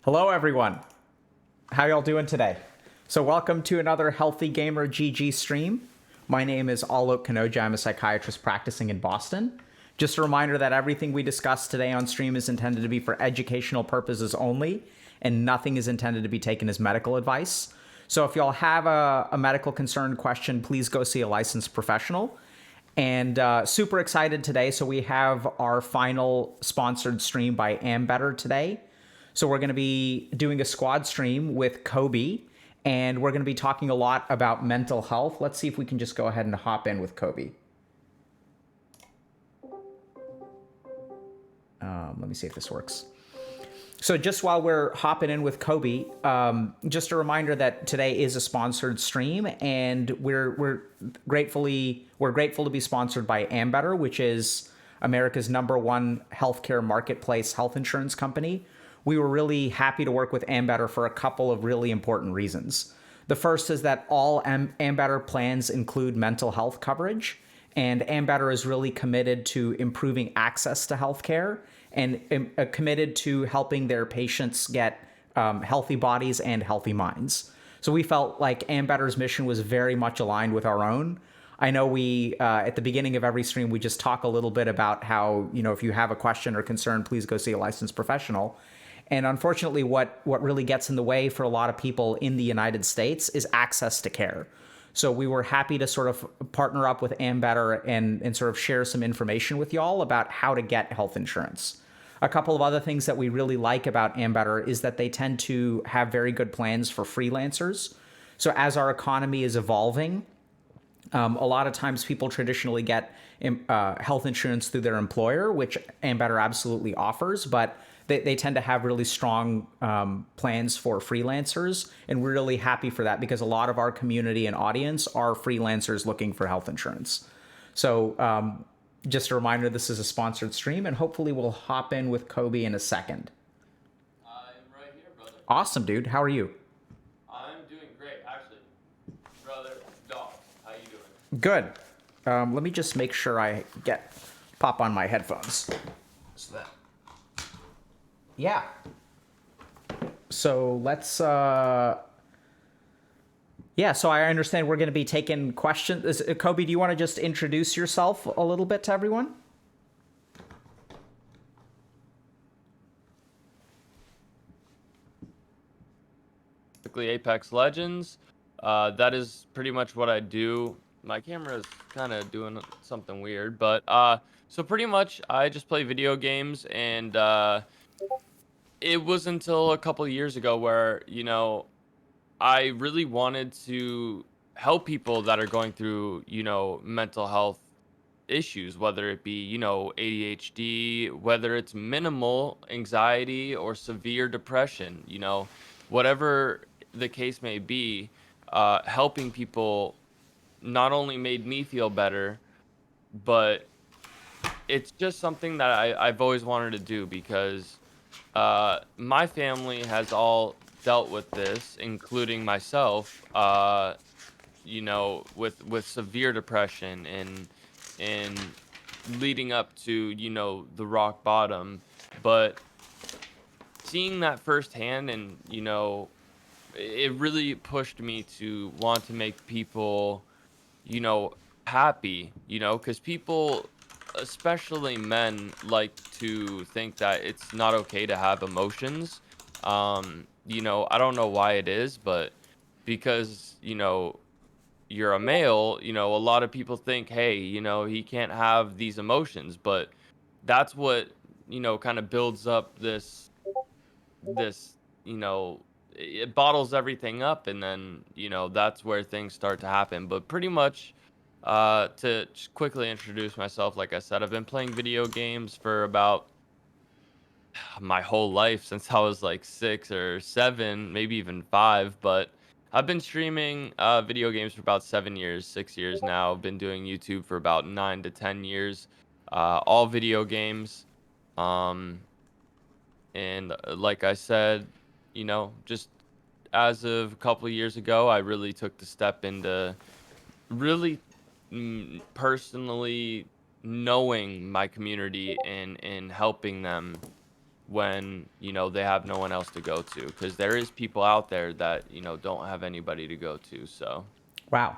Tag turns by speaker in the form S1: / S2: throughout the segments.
S1: Hello, everyone. How y'all doing today? So welcome to another Healthy Gamer GG stream. My name is Alok Kanoja. I'm a psychiatrist practicing in Boston. Just a reminder that everything we discuss today on stream is intended to be for educational purposes only, and nothing is intended to be taken as medical advice. So if y'all have a medical concern question, please go see a licensed professional. And super excited today. So we have our final sponsored stream by Ambetter today. So we're going to be doing a squad stream with Kobi, and we're going to be talking a lot about mental health. Let's see if we can just go ahead and hop in with Kobi. Let me see if this works. So just while we're hopping in with Kobi, just a reminder that today is a sponsored stream, and we're grateful to be sponsored by Ambetter, which is America's #1 healthcare marketplace health insurance company. We were really happy to work with Ambetter for a couple of really important reasons. The first is that all Ambetter plans include mental health coverage, and Ambetter is really committed to improving access to healthcare and committed to helping their patients get healthy bodies and healthy minds. So we felt like Ambetter's mission was very much aligned with our own. I know we, at the beginning of every stream, we just talk a little bit about how, if you have a question or concern, please go see a licensed professional. And unfortunately, what really gets in the way for a lot of people in the United States is access to care. So we were happy to sort of partner up with Ambetter and sort of share some information with y'all about how to get health insurance. A couple of other things that we really like about Ambetter is that they tend to have very good plans for freelancers. So as our economy is evolving, a lot of times people traditionally get health insurance through their employer, which Ambetter absolutely offers, but they tend to have really strong plans for freelancers, and we're really happy for that because a lot of our community and audience are freelancers looking for health insurance. So just a reminder, this is a sponsored stream, and hopefully we'll hop in with Kobi in a second.
S2: I'm right here, brother.
S1: Awesome, dude. How are you?
S2: I'm doing great, actually. Brother, dog, how you doing?
S1: Good. Let me just make sure I pop on my headphones. So that. Yeah. So let's so I understand we're going to be taking questions. Kobi, do you want to just introduce yourself a little bit to everyone?
S2: Basically, Apex Legends. That is pretty much what I do. My camera is kind of doing something weird, but so pretty much I just play video games, and it was until a couple of years ago where, I really wanted to help people that are going through, mental health issues, whether it be, ADHD, whether it's minimal anxiety or severe depression, whatever the case may be, helping people not only made me feel better, but it's just something that I've always wanted to do because my family has all dealt with this, including myself, with severe depression and leading up to, the rock bottom. But seeing that firsthand and, it really pushed me to want to make people, you know, happy, because people, especially men, like to think that it's not okay to have emotions. I don't know why it is, but because, you're a male, a lot of people think, hey, he can't have these emotions, but that's what, kind of builds up this, it bottles everything up, and then, that's where things start to happen. But pretty much, to just quickly introduce myself, like I said, I've been playing video games for about my whole life since I was like 6 or 7, maybe even 5. But I've been streaming video games for about 7 years, 6 years now. I've been doing YouTube for about 9 to 10 years, all video games. Um, and like I said, just as of a couple of years ago, I really took the step into really personally knowing my community and helping them when, they have no one else to go to, because there is people out there that, don't have anybody to go to. So
S1: Wow.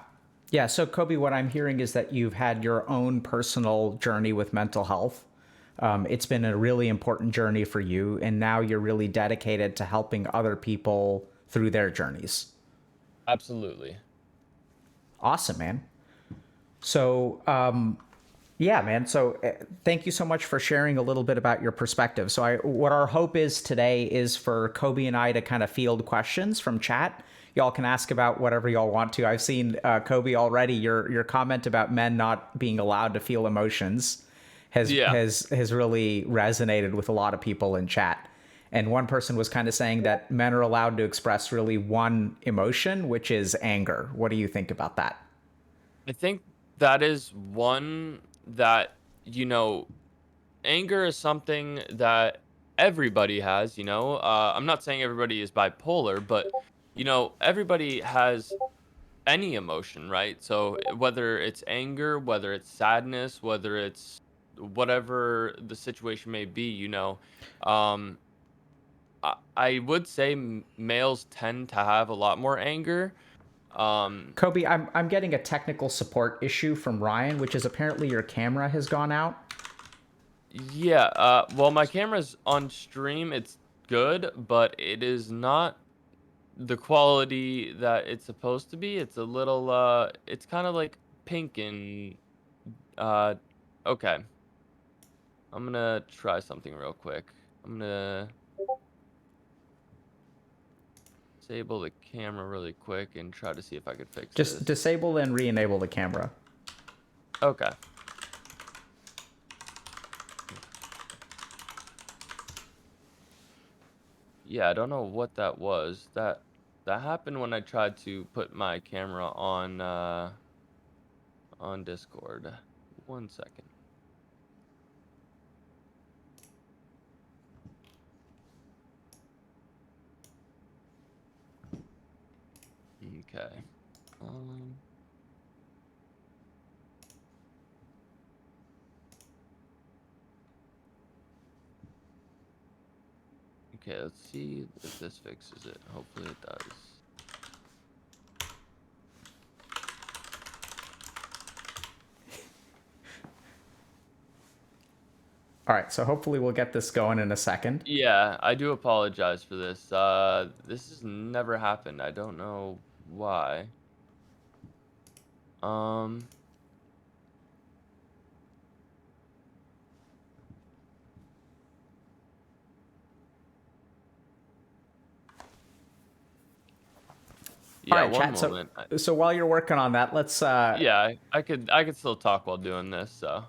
S1: Yeah. So, Kobe, what I'm hearing is that you've had your own personal journey with mental health. It's been a really important journey for you, and now you're really dedicated to helping other people through their journeys.
S2: absolutely.
S1: Awesome, man. So, yeah, man. So, thank you so much for sharing a little bit about your perspective. So, what our hope is today is for Kobe and I to kind of field questions from chat. Y'all can ask about whatever y'all want to. I've seen Kobe already. Your comment about men not being allowed to feel emotions
S2: Yeah.
S1: has really resonated with a lot of people in chat. And one person was kind of saying that men are allowed to express really one emotion, which is anger. What do you think about that?
S2: I think that is one that, you know, anger is something that everybody has, I'm not saying everybody is bipolar, but, everybody has any emotion, right? So whether it's anger, whether it's sadness, whether it's whatever the situation may be, um, I would say males tend to have a lot more anger. Um,
S1: Kobe, I'm getting a technical support issue from Ryan, which is apparently your camera has gone out.
S2: Yeah, well, my camera's on stream. It's good, but it is not the quality that it's supposed to be. It's a little, it's kind of like pink and, uh, okay. I'm gonna try something real quick. I'm gonna disable the camera really quick and try to see if I could fix
S1: Just
S2: this.
S1: disable and re-enable the camera.
S2: Okay. Yeah, I don't know what that was. That happened when I tried to put my camera on Discord. One second. Okay. Um, okay, let's see if this fixes it. Hopefully it does.
S1: All right, so hopefully we'll get this going in a second.
S2: Yeah, I do apologize for this. This has never happened. I don't know why. Um,
S1: All
S2: yeah,
S1: right,
S2: one
S1: chat. So
S2: moment.
S1: so while you're working on that, let's
S2: Yeah, I could still talk while doing this, so.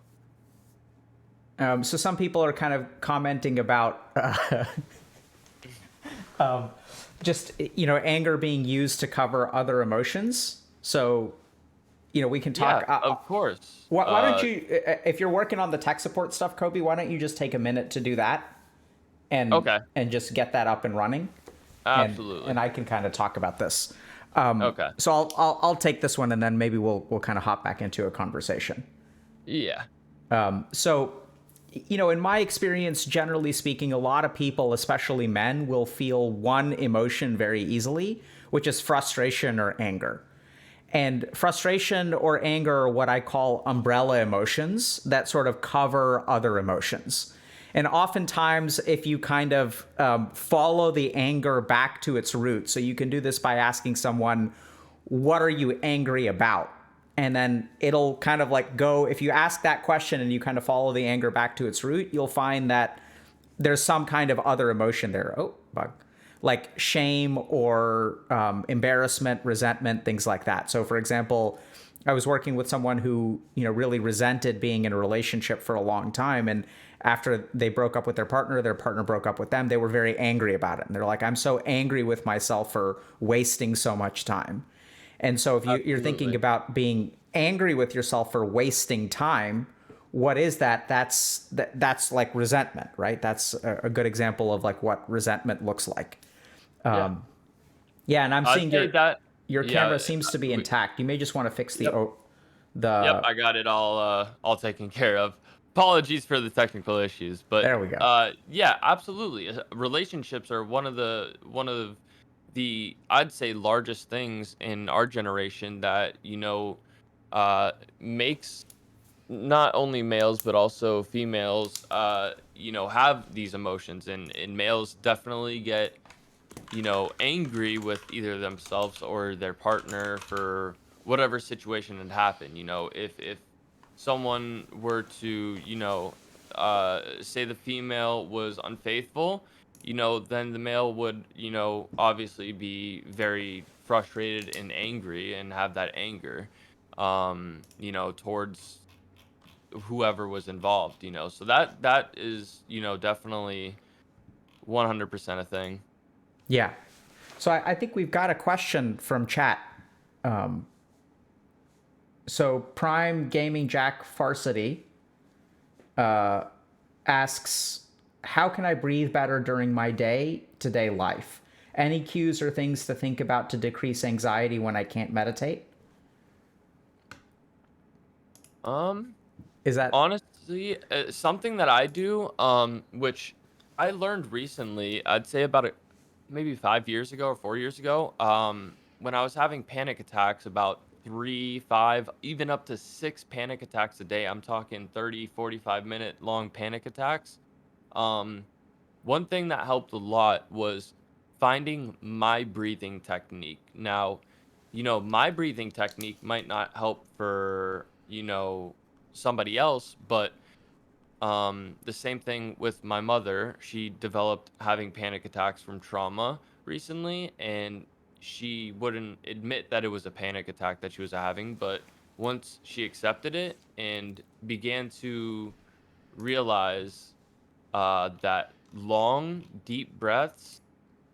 S1: so some people are kind of commenting about just anger being used to cover other emotions. So we can
S2: Yeah,
S1: talk.
S2: of course.
S1: Why don't you, if you're working on the tech support stuff, Kobe? Why don't you just take a minute to do that and
S2: Okay,
S1: just get that up and running, and
S2: absolutely.
S1: I can kind of talk about this.
S2: Okay.
S1: So I'll take this one, and then maybe we'll kind of hop back into a conversation.
S2: Yeah.
S1: So, in my experience, generally speaking, a lot of people, especially men, will feel one emotion very easily, which is frustration or anger. And frustration or anger are what I call umbrella emotions that sort of cover other emotions. And oftentimes, if you kind of follow the anger back to its root, so you can do this by asking someone, what are you angry about? And then it'll kind of like go, if you ask that question and you kind of follow the anger back to its root, you'll find that there's some kind of other emotion there. Oh, bug. Like shame or embarrassment, resentment, things like that. So, for example, I was working with someone who, really resented being in a relationship for a long time. And after they broke up with their partner broke up with them, they were very angry about it. And they're like, I'm so angry with myself for wasting so much time. And so if you're thinking
S2: Absolutely.
S1: about being angry with yourself for wasting time, what is that? That's like resentment, right? That's a good example of like what resentment looks like.
S2: Yeah.
S1: Yeah, and I'm
S2: I'd
S1: seeing
S2: say that.
S1: your
S2: Yeah.
S1: camera seems to be
S2: We,
S1: intact. You may just want to fix
S2: yep. Yep.
S1: the
S2: I got it all taken care of. Apologies for the technical issues, but
S1: There we go.
S2: yeah, absolutely. Relationships are one of the I'd say largest things in our generation that uh makes not only males but also females have these emotions, and males definitely get angry with either themselves or their partner for whatever situation had happened. If someone were to, say the female was unfaithful, then the male would, obviously be very frustrated and angry and have that anger, towards whoever was involved, So that is, definitely 100% a thing.
S1: Yeah. So I think we've got a question from chat. So Prime Gaming Jack Farsity asks, how can I breathe better during my day-to-day life? Any cues or things to think about to decrease anxiety when I can't meditate?
S2: Um,
S1: Is that
S2: Honestly, something that I do, which I learned recently, I'd say about maybe 5 years ago or 4 years ago, when I was having panic attacks, about 3, 5, even up to 6 panic attacks a day. I'm talking 30, 45-minute long panic attacks. Um, One thing that helped a lot was finding my breathing technique. Now, my breathing technique might not help for, somebody else, but the same thing with my mother. She developed having panic attacks from trauma recently, and she wouldn't admit that it was a panic attack that she was having, but once she accepted it and began to realize that long, deep breaths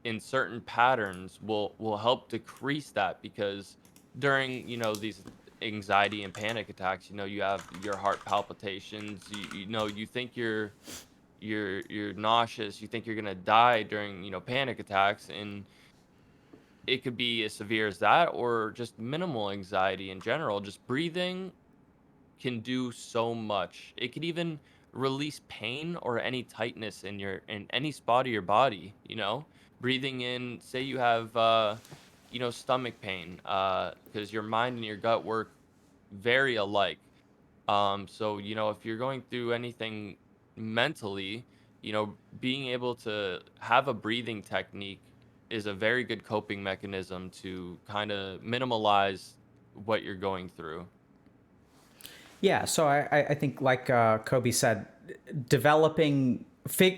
S2: in certain patterns will help decrease that, because during these anxiety and panic attacks, you have your heart palpitations, you think you're nauseous, you think you're gonna die during panic attacks, and it could be as severe as that or just minimal anxiety in general. Just breathing can do so much. It could even release pain or any tightness in any spot of your body, Breathing in, say you have stomach pain, because your mind and your gut work very alike. So, if you're going through anything mentally, being able to have a breathing technique is a very good coping mechanism to kind of minimalize what you're going through.
S1: Yeah, so I think like Kobe said,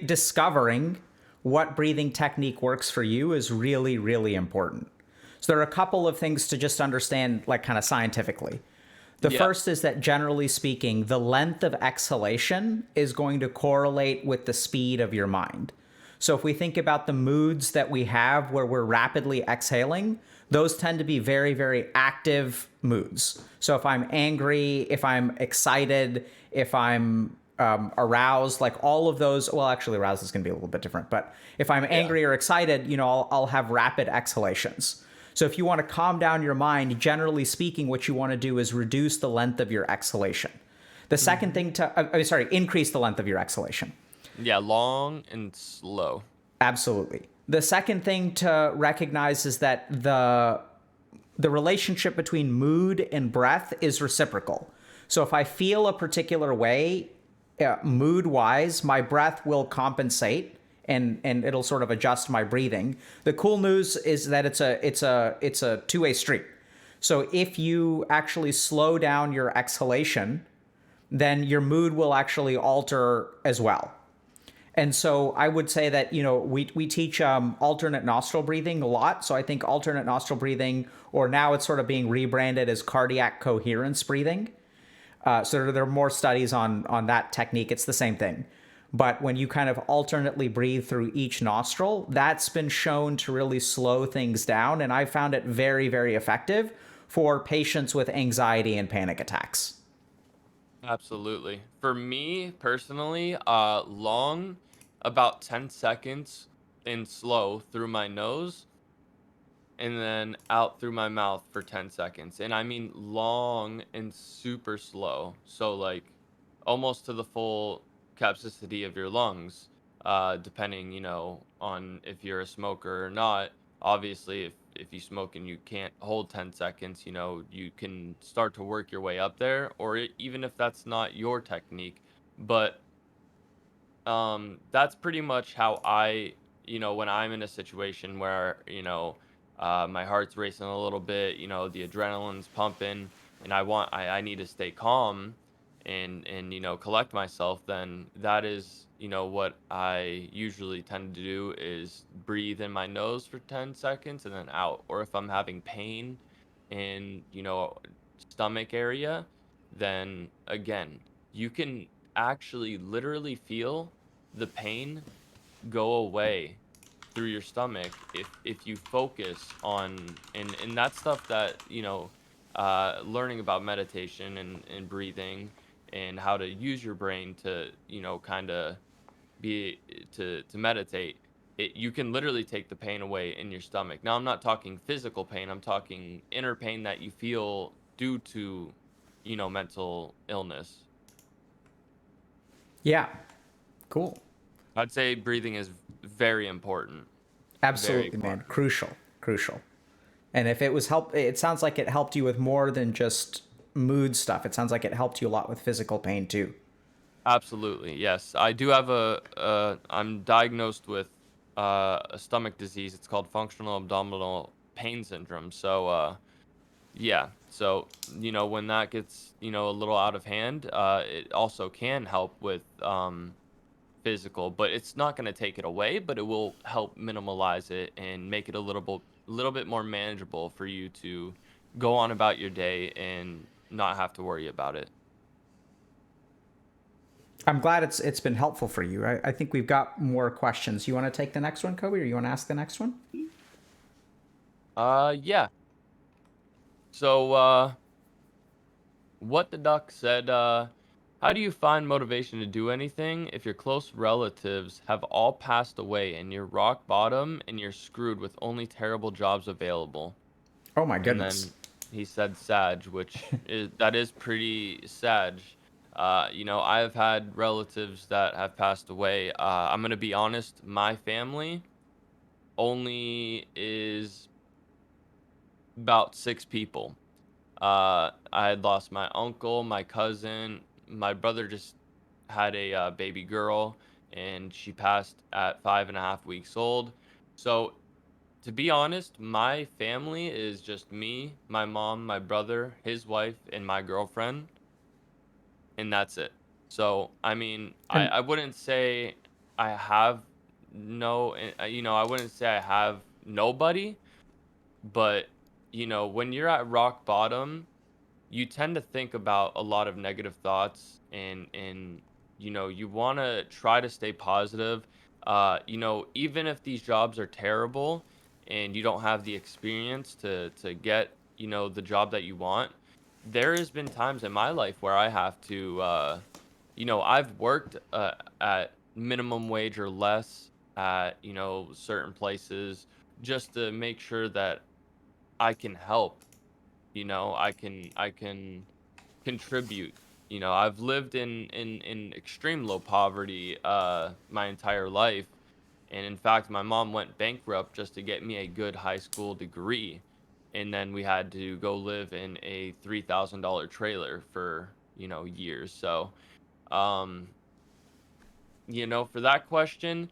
S1: discovering what breathing technique works for you is really, really important. So there are a couple of things to just understand, like kind of scientifically. The
S2: Yeah.
S1: first is that generally speaking, the length of exhalation is going to correlate with the speed of your mind. So if we think about the moods that we have where we're rapidly exhaling, those tend to be very, very active moods. So if I'm angry, if I'm excited, if I'm aroused, like all of those, well, actually, aroused is going to be a little bit different. But if I'm
S2: Yeah.
S1: angry or excited, I'll have rapid exhalations. So if you want to calm down your mind, generally speaking, what you want to do is reduce the length of your exhalation. The second
S2: Hmm.
S1: thing increase the length of your exhalation.
S2: Yeah, long and slow.
S1: Absolutely. The second thing to recognize is that the relationship between mood and breath is reciprocal. So if I feel a particular way, mood wise, my breath will compensate and it'll sort of adjust my breathing. The cool news is that it's a two-way street. So if you actually slow down your exhalation, then your mood will actually alter as well. And so I would say that, we teach alternate nostril breathing a lot. So I think alternate nostril breathing, or now it's sort of being rebranded as cardiac coherence breathing. So there are more studies on that technique. It's the same thing. But when you kind of alternately breathe through each nostril, that's been shown to really slow things down. And I found it very, very effective for patients with anxiety and panic attacks.
S2: Absolutely. For me personally, long, about 10 seconds, and slow through my nose, and then out through my mouth for 10 seconds. And I mean long and super slow. So like almost to the full capacity of your lungs, depending, on if you're a smoker or not. Obviously, if you smoke and you can't hold 10 seconds, you can start to work your way up there, or even if that's not your technique. But that's pretty much how I, when I'm in a situation where, my heart's racing a little bit, the adrenaline's pumping, and I need to stay calm and collect myself, then that is, what I usually tend to do is breathe in my nose for 10 seconds and then out. Or if I'm having pain in, stomach area, then again, you can actually literally feel the pain go away through your stomach if you focus on, and that's stuff that, learning about meditation and breathing and how to use your brain to, kind of be to meditate. You can literally take the pain away in your stomach. Now I'm not talking physical pain, I'm talking inner pain that you feel due to, mental illness.
S1: Yeah. Cool.
S2: I'd say breathing is very important. Very
S1: Absolutely, man.
S2: important.
S1: Crucial. Crucial. And if it was help, it sounds like it helped you with more than just mood stuff. It sounds like it helped you a lot with physical pain too.
S2: Absolutely. Yes. I do have I'm diagnosed with a stomach disease. It's called functional abdominal pain syndrome. So yeah. So, when that gets, a little out of hand, it also can help with physical, but it's not going to take it away, but it will help minimalize it and make it little bit more manageable for you to go on about your day and not have to worry about it.
S1: I'm glad it's been helpful for you. I think we've got more questions. You want to take the next one, Kobe, or you want to ask the next one?
S2: Yeah. So what the duck said, how do you find motivation to do anything if your close relatives have all passed away and you're rock bottom and you're screwed with only terrible jobs available?
S1: Oh my
S2: And
S1: goodness.
S2: then he said Sag, which is pretty Sag. I've had relatives that have passed away. I'm gonna be honest, my family only is about 6 people. I had lost my uncle, my cousin, my brother just had a baby girl, and she passed at 5.5 weeks old. So to be honest, my family is just me, my mom, my brother, his wife, and my girlfriend, and that's it. So, I mean, I,
S1: And
S2: I wouldn't say I have I wouldn't say I have nobody, but, when you're at rock bottom, you tend to think about a lot of negative thoughts, and you want to try to stay positive. Even if these jobs are terrible and you don't have the experience to get, the job that you want, there has been times in my life where I have to I've worked at minimum wage or less at, certain places, just to make sure that I can help. I can contribute. I've lived in extreme low poverty my entire life. And in fact, my mom went bankrupt just to get me a good high school degree. And then we had to go live in a $3,000 trailer for, years. So, um, for that question,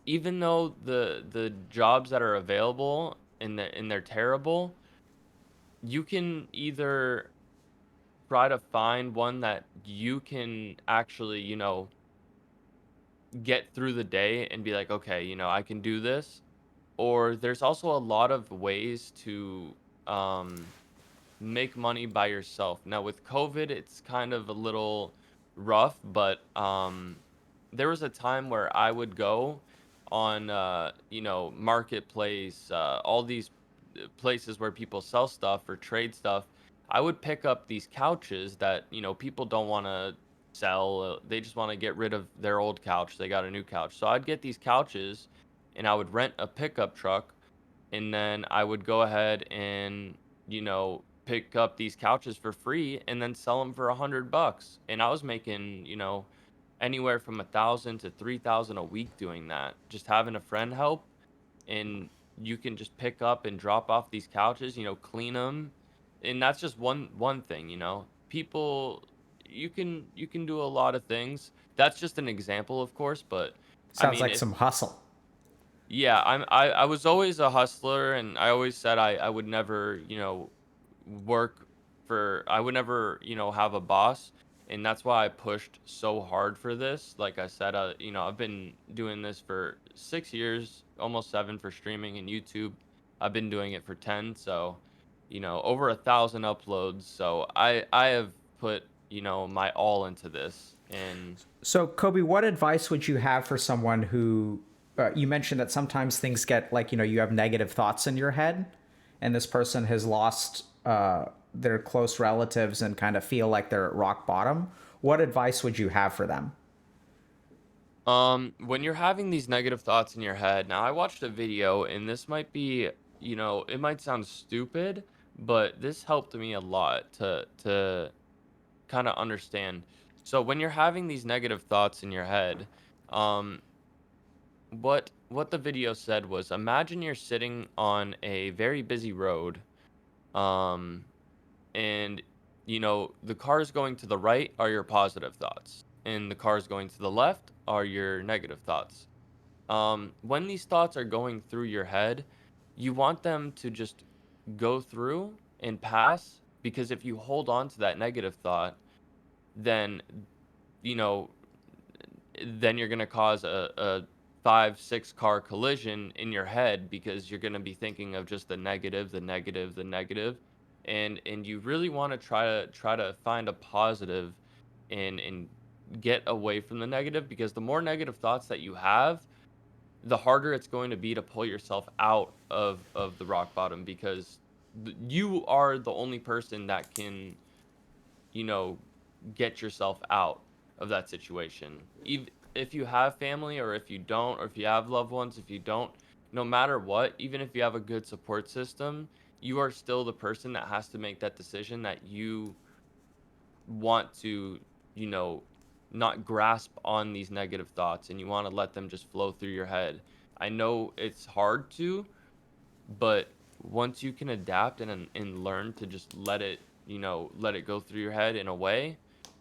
S2: even though the jobs that are available and they're terrible, you can either try to find one that you can actually, get through the day and be like, okay, I can do this. Or there's also a lot of ways to um, make money by yourself. Now, with COVID, it's kind of a little rough, but there was a time where I would go on, Marketplace, all these places where people sell stuff or trade stuff. I would pick up these couches that, people don't want to sell. They just want to get rid of their old couch. They got a new couch. So I'd get these couches and I would rent a pickup truck, and then I would go ahead and, you know, pick up these couches for free and then sell them for $100. And I was making, anywhere from 1,000 to 3,000 a week doing that. Just having a friend help, and you can just pick up and drop off these couches, clean them, and that's just one thing. People, you can do a lot of things. That's just an example, of course, but I
S1: Sounds
S2: mean,
S1: like
S2: if
S1: some hustle.
S2: yeah, I was always a hustler, and I always said I would never, work I would never, have a boss. And that's why I pushed so hard for this. Like I said, I've been doing this for 6 years, almost 7 for streaming and YouTube. I've been doing it for 10. So, over 1,000 uploads. So I have put, my all into this. And
S1: So, Kobe, what advice would you have for someone who you mentioned that sometimes things get like, you have negative thoughts in your head, and this person has lost their close relatives and kind of feel like they're at rock bottom? What advice would you have for them?
S2: when you're having these negative thoughts in your head, now I watched a video, and this might be, it might sound stupid, but this helped me a lot to kind of understand. So when you're having these negative thoughts in your head, um, what the video said was, imagine you're sitting on a very busy road, um, and the cars going to the right are your positive thoughts, and the cars going to the left are your negative thoughts. When these thoughts are going through your head, you want them to just go through and pass, because if you hold on to that negative thought, then you know then you're going to cause a 5, 6 car collision in your head, because you're going to be thinking of just the negative, the negative, the negative. And you really want to try to find a positive, and get away from the negative, because the more negative thoughts that you have, the harder it's going to be to pull yourself out of the rock bottom, because you are the only person that can, you know, get yourself out of that situation. If you have family, or if you don't, or if you have loved ones, if you don't, no matter what, even if you have a good support system, you are still the person that has to make that decision, that you want to, you know, not grasp on these negative thoughts, and you want to let them just flow through your head. I know it's hard to, but once you can adapt and learn to just let it go through your head in a way,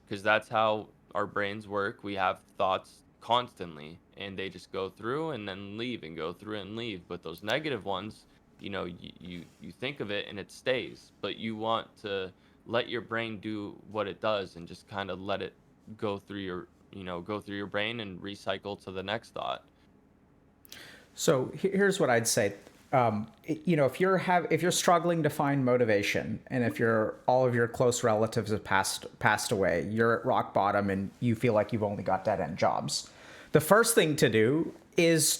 S2: because that's how our brains work. We have thoughts constantly, and they just go through and then leave, and go through and leave. But those negative ones, you think of it and it stays, but you want to let your brain do what it does, and just kind of let it go through your brain, and recycle to the next thought.
S1: So here's what I'd say. If you're struggling to find motivation, and if all of your close relatives have passed away, you're at rock bottom, and you feel like you've only got dead end jobs. The first thing to do is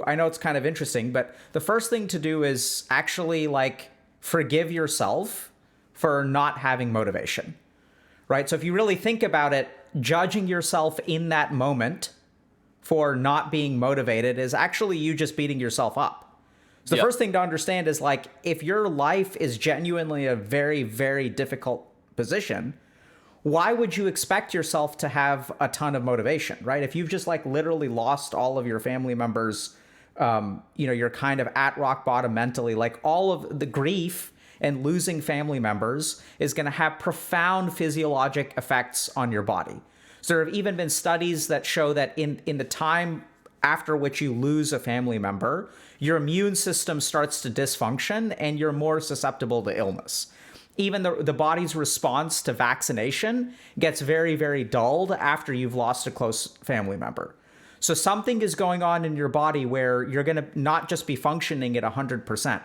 S1: I know it's kind of interesting, but the first thing to do is actually like forgive yourself for not having motivation, right? So if you really think about it, judging yourself in that moment for not being motivated is actually you just beating yourself up. So the
S2: Yep.
S1: first thing to understand is like, if your life is genuinely a very, very difficult position, why would you expect yourself to have a ton of motivation, right? If you've just like literally lost all of your family members, you're kind of at rock bottom mentally, like all of the grief and losing family members is going to have profound physiologic effects on your body. So there have even been studies that show that in the time after which you lose a family member, your immune system starts to dysfunction, and you're more susceptible to illness. Even the body's response to vaccination gets very, very dulled after you've lost a close family member. So something is going on in your body where you're going to not just be functioning at 100%.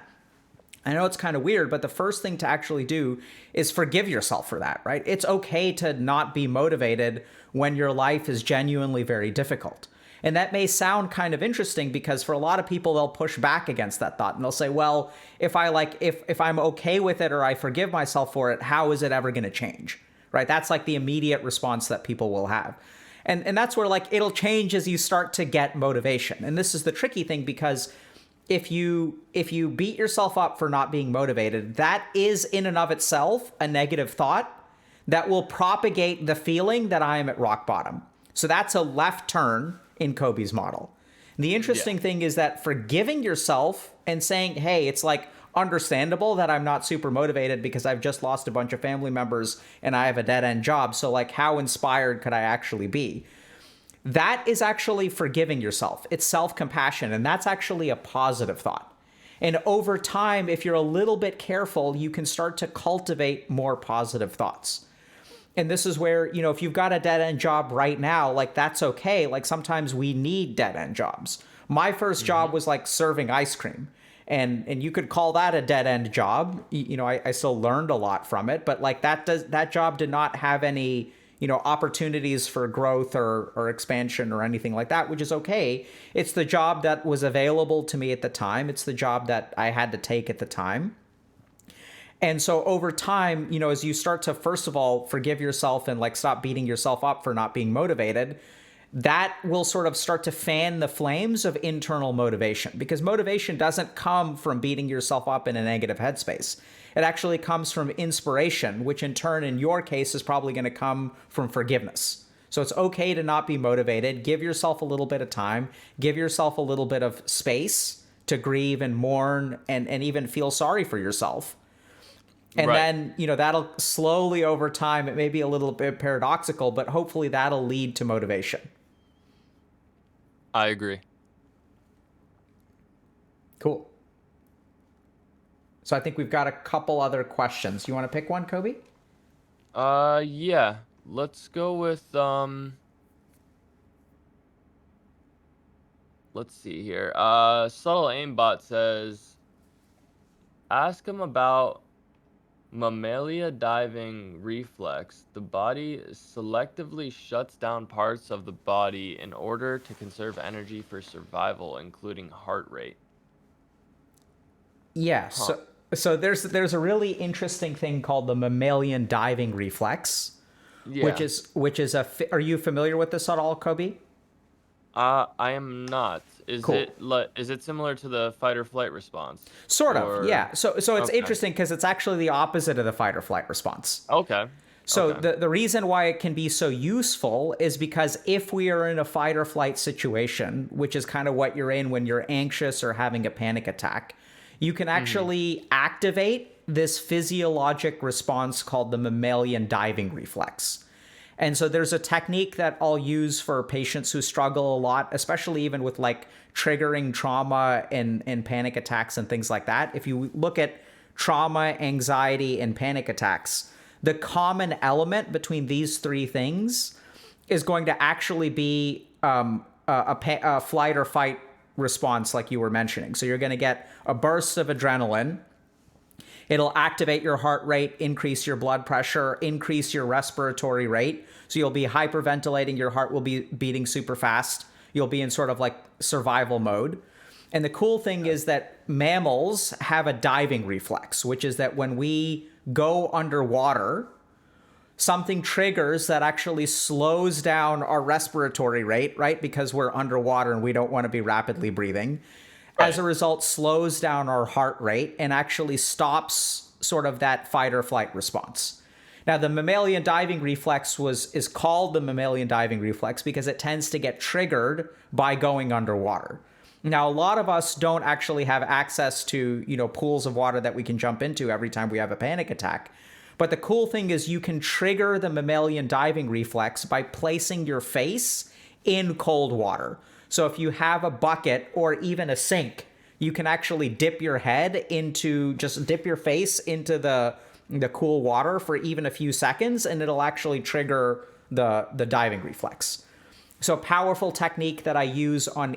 S1: I know it's kind of weird, but the first thing to actually do is forgive yourself for that, right? It's okay to not be motivated when your life is genuinely very difficult. And that may sound kind of interesting, because for a lot of people, they'll push back against that thought, and they'll say, well, if I'm okay with it, or I forgive myself for it, how is it ever going to change? Right? That's like the immediate response that people will have. And that's where like it'll change as you start to get motivation. And this is the tricky thing, because if you beat yourself up for not being motivated, that is in and of itself a negative thought that will propagate the feeling that I am at rock bottom. So that's a left turn in Kobi's model. And the interesting thing is that forgiving yourself and saying, hey, it's like understandable that I'm not super motivated because I've just lost a bunch of family members and I have a dead end job. So like, how inspired could I actually be? That is actually forgiving yourself. It's self-compassion, and that's actually a positive thought. And over time, if you're a little bit careful, you can start to cultivate more positive thoughts. And this is where, you know, if you've got a dead end job right now, like that's okay. Like sometimes we need dead end jobs. My first job was like serving ice cream. And you could call that a dead end job. You know, I still learned a lot from it, but like that job did not have any, you know, opportunities for growth or expansion or anything like that, which is okay. It's the job that was available to me at the time. It's the job that I had to take at the time. And so over time, you know, as you start to, first of all, forgive yourself and like stop beating yourself up for not being motivated, that will sort of start to fan the flames of internal motivation, because motivation doesn't come from beating yourself up in a negative headspace. It actually comes from inspiration, which in turn, in your case, is probably going to come from forgiveness. So it's okay to not be motivated. Give yourself a little bit of time. Give yourself a little bit of space to grieve and mourn and even feel sorry for yourself. And then, you know, that'll slowly over time, it may be a little bit paradoxical, but hopefully that'll lead to motivation.
S2: I agree.
S1: Cool. So I think we've got a couple other questions. You want to pick one, Kobi?
S2: Yeah. Let's go with, let's see here. Subtle Aimbot says, ask him about mammalia diving reflex. The body selectively shuts down parts of the body in order to conserve energy for survival, including heart rate.
S1: Yeah. So there's a really interesting thing called the mammalian diving reflex, which is are you familiar with this at all, Kobi?
S2: I am not. Is
S1: Cool.
S2: is it similar to the fight or flight response?
S1: Sort of,
S2: Or
S1: yeah. So it's
S2: okay.
S1: interesting because it's actually the opposite of the fight or flight response.
S2: Okay.
S1: So
S2: Okay.
S1: the reason why it can be so useful is because if we are in a fight or flight situation, which is kind of what you're in when you're anxious or having a panic attack, you can actually activate this physiologic response called the mammalian diving reflex. And so there's a technique that I'll use for patients who struggle a lot, especially even with like triggering trauma and panic attacks and things like that. If you look at trauma, anxiety, and panic attacks, the common element between these three things is going to actually be a flight or fight response like you were mentioning. So you're going to get a burst of adrenaline. It'll activate your heart rate, increase your blood pressure, increase your respiratory rate. So you'll be hyperventilating. Your heart will be beating super fast. You'll be in sort of like survival mode. And the cool thing is that mammals have a diving reflex, which is that when we go underwater, something triggers that actually slows down our respiratory rate, right? Because we're underwater and we don't want to be rapidly breathing. As a result, slows down our heart rate and actually stops sort of that fight or flight response. Now, the mammalian diving reflex is called the mammalian diving reflex because it tends to get triggered by going underwater. Now, a lot of us don't actually have access to, you know, pools of water that we can jump into every time we have a panic attack. But the cool thing is you can trigger the mammalian diving reflex by placing your face in cold water. So if you have a bucket or even a sink, you can actually dip your face into the cool water for even a few seconds, and it'll actually trigger the diving reflex. So a powerful technique that I use on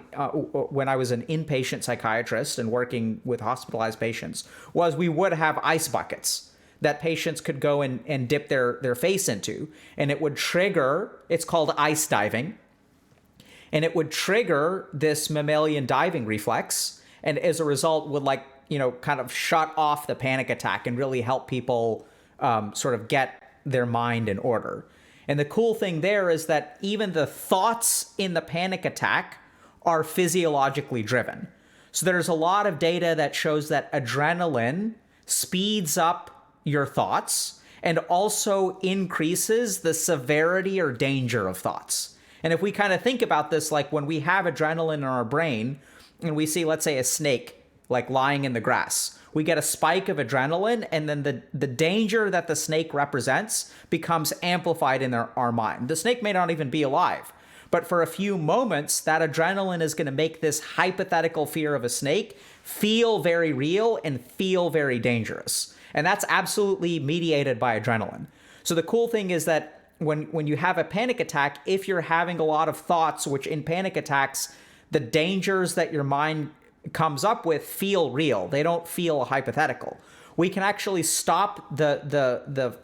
S1: when I was an inpatient psychiatrist and working with hospitalized patients was we would have ice buckets that patients could go and dip their face into, and it would trigger, it's called ice diving. And it would trigger this mammalian diving reflex, and as a result would kind of shut off the panic attack and really help people sort of get their mind in order. And the cool thing there is that even the thoughts in the panic attack are physiologically driven. So there's a lot of data that shows that adrenaline speeds up your thoughts and also increases the severity or danger of thoughts. And if we kind of think about this, like when we have adrenaline in our brain and we see, let's say, a snake like lying in the grass, we get a spike of adrenaline, and then the danger that the snake represents becomes amplified in our mind. The snake may not even be alive, but for a few moments, that adrenaline is going to make this hypothetical fear of a snake feel very real and feel very dangerous. And that's absolutely mediated by adrenaline. So the cool thing is that when you have a panic attack, if you're having a lot of thoughts, which in panic attacks, the dangers that your mind comes up with feel real. They don't feel hypothetical. We can actually stop the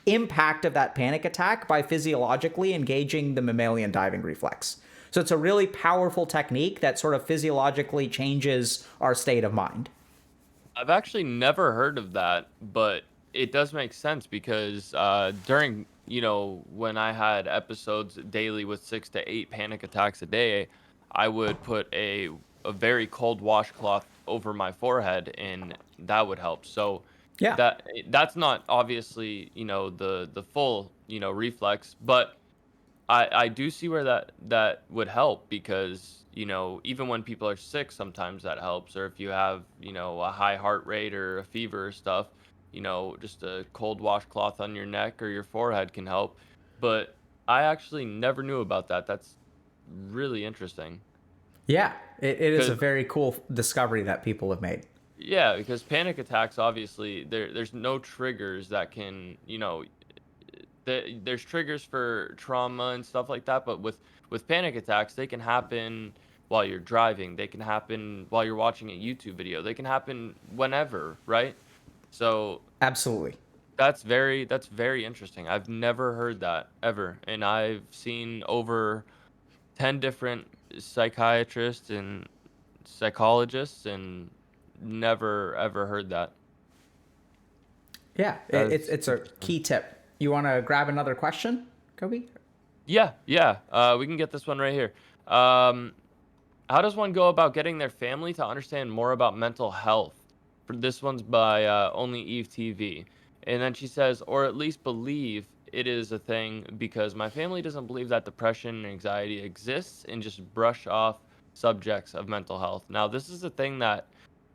S1: impact of that panic attack by physiologically engaging the mammalian diving reflex. So it's a really powerful technique that sort of physiologically changes our state of mind.
S2: I've actually never heard of that, but it does make sense because during, when I had episodes daily with 6 to 8 panic attacks a day, I would put a very cold washcloth over my forehead, and that would help. So
S1: Yeah.
S2: that's not obviously, the full, reflex, but I do see where that would help because, even when people are sick, sometimes that helps. Or if you have, a high heart rate or a fever or stuff, just a cold washcloth on your neck or your forehead can help. But I actually never knew about that. That's really interesting.
S1: Yeah. It is a
S2: Because
S1: very cool discovery that people have made.
S2: yeah, because panic attacks obviously there's no triggers that can, there's triggers for trauma and stuff like that, but with panic attacks, they can happen while you're driving, they can happen while you're watching a YouTube video, they can happen whenever, right? So
S1: Absolutely.
S2: that's very interesting. I've never heard that ever, and I've seen over 10 different psychiatrists and psychologists and never ever heard that.
S1: Yeah.
S2: That's
S1: It's a
S2: interesting.
S1: key tip. You want to grab another question, Kobe?
S2: Yeah, yeah. We can get this one right here. Um, how does one go about getting their family to understand more about mental health? For this one's by Only Eve TV, and then she says, or at least believe it is a thing because my family doesn't believe that depression and anxiety exists and just brush off subjects of mental health. Now, this is a thing that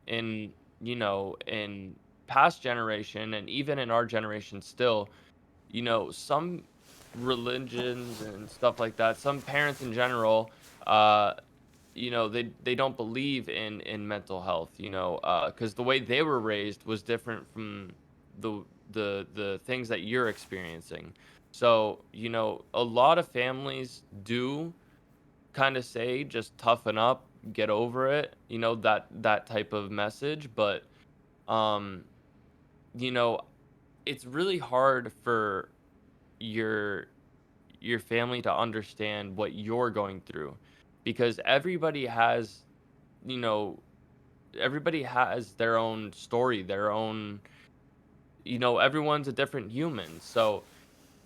S2: in in past generation and even in our generation still, some religions and stuff like that, some parents in general, uh, they don't believe in mental health, because the way they were raised was different from the the things that you're experiencing. So, a lot of families do kind of say just toughen up, get over it, that type of message, but um, you know, it's really hard for your your family to understand what you're going through because you know everybody has their own story, their own, everyone's a different human. So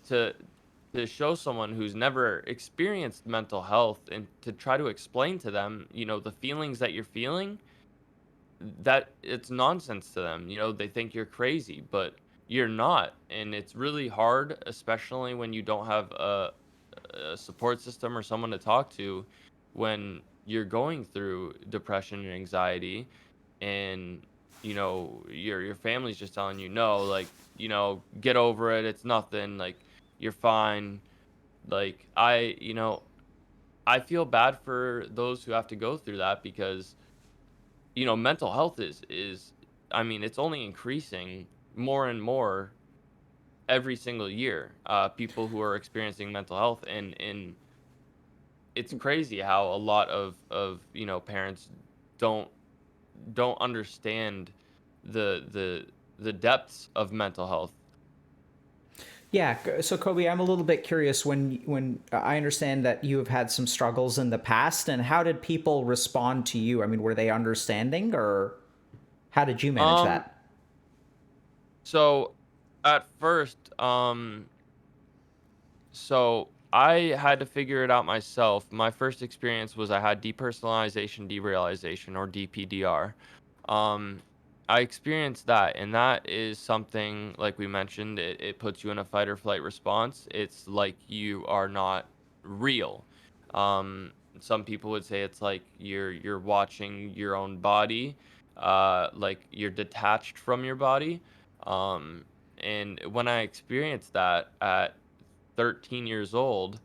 S2: to to show someone who's never experienced mental health and to try to explain to them, the feelings that you're feeling, that it's nonsense to them. They think you're crazy, but you're not. And it's really hard, especially when you don't have a support system or someone to talk to when you're going through depression and anxiety, and your family's just telling you no, like, get over it, it's nothing, like, you're fine. Like, I feel bad for those who have to go through that because mental health is I mean, it's only increasing more and more every single year. People who are experiencing mental health, and it's crazy how a lot of parents don't don't understand the depths of mental health.
S1: Yeah, so Kobe, I'm a little bit curious when I understand that you have had some struggles in the past, and how did people respond to you? I mean, were they understanding, or how did you manage
S2: Um,
S1: that?
S2: so at first, so I had to figure it out myself. My first experience was I had depersonalization derealization, or DPDR. Um, I experienced that, and that is something like we mentioned. It puts you in a fight or flight response. It's like you are not real. Some people would say it's like you're watching your own body, like you're detached from your body. Um, and when I experienced that at 13 years old,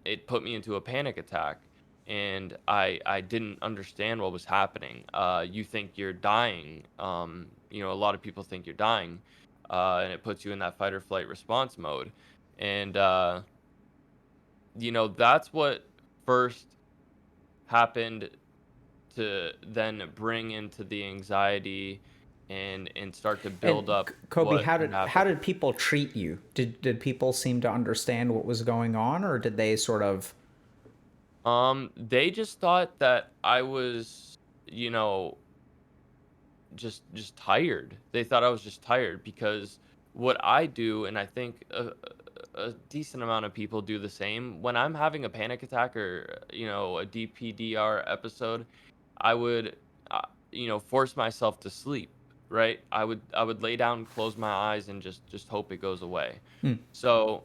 S2: it put me into a panic attack, and I didn't understand what was happening. You think you're dying. A lot of people think you're dying, and it puts you in that fight or flight response mode. And that's what first happened to then bring into the anxiety and start to build
S1: And
S2: up
S1: Kobe,
S2: what
S1: how
S2: had
S1: did
S2: happened.
S1: people treat you? Did people seem to understand what was going on, or did they sort of?
S2: They just thought that I was, you know, just tired. They thought I was just tired because what I do, and I think a decent amount of people do the same. When I'm having a panic attack or a DPDR episode, I would, force myself to sleep. Right? I would lay down, close my eyes, and just hope it goes away.
S1: Hmm.
S2: So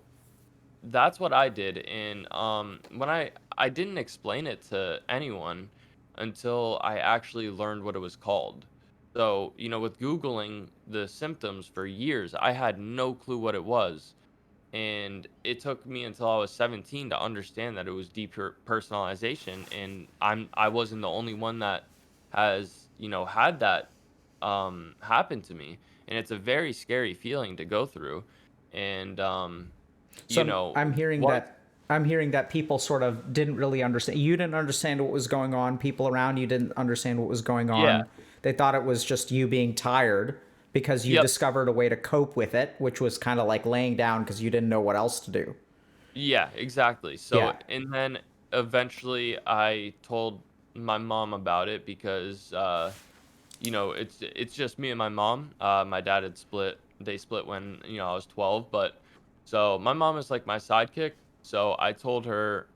S2: that's what I did, and, when I didn't explain it to anyone until I actually learned what it was called. So, with Googling the symptoms for years, I had no clue what it was, and it took me until I was 17 to understand that it was depersonalization, and I wasn't the only one that has, had that, happen to me, and it's a very scary feeling to go through, and,
S1: So
S2: you know,
S1: I'm hearing
S2: once
S1: that people sort of didn't really understand. You didn't understand what was going on. People around you didn't understand what was going
S2: Yeah.
S1: on. They thought it was just you being tired because you
S2: Yep.
S1: discovered a way to cope with it, which was kind of like laying down because you didn't know what else to do.
S2: Yeah, exactly. So,
S1: Yeah,
S2: and then eventually I told my mom about it because it's just me and my mom. My dad had split. They split when, I was 12, but so my mom is like my sidekick. So I told her,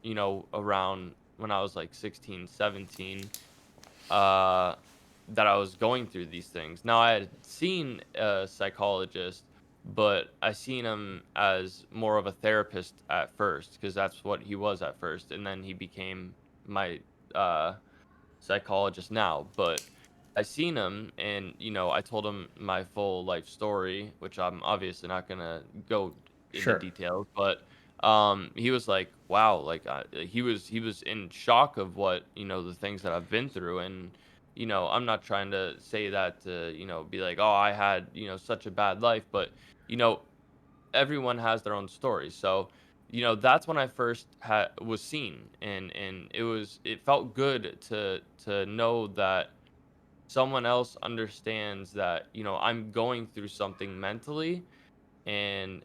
S2: around when I was like 16, 17, uh, that I was going through these things. Now I had seen a psychologist, but I seen him as more of a therapist at first because that's what he was at first, and then he became my uh, psychologist now. But I seen him, and I told him my full life story, which I'm obviously not gonna go into
S1: sure.
S2: details, but he was like, wow, like he was in shock of what the things that I've been through. And I'm not trying to say that to be like, oh, I had such a bad life, but you know everyone has their own story. So that's when I first was seen, and it felt good to know that someone else understands that I'm going through something mentally. And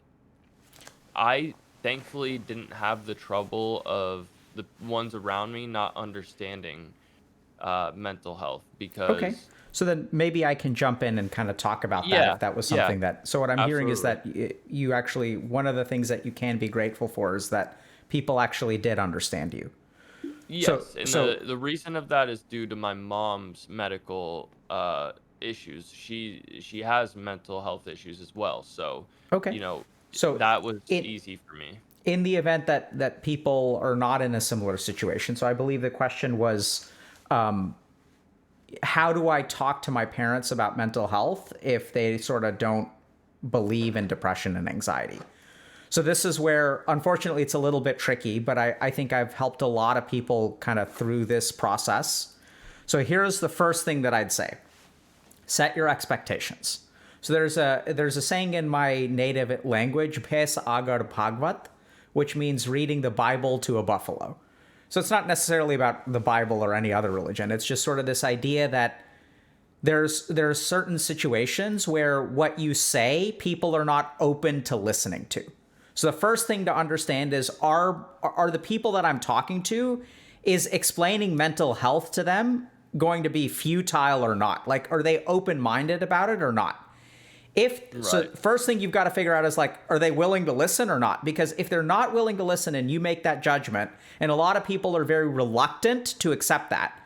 S2: I thankfully didn't have the trouble of the ones around me not understanding mental health
S1: Okay.
S2: because
S1: So then maybe I can jump in and kind of talk about that
S2: yeah,
S1: if that was
S2: yeah,
S1: something that. So what I'm hearing is
S2: absolutely.
S1: that you actually, one of the things that you can be grateful for is that people actually did understand you. So
S2: Yes, and
S1: so
S2: the reason of that is due to my mom's medical issues. She has mental health issues as well. So,
S1: okay.
S2: you know,
S1: So
S2: that was
S1: it
S2: easy for me.
S1: in the event that people are not in a similar situation. So I believe the question was, how do I talk to my parents about mental health if they sort of don't believe in depression and anxiety? So this is where, unfortunately, it's a little bit tricky, but I think I've helped a lot of people kind of through this process. So here's the first thing that I'd say: set your expectations. So there's a saying in my native language, "Pes agar bhagvat," which means reading the Bible to a buffalo. So it's not necessarily about the Bible or any other religion. It's just sort of this idea that there's certain situations where what you say people are not open to listening to. So the first thing to understand is, are the people that I'm talking to, is explaining mental health to them going to be futile or not? Like, are they open-minded about it or not? So
S2: Right.
S1: first thing you've got to figure out is like, are they willing to listen or not? Because if they're not willing to listen and you make that judgment, and a lot of people are very reluctant to accept that,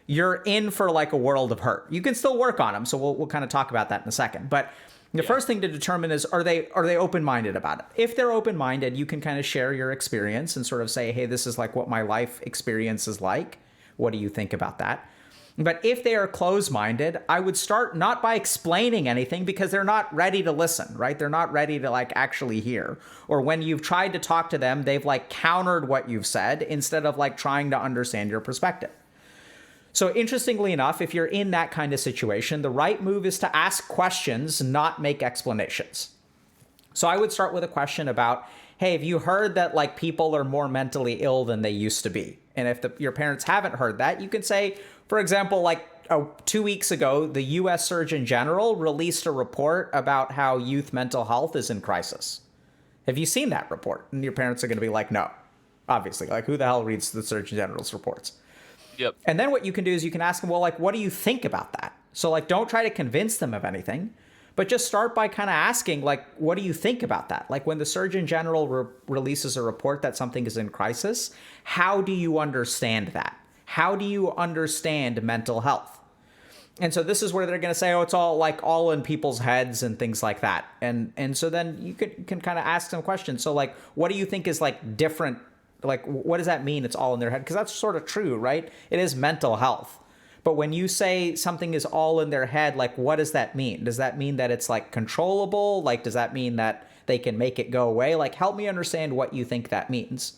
S1: you're in for like a world of hurt. You can still work on them. So we'll kind of talk about that in a second. But the first thing to determine is, are they open-minded about it? If they're open-minded, you can kind of share your experience and sort of say, hey, this is like what my life experience is like. What do you think about that? But if they are closed-minded, I would start not by explaining anything, because they're not ready to listen, right? They're not ready to like actually hear. Or when you've tried to talk to them, they've like countered what you've said instead of like trying to understand your perspective. So interestingly enough, if you're in that kind of situation, the right move is to ask questions, not make explanations. So I would start with a question about, hey, have you heard that like people are more mentally ill than they used to be? And if your parents haven't heard that, you can say, for example, like 2 weeks ago, the U.S. Surgeon General released a report about how youth mental health is in crisis. Have you seen that report? And your parents are going to be like, no, obviously. Like, who the hell reads the Surgeon General's reports?
S2: Yep.
S1: And then what you can do is you can ask them, well, like, what do you think about that? So like, don't try to convince them of anything, but just start by kind of asking, like, what do you think about that? Like, when the Surgeon General releases a report that something is in crisis, how do you understand that? How do you understand mental health? And so this is where they're going to say, oh, it's all in people's heads and things like that. And so then you can kind of ask some questions. So like, what do you think is like different? Like, what does that mean? It's all in their head? Because that's sort of true, right? It is mental health. But when you say something is all in their head, like, what does that mean? Does that mean that it's like controllable? Like, does that mean that they can make it go away? Like, help me understand what you think that means.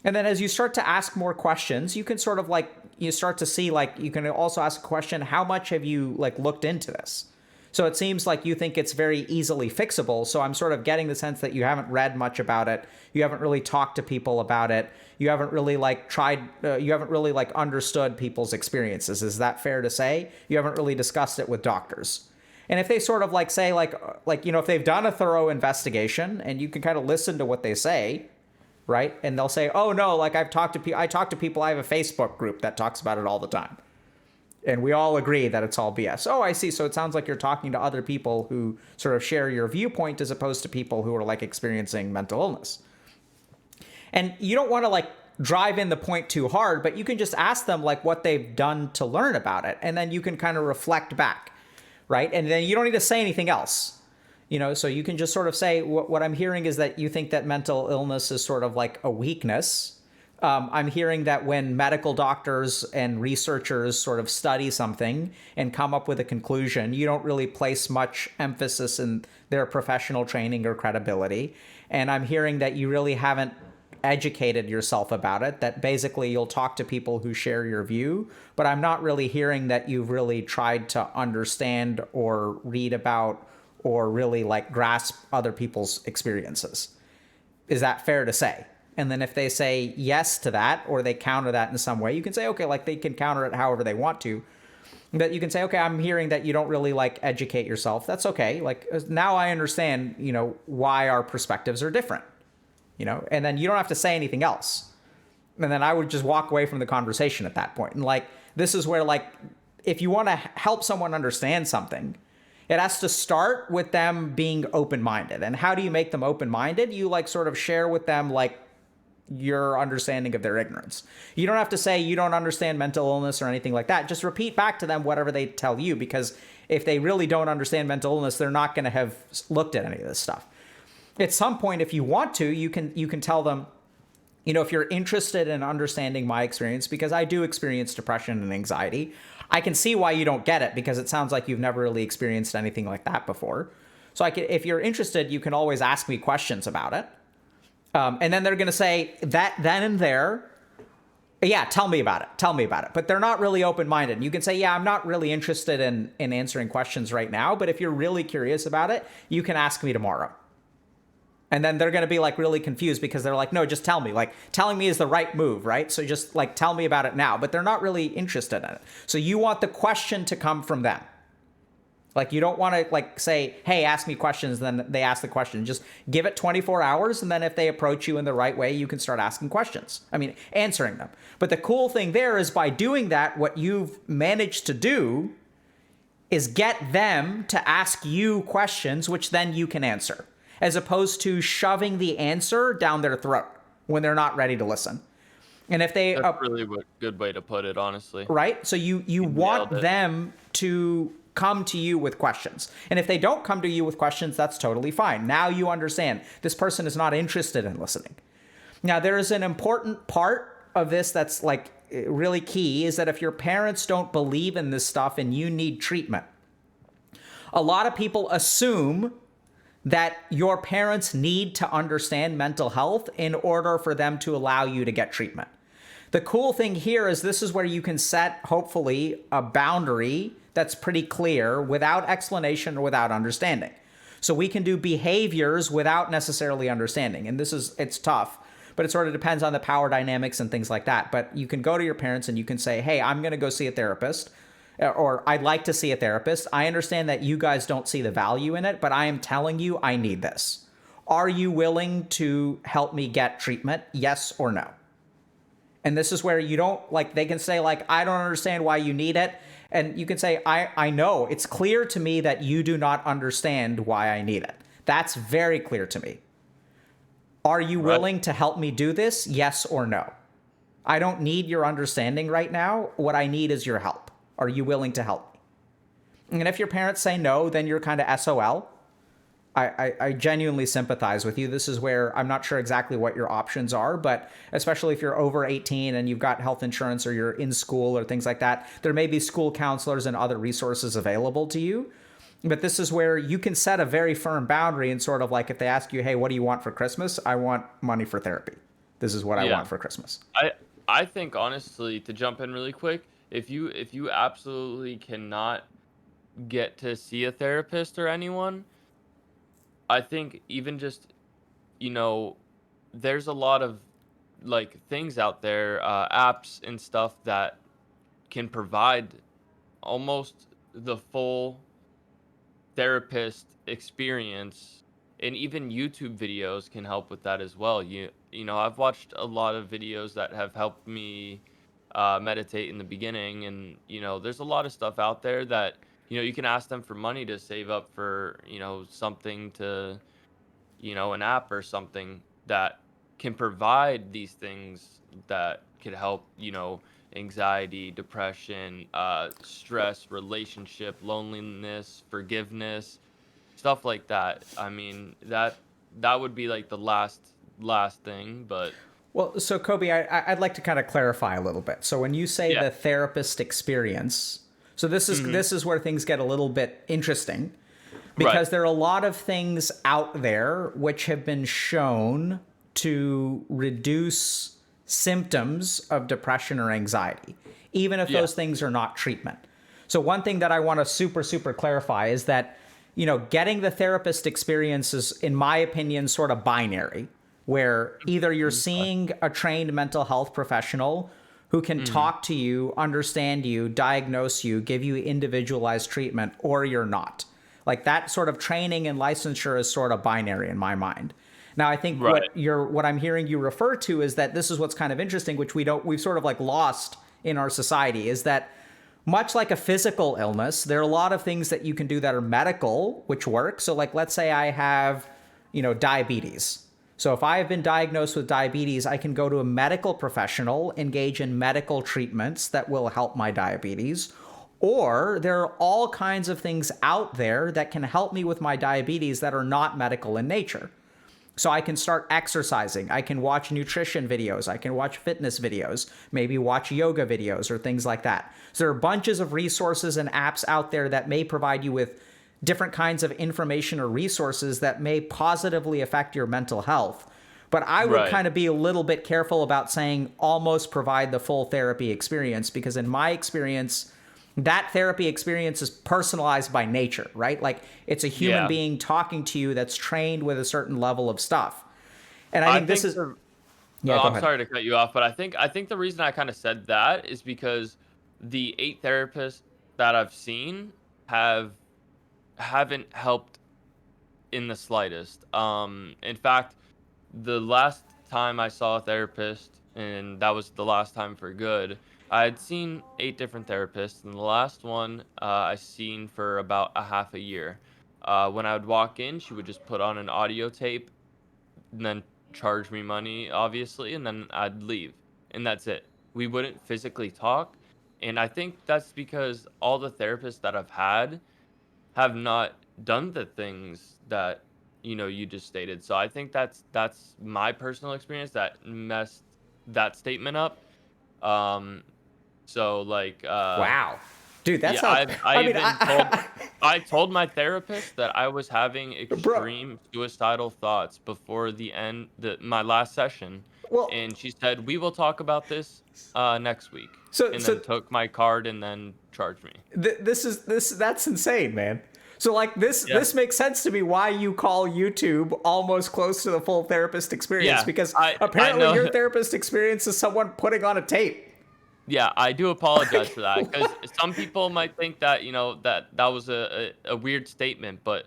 S1: And then as you start to ask more questions, you can sort of like, you start to see, like, you can also ask a question, how much have you like looked into this? So it seems like you think it's very easily fixable. So I'm sort of getting the sense that you haven't read much about it. You haven't really talked to people about it. You haven't really like you haven't really like understood people's experiences. Is that fair to say? You haven't really discussed it with doctors. And if they sort of like say like, if they've done a thorough investigation, and you can kind of listen to what they say, right? And they'll say, oh no, like I talk to people, I have a Facebook group that talks about it all the time. And we all agree that it's all BS. Oh, I see. So it sounds like you're talking to other people who sort of share your viewpoint, as opposed to people who are like experiencing mental illness. And you don't want to like drive in the point too hard, but you can just ask them like what they've done to learn about it. And then you can kind of reflect back, right? And then you don't need to say anything else, so you can just sort of say, what I'm hearing is that you think that mental illness is sort of like a weakness. I'm hearing that when medical doctors and researchers sort of study something and come up with a conclusion, you don't really place much emphasis in their professional training or credibility. And I'm hearing that you really haven't educated yourself about it, that basically you'll talk to people who share your view, but I'm not really hearing that you've really tried to understand or read about or really like grasp other people's experiences. Is that fair to say? And then if they say yes to that, or they counter that in some way, you can say, okay, like they can counter it however they want to. But you can say, okay, I'm hearing that you don't really like educate yourself. That's okay. Like, now I understand, why our perspectives are different, and then you don't have to say anything else. And then I would just walk away from the conversation at that point. And like, this is where like, if you want to help someone understand something, it has to start with them being open-minded. And how do you make them open-minded? You like sort of share with them like your understanding of their ignorance. You don't have to say you don't understand mental illness or anything like that. Just repeat back to them whatever they tell you, because if they really don't understand mental illness, they're not going to have looked at any of this stuff. At some point, if you want to, you can tell them, if you're interested in understanding my experience, because I do experience depression and anxiety, I can see why you don't get it, because it sounds like you've never really experienced anything like that before. So if you're interested, you can always ask me questions about it. And then they're going to say that then and there, yeah, tell me about it. Tell me about it. But they're not really open-minded. You can say, yeah, I'm not really interested in answering questions right now, but if you're really curious about it, you can ask me tomorrow. And then they're going to be like really confused, because they're like, no, just tell me. Like, telling me is the right move, right? So just like tell me about it now. But they're not really interested in it. So you want the question to come from them. Like, you don't want to like say, hey, ask me questions, then they ask the question. Just give it 24 hours, and then if they approach you in the right way, you can start asking questions. Answering them. But the cool thing there is, by doing that, what you've managed to do is get them to ask you questions, which then you can answer, as opposed to shoving the answer down their throat when they're not ready to listen. And if they,
S2: That's really a good way to put it, honestly.
S1: right? So you
S2: You nailed
S1: want
S2: it.
S1: them to come to you with questions. And if they don't come to you with questions, that's totally fine. Now you understand this person is not interested in listening. Now, there is an important part of this that's like really key, is that if your parents don't believe in this stuff and you need treatment, a lot of people assume that your parents need to understand mental health in order for them to allow you to get treatment. The cool thing here is this is where you can set, hopefully, a boundary that's pretty clear without explanation or without understanding. So we can do behaviors without necessarily understanding. And it's tough, but it sort of depends on the power dynamics and things like that. But you can go to your parents and you can say, hey, I'm going to go see a therapist, or I'd like to see a therapist. I understand that you guys don't see the value in it, but I am telling you I need this. Are you willing to help me get treatment? Yes or no? And this is where you don't, like, they can say, like, I don't understand why you need it. And you can say, I know. It's clear to me that you do not understand why I need it. That's very clear to me. Are you willing to help me do this? Yes or no? I don't need your understanding right now. What I need is your help. Are you willing to help me? And if your parents say no, then you're kind of SOL. I genuinely sympathize with you. This is where I'm not sure exactly what your options are, but especially if you're over 18 and you've got health insurance or you're in school or things like that, there may be school counselors and other resources available to you. But this is where you can set a very firm boundary and sort of like if they ask you, hey, what do you want for Christmas? I want money for therapy. This is what I want for Christmas.
S2: I think honestly, to jump in really quick, if you absolutely cannot get to see a therapist or anyone, I think even just, you know, there's a lot of like things out there, apps and stuff that can provide almost the full therapist experience, and even YouTube videos can help with that as well. You know, I've watched a lot of videos that have helped me meditate in the beginning, and you know, there's a lot of stuff out there that you can ask them for money to save up for something to an app or something that can provide these things that could help, anxiety, depression, stress, relationship, loneliness, forgiveness, stuff like that. I mean, that would be like the last thing, but
S1: Well, so Kobe, I'd like to kind of clarify a little bit. So when you say
S2: yeah,
S1: the therapist experience, so this is where things get a little bit interesting, because
S2: right.
S1: there are a lot of things out there which have been shown to reduce symptoms of depression or anxiety, even if
S2: Yeah,
S1: those things are not treatment. So one thing that I want to super clarify is that, getting the therapist experience is, in my opinion, sort of binary, where either you're seeing a trained mental health professional who can talk to you, understand you, diagnose you, give you individualized treatment, or you're not. Like that sort of training and licensure is sort of binary in my mind. Now, I think
S2: right.
S1: what I'm hearing you refer to is that this is what's kind of interesting, which we've sort of like lost in our society, is that much like a physical illness, there are a lot of things that you can do that are medical, which work. So like, let's say I have, diabetes. So if I have been diagnosed with diabetes, I can go to a medical professional, engage in medical treatments that will help my diabetes. Or there are all kinds of things out there that can help me with my diabetes that are not medical in nature. So I can start exercising. I can watch nutrition videos. I can watch fitness videos, maybe watch yoga videos or things like that. So there are bunches of resources and apps out there that may provide you with different kinds of information or resources that may positively affect your mental health. But I would
S2: Right.
S1: kind of be a little bit careful about saying almost provide the full therapy experience, because in my experience, that therapy experience is personalized by nature, right? Like it's a human
S2: Yeah.
S1: being talking to you that's trained with a certain level of stuff. And I
S2: I
S1: think this
S2: think
S1: is,
S2: the
S1: yeah,
S2: Oh,
S1: go
S2: I'm
S1: ahead.
S2: sorry to cut you off, but I think the reason I kind of said that is because the 8 therapists that I've seen haven't helped in the slightest. In fact, the last time I saw a therapist, and that was the last time for good, I had seen 8 different therapists, and the last one I seen for about a half a year. When I would walk in, she would just put on an audio tape and then charge me money, obviously, and then I'd leave, and that's it. We wouldn't physically talk, and I think that's because all the therapists that I've had have not done the things that you just stated. So I think that's my personal experience that messed that statement up. Um, so like
S1: Wow, dude, that
S2: yeah,
S1: sounds.
S2: I
S1: I mean,
S2: even I told my therapist that I was having
S1: bro.
S2: extreme suicidal thoughts before my last session,
S1: Well,
S2: and she said, "We will talk about this next week."
S1: so
S2: And
S1: so
S2: then took my card and then charged me.
S1: this that's insane, man. So like
S2: Yeah.
S1: this makes sense to me why you call YouTube almost close to the full therapist experience,
S2: Yeah.
S1: because
S2: I
S1: apparently
S2: know.
S1: your therapist experience is someone putting on a tape.
S2: Yeah, I do apologize for that because some people might think that, that was a weird statement, but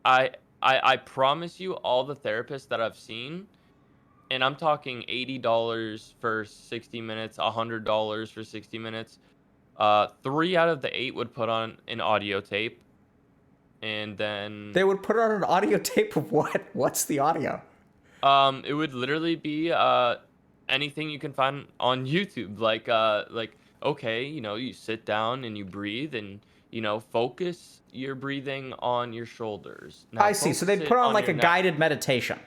S2: I I promise you all the therapists that I've seen, and I'm talking $80 for 60 minutes, $100 for 60 minutes. 3 out of the 8 would put on an audio tape, and then
S1: They would put on an audio tape of what? What's the audio?
S2: it would literally be anything you can find on YouTube. Like okay, you sit down and you breathe and focus your breathing on your shoulders. Now
S1: I see. So
S2: focus
S1: they'd put
S2: it
S1: on
S2: on
S1: like
S2: your
S1: a
S2: neck.
S1: guided meditation.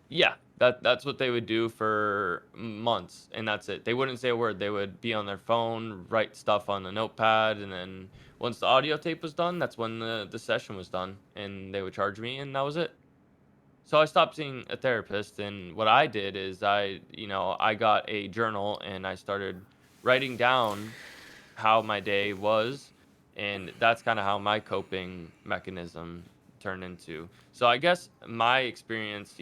S2: Yeah, that's what they would do for months, and that's it. They wouldn't say a word. They would be on their phone, write stuff on the notepad, and then once the audio tape was done, that's when the session was done, and they would charge me, and that was it. So I stopped seeing a therapist, and what I did is I got a journal and I started writing down how my day was, and that's kind of how my coping mechanism turned into. So I guess my experience,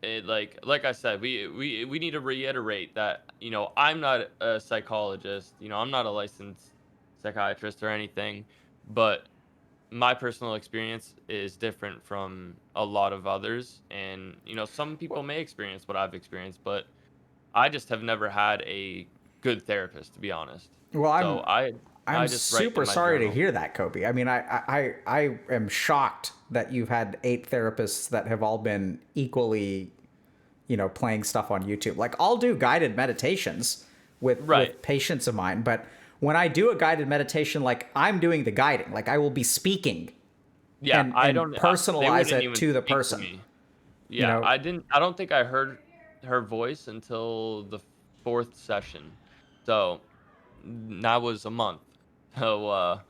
S2: like I said, we need to reiterate that, I'm not a psychologist, I'm not a licensed psychiatrist or anything, but my personal experience is different from a lot of others, and some people may experience what I've experienced, but I just have never had a good therapist, to be honest.
S1: Well,
S2: So I
S1: I'm
S2: just write in
S1: super
S2: my
S1: sorry to
S2: journal.
S1: hear that, Kobe. I mean, I am shocked that you've had 8 therapists that have all been equally, playing stuff on YouTube. Like, I'll do guided meditations
S2: Right.
S1: with patients of mine, but when I do a guided meditation, like I'm doing the guiding, like I will be speaking
S2: Yeah, I
S1: and
S2: don't they
S1: personalize
S2: wouldn't
S1: it
S2: even
S1: to the
S2: speak to
S1: person.
S2: me.
S1: You
S2: Yeah,
S1: know,
S2: I don't think I heard her voice until the 4th session. So, that was a month. So, well,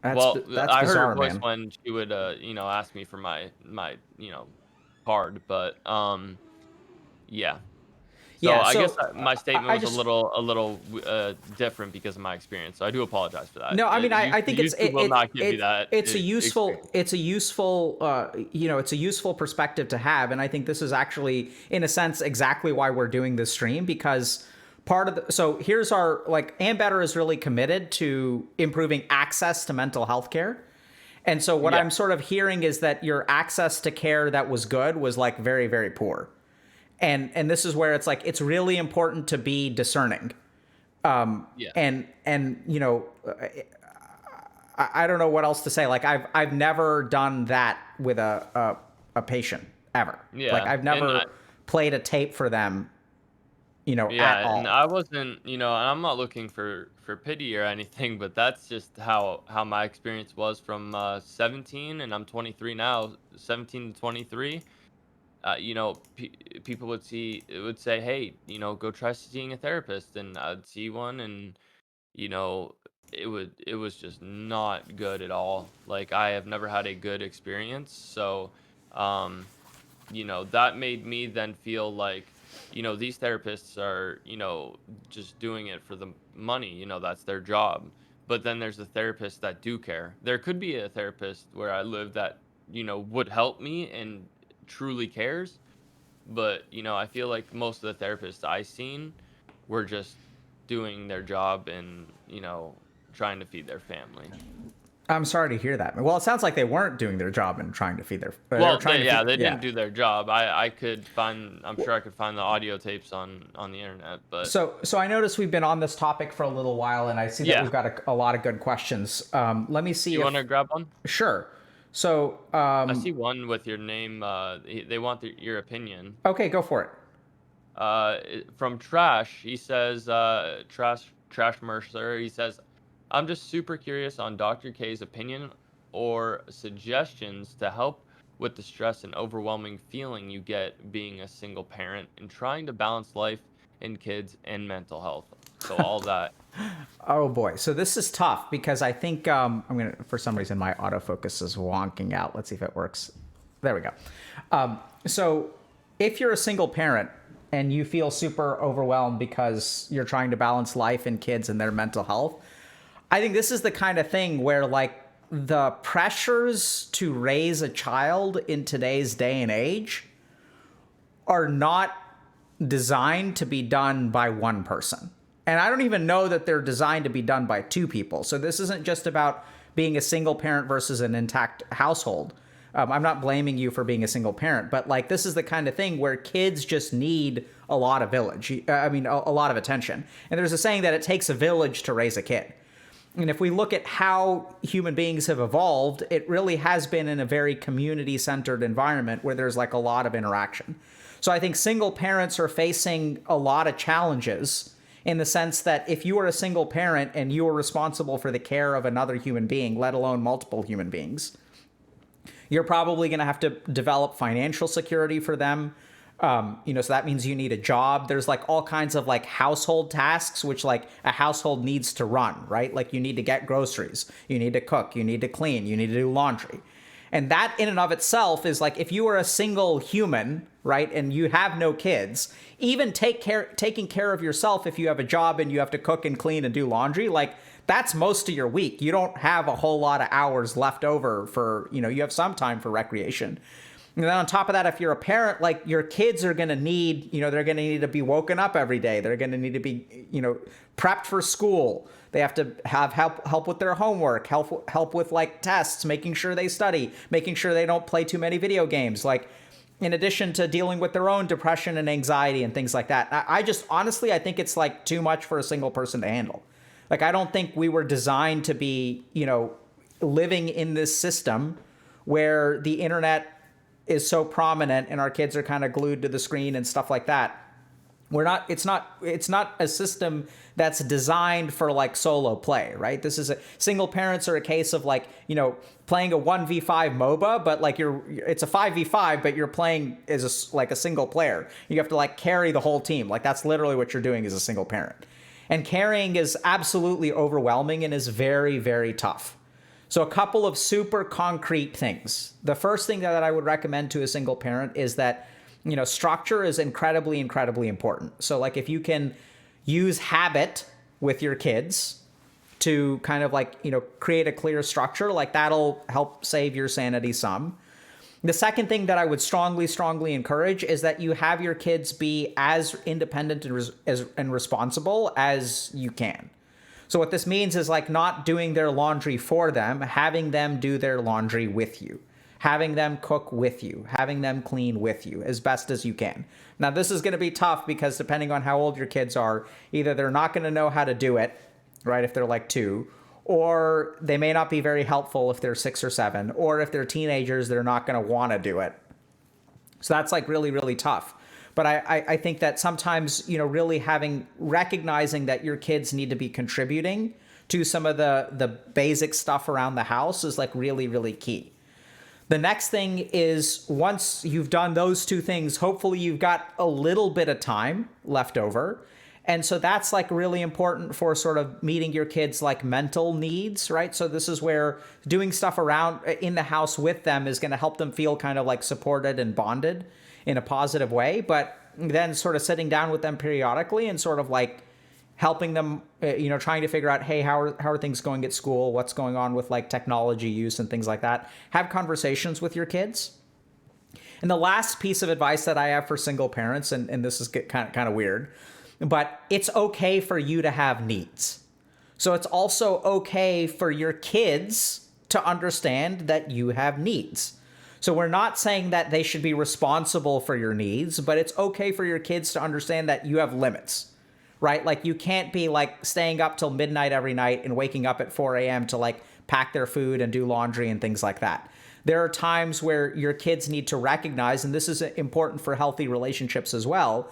S1: that's
S2: I heard her
S1: bizarre,
S2: voice
S1: man.
S2: when she would, ask me for my, card, but, yeah. So
S1: Yeah.
S2: I guess
S1: So
S2: my statement
S1: I
S2: was
S1: just
S2: a little different because of my experience. So I do apologize for that.
S1: No, I mean, I think
S2: YouTube will not give me that experience.
S1: it's a useful it's a useful perspective to have, and I think this is actually, in a sense, exactly why we're doing this stream, because part of the so here's our, like, Ambetter is really committed to improving access to mental health care. And so what
S2: Yeah.
S1: I'm sort of hearing is that your access to care that was good was like very, very poor. And this is where it's like it's really important to be discerning.
S2: Yeah.
S1: And I don't know what else to say. Like I've never done that with a patient ever. Like
S2: Yeah.
S1: I've
S2: And
S1: never played a tape for them, at
S2: yeah, and
S1: all.
S2: I wasn't, and I'm not looking for pity or anything, but that's just how my experience was from 17, and I'm 23 now, 17 to 23. People would say, "Hey, go try seeing a therapist," and I'd see one, and you know, it was just not good at all. Like I have never had a good experience, so um, that made me then feel like, these therapists are, just doing it for the money, that's their job. But then there's the therapists that do care. There could be a therapist where I live that, would help me and truly cares, but, I feel like most of the therapists I seen were just doing their job and, trying to feed their family.
S1: I'm sorry to hear that. Well, it sounds like they weren't doing their job and trying to feed their. They were
S2: Well,
S1: trying to feed,
S2: they
S1: yeah.
S2: didn't do their job. I could find. I'm sure I could find the audio tapes on the internet. But
S1: So I noticed we've been on this topic for a little while, and I see that
S2: yeah,
S1: we've got a lot of good questions. Let me see
S2: you
S1: if
S2: want to grab one?
S1: sure. So
S2: I see one with your name. They want your opinion.
S1: okay, go for it.
S2: From Trash, he says, Trash Mercer. He says, I'm just super curious on Dr. K's opinion or suggestions to help with the stress and overwhelming feeling you get being a single parent and trying to balance life and kids and mental health. So all that.
S1: Oh boy, so this is tough because I think I'm gonna. For some reason, my autofocus is wonking out. Let's see if it works. There we go. So if you're a single parent and you feel super overwhelmed because you're trying to balance life and kids and their mental health, I think this is the kind of thing where like the pressures to raise a child in today's day and age are not designed to be done by one person. And I don't even know that they're designed to be done by two people. So this isn't just about being a single parent versus an intact household. I'm not blaming you for being a single parent, but like this is the kind of thing where kids just need a lot of a lot of attention. And there's a saying that it takes a village to raise a kid. And if we look at how human beings have evolved, it really has been in a very community-centered environment where there's like a lot of interaction. So I think single parents are facing a lot of challenges in the sense that if you are a single parent and you are responsible for the care of another human being, let alone multiple human beings, you're probably going to have to develop financial security for them. So that means you need a job. There's like all kinds of like household tasks, which like a household needs to run, right? Like you need to get groceries, you need to cook, you need to clean, you need to do laundry. And that in and of itself is like, if you are a single human, right, and you have no kids, even taking care of yourself, if you have a job and you have to cook and clean and do laundry, like that's most of your week. You don't have a whole lot of hours left over for, you have some time for recreation. And then on top of that, if you're a parent, like your kids are going to need, they're going to need to be woken up every day. They're going to need to be, prepped for school. They have to have help with their homework, help with like tests, making sure they study, making sure they don't play too many video games. Like in addition to dealing with their own depression and anxiety and things like that. I just honestly, I think it's like too much for a single person to handle. Like, I don't think we were designed to be, living in this system where the internet is so prominent and our kids are kind of glued to the screen and stuff like that. It's not a system that's designed for like solo play, right? Single parents are a case of like, playing a 1v5 MOBA, but like it's a 5v5, but you're playing as a single player. You have to like carry the whole team. Like that's literally what you're doing as a single parent. And carrying is absolutely overwhelming and is very, very tough. So a couple of super concrete things. The first thing that I would recommend to a single parent is that, structure is incredibly, incredibly important. So like if you can use habit with your kids to kind of like, create a clear structure, like that'll help save your sanity some. The second thing that I would strongly, strongly encourage is that you have your kids be as independent and responsible as you can. So what this means is like not doing their laundry for them, having them do their laundry with you, having them cook with you, having them clean with you as best as you can. Now, this is going to be tough because depending on how old your kids are, either they're not going to know how to do it, right, if they're like 2, or they may not be very helpful if they're 6 or 7, or if they're teenagers, they're not going to want to do it. So that's like really, really tough. But I think that sometimes, really recognizing that your kids need to be contributing to some of the basic stuff around the house is like really, really key. The next thing is once you've done those two things, hopefully you've got a little bit of time left over. And so that's like really important for sort of meeting your kids' like mental needs, right? So this is where doing stuff around in the house with them is going to help them feel kind of like supported and bonded in a positive way. But then sort of sitting down with them periodically and sort of like helping them, trying to figure out, hey, how are things going at school? What's going on with like technology use and things like that? Have conversations with your kids. And the last piece of advice that I have for single parents, and this is kind of weird, but it's okay for you to have needs. So it's also okay for your kids to understand that you have needs. So we're not saying that they should be responsible for your needs, but it's okay for your kids to understand that you have limits, right? Like you can't be like staying up till midnight every night and waking up at 4 a.m. to like pack their food and do laundry and things like that. There are times where your kids need to recognize, and this is important for healthy relationships as well,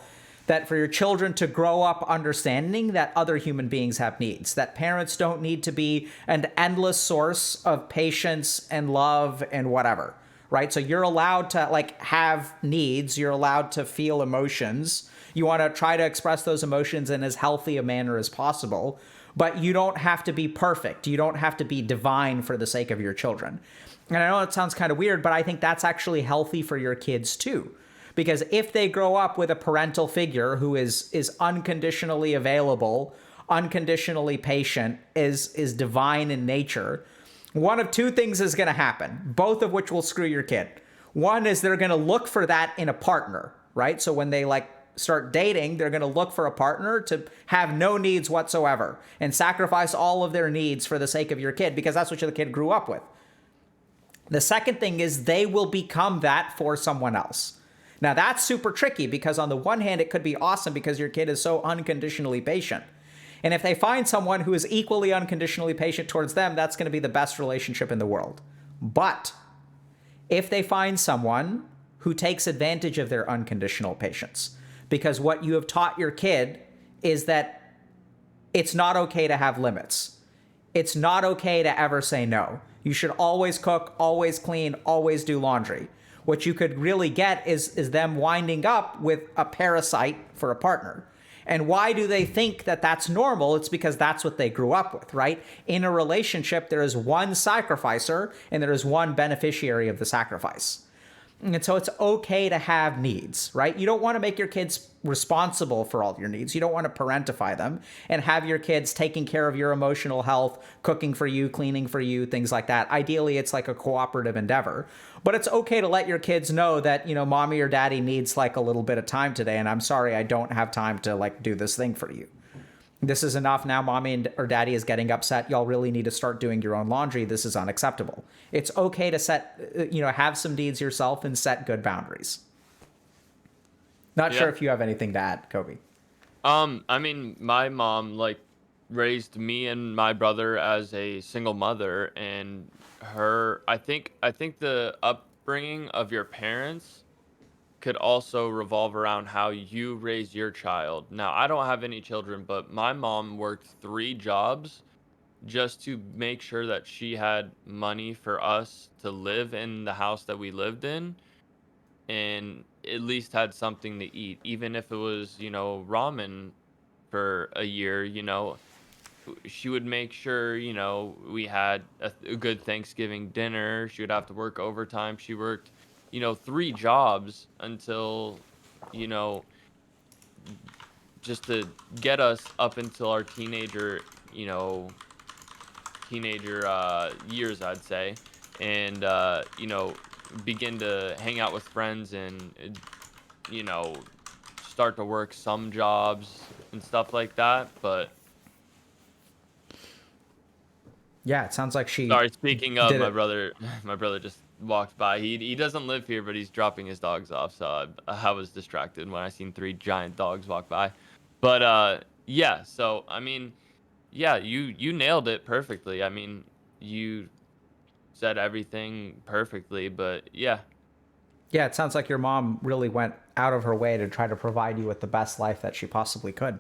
S1: that for your children to grow up understanding that other human beings have needs, that parents don't need to be an endless source of patience and love and whatever, right? So you're allowed to like have needs, you're allowed to feel emotions. You want to try to express those emotions in as healthy a manner as possible, but you don't have to be perfect. You don't have to be divine for the sake of your children. And I know it sounds kind of weird, but I think that's actually healthy for your kids too. Because if they grow up with a parental figure who is unconditionally available, unconditionally patient, is divine in nature, one of two things is going to happen, both of which will screw your kid. One is they're going to look for that in a partner, right? So when they like start dating, they're going to look for a partner to have no needs whatsoever and sacrifice all of their needs for the sake of your kid, because that's what your kid grew up with. The second thing is they will become that for someone else. Now that's super tricky because on the one hand, it could be awesome because your kid is so unconditionally patient. And if they find someone who is equally unconditionally patient towards them, that's going to be the best relationship in the world. But if they find someone who takes advantage of their unconditional patience, because what you have taught your kid is that it's not okay to have limits. It's not okay to ever say no. You should always cook, always clean, always do laundry. What you could really get is them winding up with a parasite for a partner. And why do they think that that's normal? It's because that's what they grew up with, right? In a relationship, there is one sacrificer and there is one beneficiary of the sacrifice. And so it's okay to have needs, right? You don't want to make your kids responsible for all your needs. You don't want to parentify them and have your kids taking care of your emotional health, cooking for you, cleaning for you, things like that. Ideally, it's like a cooperative endeavor. But it's okay to let your kids know that, you know, mommy or daddy needs like a little bit of time today. And I'm sorry, I don't have time to like do this thing for you. This is enough now. Mommy or daddy is getting upset. Y'all really need to start doing your own laundry. This is unacceptable. It's okay to set, have some needs yourself and set good boundaries. Not sure if you have anything to add, Kobi.
S2: I mean, my mom like raised me and my brother as a single mother, and I think the upbringing of your parents could also revolve around how you raise your child. Now, I don't have any children, but my mom worked 3 jobs just to make sure that she had money for us to live in the house that we lived in and at least had something to eat, even if it was, ramen for a year, she would make sure, we had a good Thanksgiving dinner. She would have to work overtime. She worked, 3 jobs until, you know, just to get us up until our teenager years, I'd say, and begin to hang out with friends and you know, start to work some jobs and stuff like that. But
S1: Yeah, it sounds like she
S2: sorry, speaking of
S1: did
S2: my
S1: it.
S2: brother, my brother just walked by. He doesn't live here, but he's dropping his dogs off. So I was distracted when I seen 3 giant dogs walk by. But yeah. So I mean, yeah, you nailed it perfectly. I mean, you said everything perfectly. But yeah,
S1: Yeah, it sounds like your mom really went out of her way to try to provide you with the best life that she possibly could.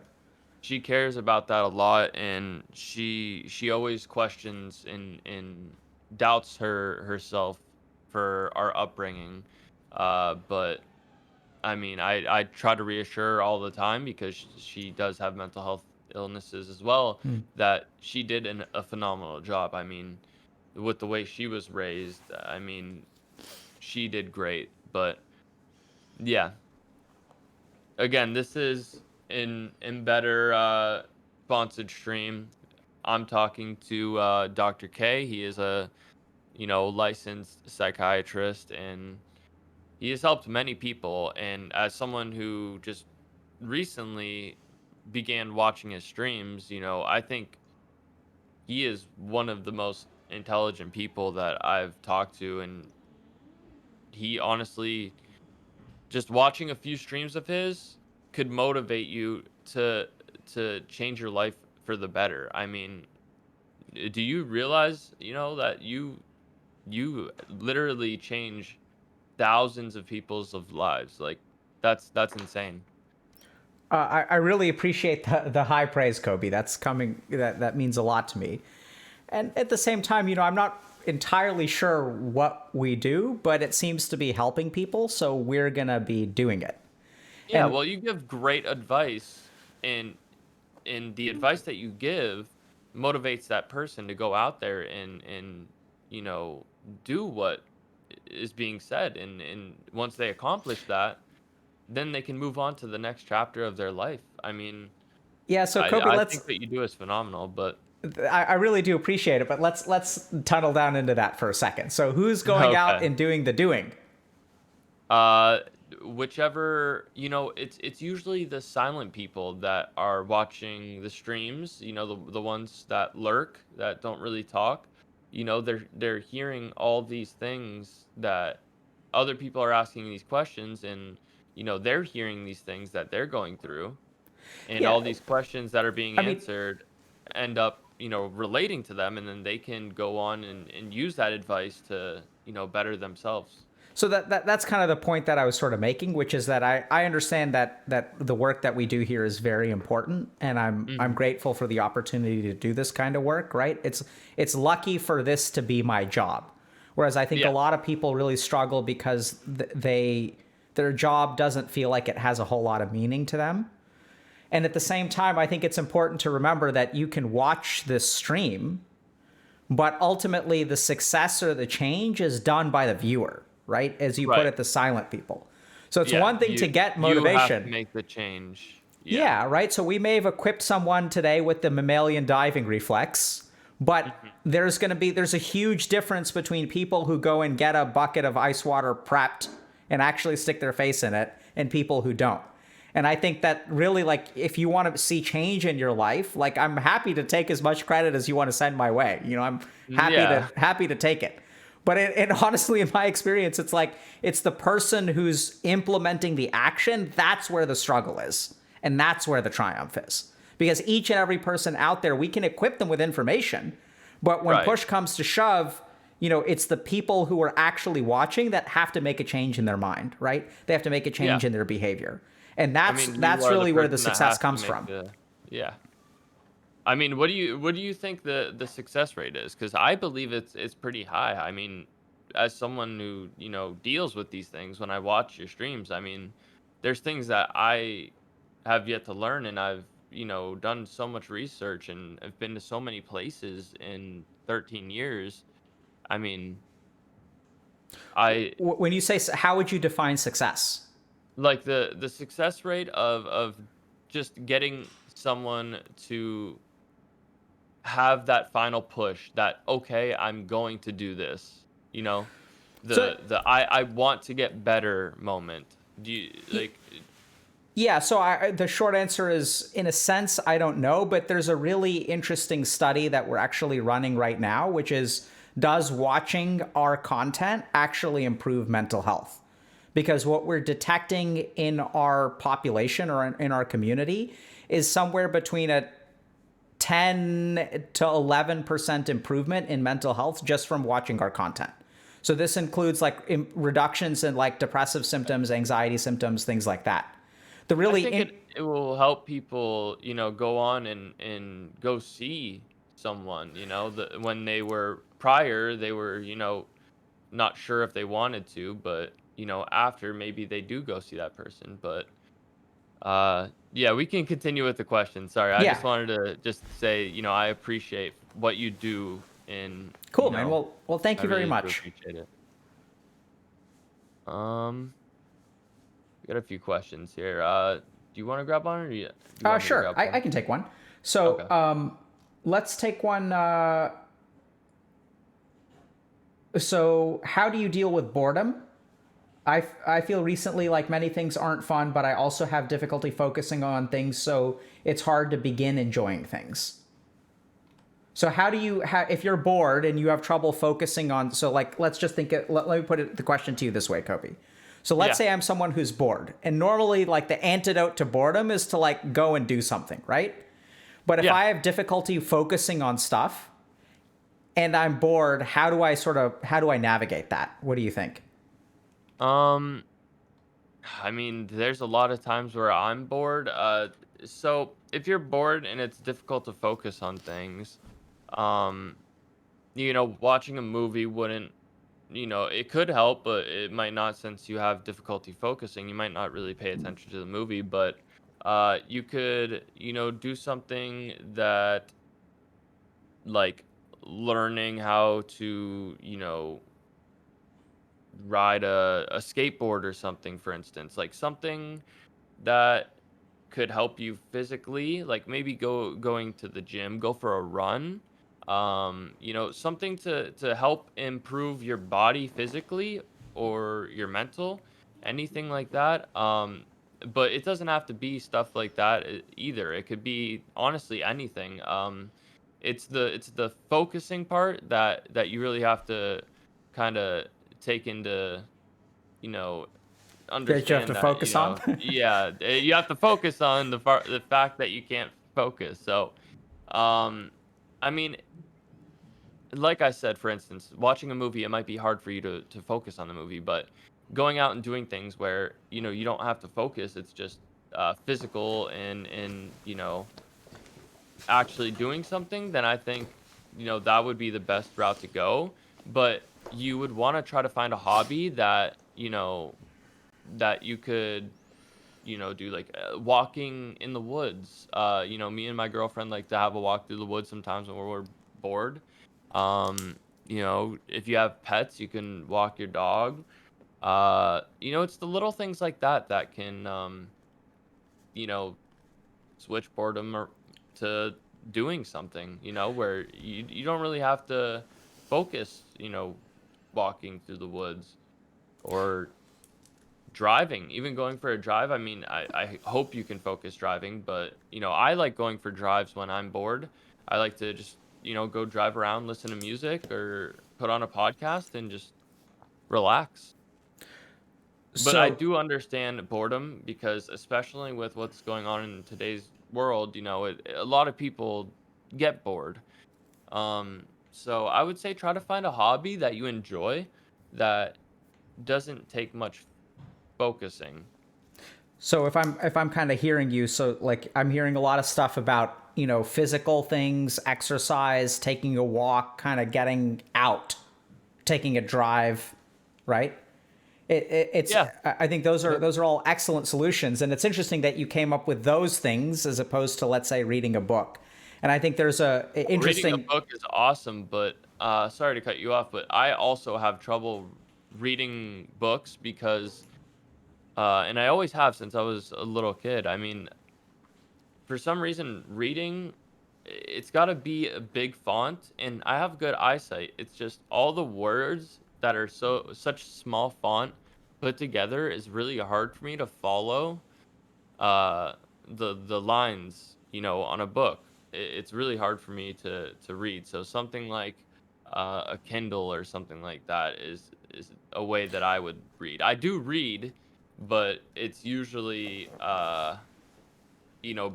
S2: she cares about that a lot, and she always questions and doubts herself for our upbringing. But I mean, I try to reassure her all the time because she does have mental health illnesses as well,
S1: Hmm.
S2: that she did a phenomenal job. I mean, with the way she was raised, I mean, she did great. But yeah, again, this is an Ambetter sponsored stream. I'm talking to Dr. K. He is a licensed psychiatrist, and he has helped many people. And as someone who just recently began watching his streams, I think he is one of the most intelligent people that I've talked to, and he honestly, just watching a few streams of his could motivate you to change your life for the better. I mean, do you realize, that you literally change thousands of people's of lives? Like, that's insane.
S1: I really appreciate the high praise, Kobe. That's coming. That means a lot to me. And at the same time, I'm not entirely sure what we do, but it seems to be helping people, so we're gonna be doing it.
S2: Yeah,
S1: And
S2: well, you give great advice, and the advice that you give motivates that person to go out there and you know do what is being said, and once they accomplish that, then they can move on to the next chapter of their life. I mean,
S1: yeah, so
S2: I
S1: Kobe,
S2: I
S1: let's.
S2: think what you do is phenomenal, but
S1: I really do appreciate it, but let's tunnel down into that for a second. So who's going out
S2: okay.
S1: and doing the doing?
S2: Uh, whichever, it's usually the silent people that are watching the streams, the ones that lurk, that don't really talk. They're hearing all these things that other people are asking these questions, and they're hearing these things that they're going through, and
S1: Yeah,
S2: all these questions that are being
S1: I mean,
S2: answered end up, relating to them, and then they can go on and use that advice to, better themselves.
S1: so that's kind of the point that I was sort of making, which is that I understand that the work that we do here is very important, and I'm
S2: Hmm.
S1: grateful for the opportunity to do this kind of work. Right? It's lucky for this to be my job, whereas I think a
S2: Yeah.
S1: lot of people really struggle because their job doesn't feel like it has a whole lot of meaning to them. And at the same time, I think it's important to remember that you can watch this stream, but ultimately the success or the change is done by the viewer, right? As you put
S2: Right.
S1: it, the silent people. So it's
S2: Yeah,
S1: one thing to get
S2: you have to
S1: motivation.
S2: make the change. Yeah.
S1: Yeah, right. So we may have equipped someone today with the mammalian diving reflex, but
S2: Mhm.
S1: there's a huge difference between people who go and get a bucket of ice water prepped and actually stick their face in it and people who don't. And I think that really, like, if you want to see change in your life, like, I'm happy to take as much credit as you want to send my way. I'm
S2: Yeah.
S1: happy to take it. But honestly, in my experience, it's like it's the person who's implementing the action. That's where the struggle is. And that's where the triumph is. Because each and every person out there, we can equip them with information. But when
S2: Right.
S1: push comes to shove, it's the people who are actually watching that have to make a change in their mind, right? They have to make a
S2: Yeah.
S1: change in their behavior. And
S2: I
S1: that's
S2: mean, you
S1: that's
S2: are the
S1: really where the
S2: person that
S1: success
S2: has to
S1: comes
S2: make
S1: from.
S2: the yeah. I mean, what do you think the success rate is? Because I believe it's pretty high. I mean, as someone who, deals with these things, when I watch your streams, I mean, there's things that I have yet to learn, and I've, done so much research, and I've been to so many places in 13 years. I mean, I
S1: When you say, how would you define success?
S2: like the success rate of just getting someone to have that final push, that okay, I'm going to do this,
S1: So
S2: the I want to get better moment. Do you like
S1: yeah, so the short answer is, in a sense, I don't know, but there's a really interesting study that we're actually running right now, which is, does watching our content actually improve mental health? Because what we're detecting in our population or in our community is somewhere between a 10 to 11% improvement in mental health just from watching our content. So this includes like reductions in like depressive symptoms, anxiety symptoms, things like that. The
S2: I
S1: really
S2: think it will help people, go on and go see someone, when they were prior, they were, not sure if they wanted to, but after, maybe they do go see that person. But yeah, we can continue with the question. Sorry, I
S1: yeah,
S2: just wanted to just say, I appreciate what you do, and
S1: cool, man. Well, thank
S2: I
S1: you very
S2: really do
S1: much.
S2: appreciate it. Um, we got a few questions here. Do you want to grab one, or do you want me to
S1: Sure,
S2: grab
S1: I
S2: one?
S1: can take one. So
S2: Okay.
S1: let's take one. So how do you deal with boredom? I feel recently like many things aren't fun, but I also have difficulty focusing on things, so it's hard to begin enjoying things. So how do you, if you're bored and you have trouble focusing on, so like, let's just think, let me put the question to you this way, Kobe. So let's
S2: Yeah.
S1: say I'm someone who's bored, and normally like the antidote to boredom is to like go and do something, right? But if
S2: Yeah.
S1: I have difficulty focusing on stuff and I'm bored, how do I navigate that? What do you think?
S2: Um, I mean, there's a lot of times where I'm bored. So if you're bored and it's difficult to focus on things, um, watching a movie wouldn't, it could help, but it might not since you have difficulty focusing. You might not really pay attention to the movie, but you could, do something that like learning how to, ride a skateboard or something, for instance, like something that could help you physically, like maybe going to the gym, go for a run. Something to help improve your body physically or your mental, anything like that. But it doesn't have to be stuff like that either. It could be honestly anything. It's the focusing part that you really have to kind of take into, you know
S1: That you have to
S2: understand that,
S1: focus on?
S2: yeah, you have to focus on the fact that you can't focus. So, um, I mean, like I said, for instance, watching a movie, it might be hard for you to focus on the movie, but going out and doing things where, you don't have to focus, it's just physical and actually doing something, then I think, that would be the best route to go. But you would want to try to find a hobby that you could, do like walking in the woods. Me and my girlfriend like to have a walk through the woods sometimes when we're bored. If you have pets, you can walk your dog. It's the little things like that can, you know, switch boredom to doing something, where you don't really have to focus, walking through the woods or driving, even going for a drive. I mean, I hope you can focus driving, but I like going for drives when I'm bored. I like to just, go drive around, listen to music or put on a podcast and just relax. But I
S1: So
S2: do understand boredom because especially with what's going on in today's world, a lot of people get bored. So I would say try to find a hobby that you enjoy that doesn't take much focusing.
S1: So if I'm kind of hearing you, so like I'm hearing a lot of stuff about, physical things, exercise, taking a walk, kind of getting out, taking a drive, right? It's
S2: Yeah.
S1: I think those are
S2: Yep.
S1: those are all excellent solutions, and it's interesting that you came up with those things as opposed to, let's say, reading a book. And I think there's a
S2: Reading a
S1: interesting.
S2: book is awesome, but sorry to cut you off, but I also have trouble reading books because and I always have since I was a little kid. I mean, for some reason reading it's got to be a big font and I have good eyesight. It's just all the words that are such small font put together is really hard for me to follow uh the lines, on a book. It's really hard for me to read. So something like a Kindle or something like that is a way that I would read. I do read, but it's usually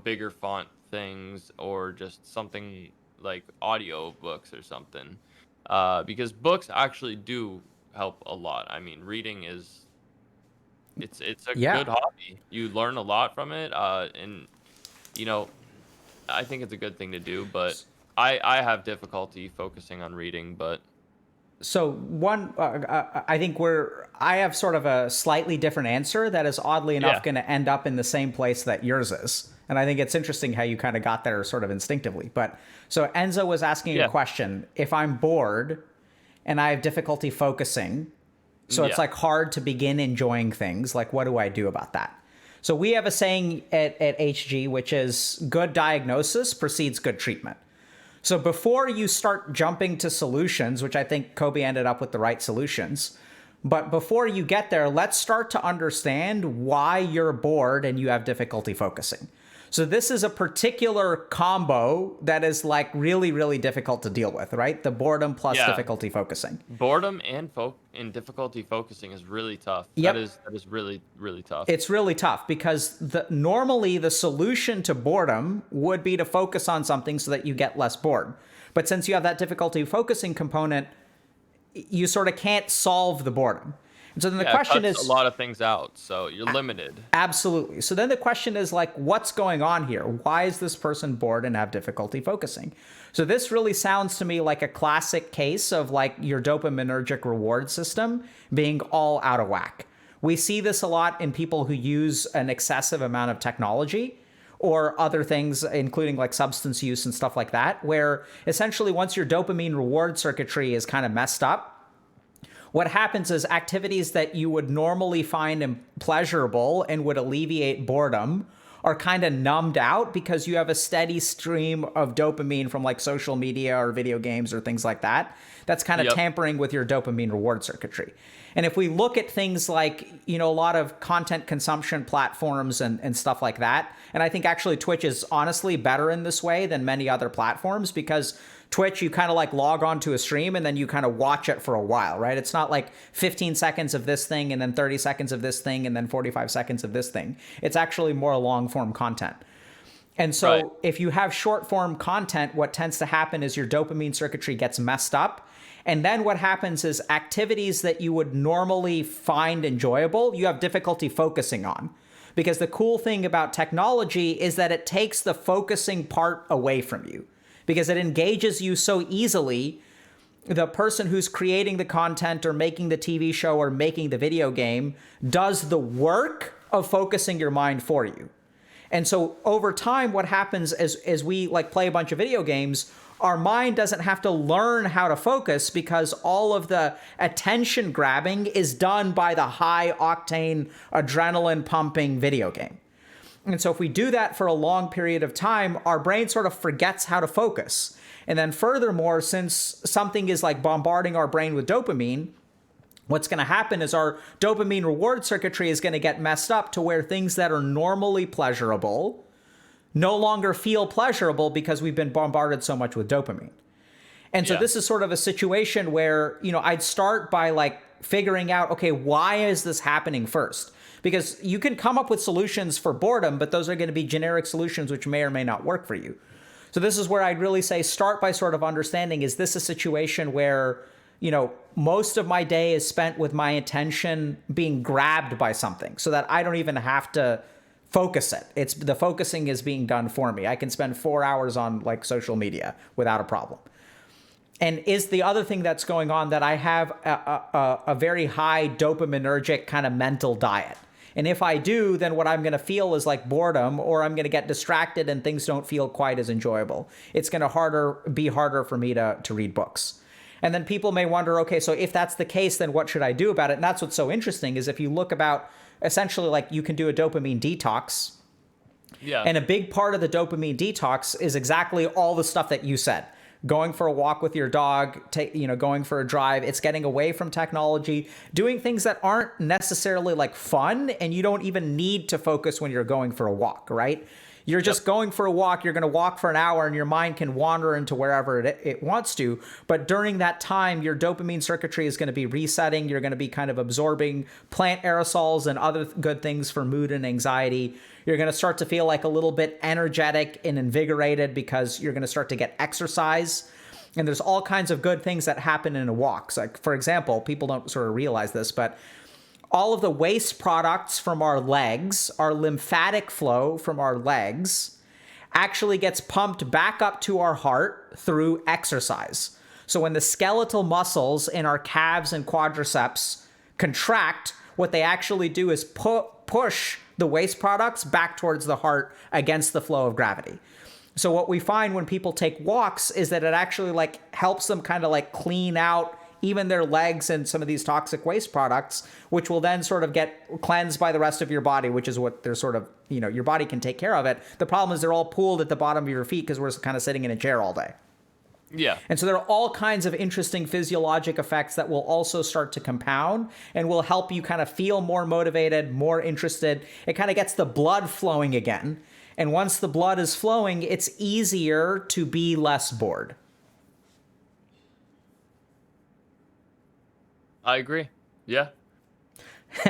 S2: bigger font things or just something like audio books or something. Because books actually do help a lot. I mean, reading is it's a
S1: Yeah.
S2: good hobby. You learn a lot from it, and you know, I think it's a good thing to do. But I have difficulty focusing on reading. But
S1: So I think I have sort of a slightly different answer that is oddly enough
S2: yeah,
S1: going to end up in the same place that yours is. And I think it's interesting how you kind of got there sort of instinctively. But so Enzo was asking a
S2: yeah,
S1: question. If I'm bored and I have difficulty focusing, so it's
S2: yeah,
S1: like hard to begin enjoying things, like what do I do about that? So we have a saying at HG, which is good diagnosis precedes good treatment. So before you start jumping to solutions, which I think Kobe ended up with the right solutions, but before you get there, let's start to understand why you're bored and you have difficulty focusing. So this is a particular combo that is like really, really difficult to deal with, right? The boredom plus difficulty focusing.
S2: Boredom and difficulty focusing is really tough.
S1: Yep.
S2: That is really, really tough.
S1: It's really tough because normally the solution to boredom would be to focus on something so that you get less bored. But since you have that difficulty focusing component, you sort of can't solve the boredom. And so then the question is
S2: a lot of things out, so you're limited.
S1: Absolutely. So then the question is like, what's going on here? Why is this person bored and have difficulty focusing? So this really sounds to me like a classic case of like your dopaminergic reward system being all out of whack. We see this a lot in people who use an excessive amount of technology or other things, including like substance use and stuff like that, where essentially once your dopamine reward circuitry is kind of messed up, what happens is activities that you would normally find pleasurable and would alleviate boredom are kind of numbed out because you have a steady stream of dopamine from like social media or video games or things like that. That's kind of tampering with your dopamine reward circuitry. And if we look at things like, a lot of content consumption platforms and stuff like that, and I think actually Twitch is honestly better in this way than many other platforms because Twitch, you kind of like log on to a stream and then you kind of watch it for a while, right? It's not like 15 seconds of this thing and then 30 seconds of this thing and then 45 seconds of this thing. It's actually more long form content. And so if you have short form content, what tends to happen is your dopamine circuitry gets messed up. And then what happens is activities that you would normally find enjoyable, you have difficulty focusing on. Because the cool thing about technology is that it takes the focusing part away from you. Because it engages you so easily, the person who's creating the content or making the TV show or making the video game does the work of focusing your mind for you. And so over time, what happens as we like play a bunch of video games, our mind doesn't have to learn how to focus because all of the attention grabbing is done by the high octane adrenaline pumping video game. And so if we do that for a long period of time, our brain sort of forgets how to focus. And then furthermore, since something is like bombarding our brain with dopamine, what's going to happen is our dopamine reward circuitry is going to get messed up to where things that are normally pleasurable no longer feel pleasurable because we've been bombarded so much with dopamine. And so this is sort of a situation where, I'd start by like figuring out, okay, why is this happening first? Because you can come up with solutions for boredom, but those are going to be generic solutions which may or may not work for you. So this is where I'd really say start by sort of understanding, is this a situation where, most of my day is spent with my attention being grabbed by something so that I don't even have to focus it. It's the focusing is being done for me. I can spend 4 hours on like social media without a problem. And is the other thing that's going on that I have a very high dopaminergic kind of mental diet. And if I do, then what I'm going to feel is like boredom, or I'm going to get distracted and things don't feel quite as enjoyable. It's going to be harder for me to read books. And then people may wonder, okay, so if that's the case, then what should I do about it? And that's what's so interesting is if you look about essentially like you can do a dopamine detox. Yeah. And a big part of the dopamine detox is exactly all the stuff that you said. Going for a walk with your dog, going for a drive. It's getting away from technology, doing things that aren't necessarily like fun, and you don't even need to focus when you're going for a walk, right? You're just going for a walk. You're going to walk for an hour and your mind can wander into wherever it wants to. But during that time, your dopamine circuitry is going to be resetting. You're going to be kind of absorbing plant aerosols and other good things for mood and anxiety. You're going to start to feel like a little bit energetic and invigorated because you're going to start to get exercise. And there's all kinds of good things that happen in a walk. So like, for example, people don't sort of realize this, but all of the waste products from our legs, our lymphatic flow from our legs, actually gets pumped back up to our heart through exercise. So when the skeletal muscles in our calves and quadriceps contract, what they actually do is push the waste products back towards the heart against the flow of gravity. So what we find when people take walks is that it actually like helps them kind of like clean out even their legs and some of these toxic waste products, which will then sort of get cleansed by the rest of your body, which is what they're sort of, your body can take care of it. The problem is they're all pooled at the bottom of your feet because we're kind of sitting in a chair all day. Yeah. And so there are all kinds of interesting physiologic effects that will also start to compound and will help you kind of feel more motivated, more interested. It kind of gets the blood flowing again. And once the blood is flowing, it's easier to be less bored.
S2: I agree. Yeah.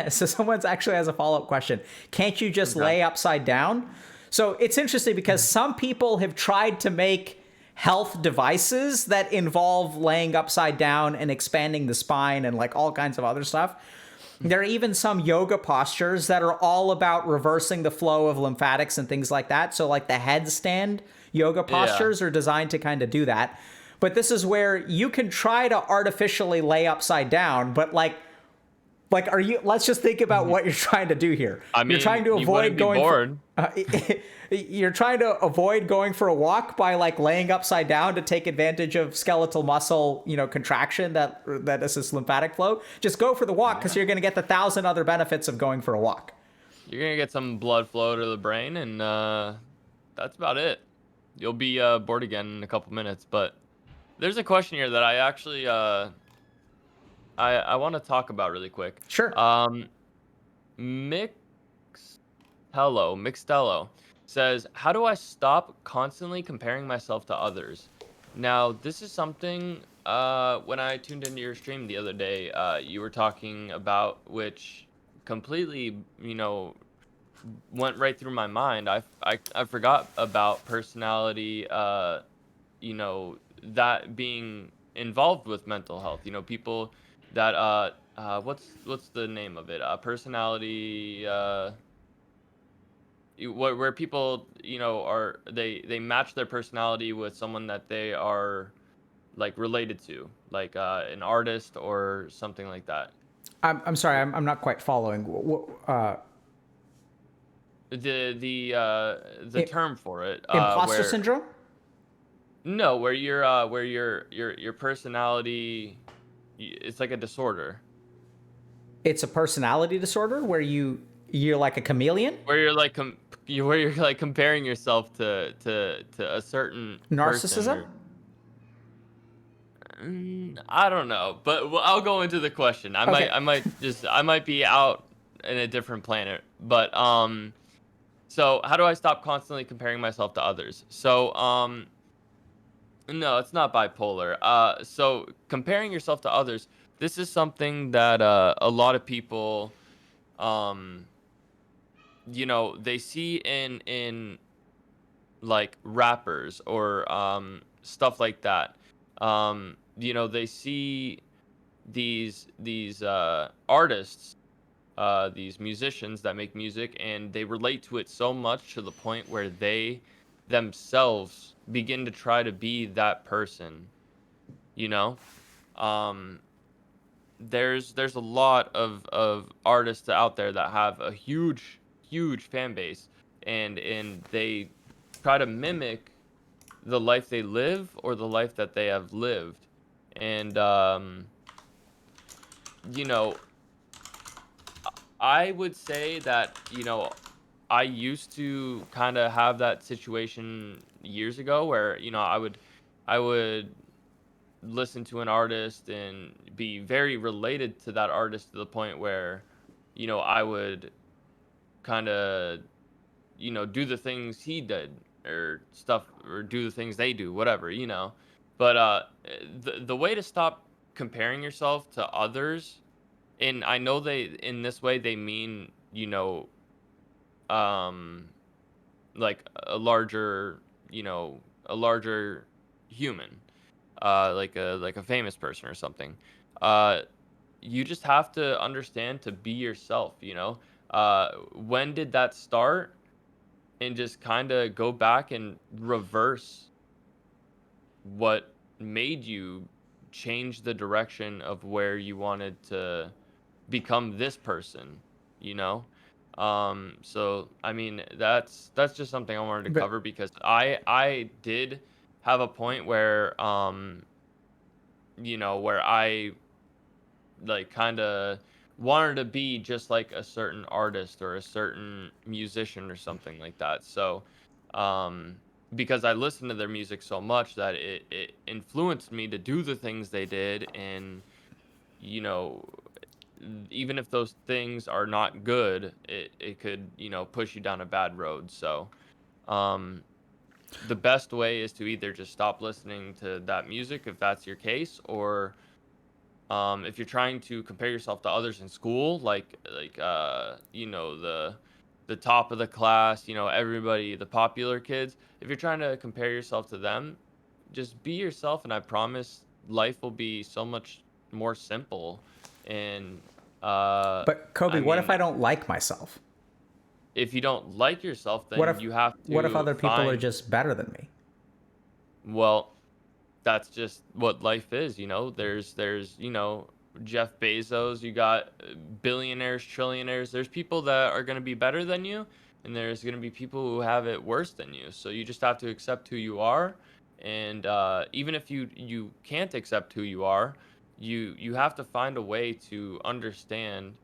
S1: So someone's actually has a follow-up question. Can't you just
S2: Okay.
S1: lay upside down? So it's interesting because some people have tried to make health devices that involve laying upside down and expanding the spine and like all kinds of other stuff. There are even some yoga postures that are all about reversing the flow of lymphatics and things like that. So like the headstand yoga
S2: Yeah.
S1: postures are designed to kind of do that. But this is where you can try to artificially lay upside down, but like, are you? Let's just think about what you're trying to do here.
S2: I
S1: You're trying
S2: mean,
S1: to
S2: you wouldn't
S1: avoid
S2: be
S1: going for.
S2: bored.
S1: You're trying to avoid going for a walk by like laying upside down to take advantage of skeletal muscle, contraction that assists lymphatic flow. Just go for the walk because
S2: Yeah.
S1: you're going to get the 1,000 other benefits of going for a walk.
S2: You're gonna get some blood flow to the brain, and that's about it. You'll be bored again in a couple minutes. But there's a question here that I actually I want to talk about really quick.
S1: Sure.
S2: Mixtello Mixtello says, "How do I stop constantly comparing myself to others?" Now, this is something when I tuned into your stream the other day, you were talking about, which completely, went right through my mind. I forgot about personality, that being involved with mental health. People that what's the name of it? Personality where people, are they match their personality with someone that they are like related to, like an artist or something like that.
S1: I'm sorry. I'm not quite following.
S2: The term for it,
S1: Imposter
S2: where
S1: syndrome?
S2: no, where your personality, it's like a disorder
S1: It's a personality disorder where you're like a chameleon?
S2: where you're like where you're like comparing yourself to a certain person.
S1: Narcissism?
S2: Or I don't know, but I'll go into the question.
S1: Okay.
S2: I might be out in a different planet, but so how do I stop constantly comparing myself to others? So no, it's not bipolar. So comparing yourself to others, this is something that a lot of people, um, they see in like rappers or stuff like that. They see these artists, these musicians that make music, and they relate to it so much to the point where they themselves begin to try to be that person. You know, um, there's a lot of artists out there that have a huge fan base, and they try to mimic the life they live or the life that they have lived, and you know I would say that, I used to kind of have that situation years ago where, I would listen to an artist and be very related to that artist to the point where, I would kind of, do the things he did or stuff, or do the things they do, whatever. But the way to stop comparing yourself to others, and I know they in this way they mean, um like a larger human, like a famous person or something. uh you just have to understand to be yourself. When did that start, and just kind of go back and reverse what made you change the direction of where you wanted to become this person, you know? So I mean, that's just something I wanted to
S1: But
S2: cover, because I did have a point where where I like kind of wanted to be just like a certain artist or a certain musician or something like that. So um because I listened to their music so much that it influenced me to do the things they did, and you know even if those things are not good, it could, push you down a bad road. So The best way is to either just stop listening to that music if that's your case, or if you're trying to compare yourself to others in school, the top of the class, everybody, the popular kids. If you're trying to compare yourself to them, just be yourself, and I promise life will be so much more simple. And
S1: But
S2: I
S1: Kobe, what if
S2: mean,
S1: I don't like myself?
S2: if you don't like yourself,
S1: What
S2: then
S1: if
S2: you have
S1: what if
S2: to
S1: other people are
S2: find,
S1: just better than me?
S2: well, that's just what life is. There's Jeff Bezos, you got billionaires, trillionaires. There's people that are going to be better than you, and there's going to be people who have it worse than you. So you just have to accept who you are. And even if you can't accept who you are, you have to find a way to understand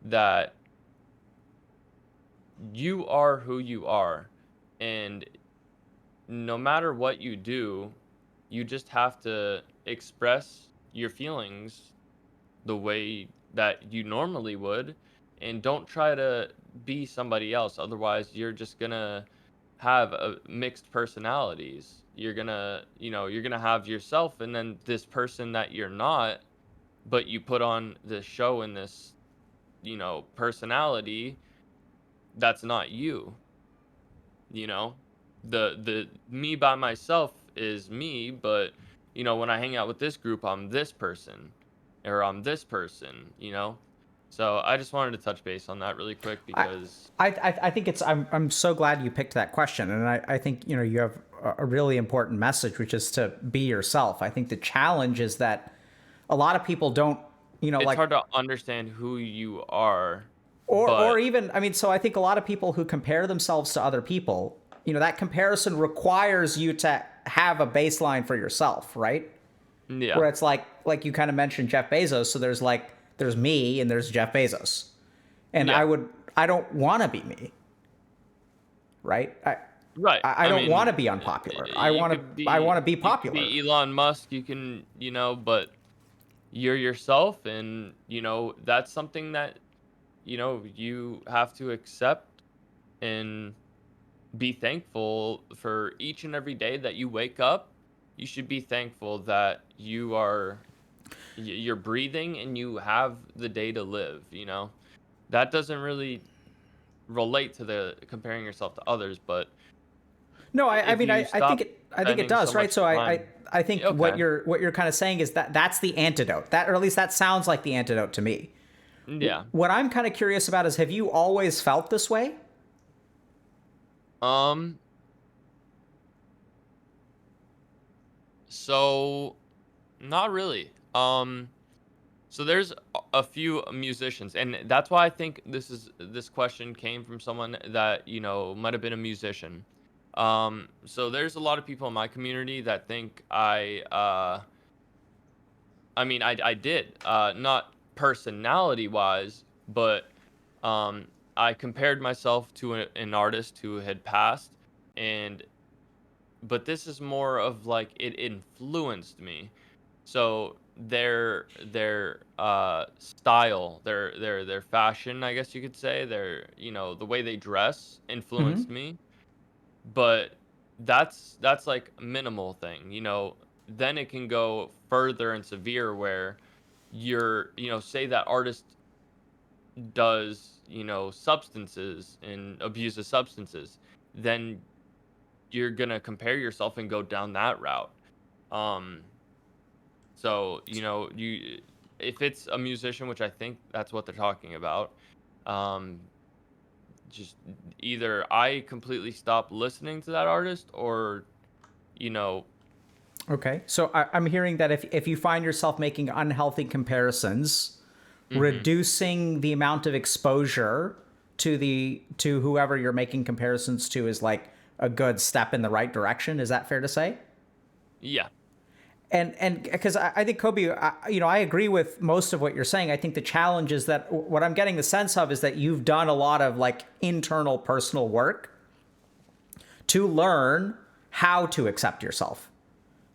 S2: that you are who you are. And no matter what you do, you just have to express your feelings the way that you normally would, and don't try to be somebody else. Otherwise, you're just gonna have mixed personalities. You're gonna have yourself, and then this person that you're not, but you put on this show and this, personality that's not you. you know the me by myself is me, but when I hang out with this group, I'm this person, or I'm this person. So I just wanted to touch base on that really quick
S1: I,
S2: because
S1: I think it's I'm so glad you picked that question, and I think you have a really important message, which is to be yourself. I think the challenge is that a lot of people don't,
S2: it's
S1: like,
S2: hard to understand who you are.
S1: or
S2: But
S1: even, I mean, so I think a lot of people who compare themselves to other people, that comparison requires you to have a baseline for yourself, right?
S2: yeah,
S1: Where it's like you kind of mentioned Jeff Bezos, so there's me and there's Jeff Bezos, and
S2: yeah,
S1: I don't want to be me, right?
S2: right.
S1: I
S2: I
S1: don't want to
S2: mean,
S1: be unpopular.
S2: you could
S1: I want to be
S2: you could
S1: popular.
S2: be Elon Musk. You can, but you're yourself, and that's something that you have to accept and be thankful for. Each and every day that you wake up, you should be thankful that you're breathing and you have the day to live. That doesn't really relate to the comparing yourself to others, but
S1: No, I
S2: if
S1: mean,
S2: you stop
S1: I think it
S2: spending so
S1: does, right?
S2: much
S1: So
S2: time.
S1: I think
S2: Okay.
S1: what you're kind of saying is that that's the antidote. That, or at least that sounds like the antidote to me.
S2: Yeah.
S1: What I'm kind of curious about is, have you always felt this way?
S2: um so not really. So there's a few musicians, and that's why I think this question came from someone that might have been a musician. So there's a lot of people in my community that think I mean, I did, not personality wise, but I compared myself to an artist who had passed, and but this is more of like it influenced me. So their style, their fashion, I guess you could say, the way they dress influenced me. But that's like a minimal thing. Then it can go further and severe where say that artist does, substances and abuses substances, then you're gonna compare yourself and go down that route. Um, so you if it's a musician, which I think that's what they're talking about, um, just either I completely stop listening to that artist, or you know,
S1: Okay. So I'm hearing that if you find yourself making unhealthy comparisons,
S2: hmm
S1: reducing the amount of exposure to whoever you're making comparisons to is like a good step in the right direction. Is that fair to say?
S2: yeah,
S1: And because I think Kobe, I agree with most of what you're saying. I think the challenge is that what I'm getting the sense of is that you've done a lot of like internal personal work to learn how to accept yourself